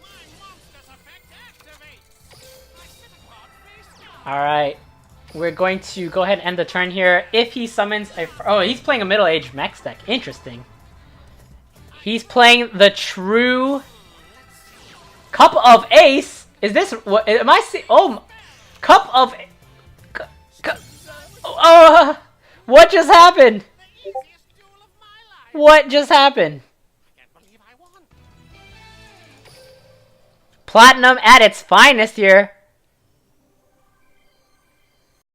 S3: My monster's effect activates. I set a card face down.
S1: Alright. We're going to go ahead and end the turn here. If he summons a... Oh, he's playing a middle-aged mech deck. Interesting. He's playing the true... Cup of Ace? Is this... What am I seeing? Oh... Cup of... What just happened?
S3: The easiest duel of my life.
S1: What just happened?
S3: I can't believe I won.
S1: Platinum at its finest here.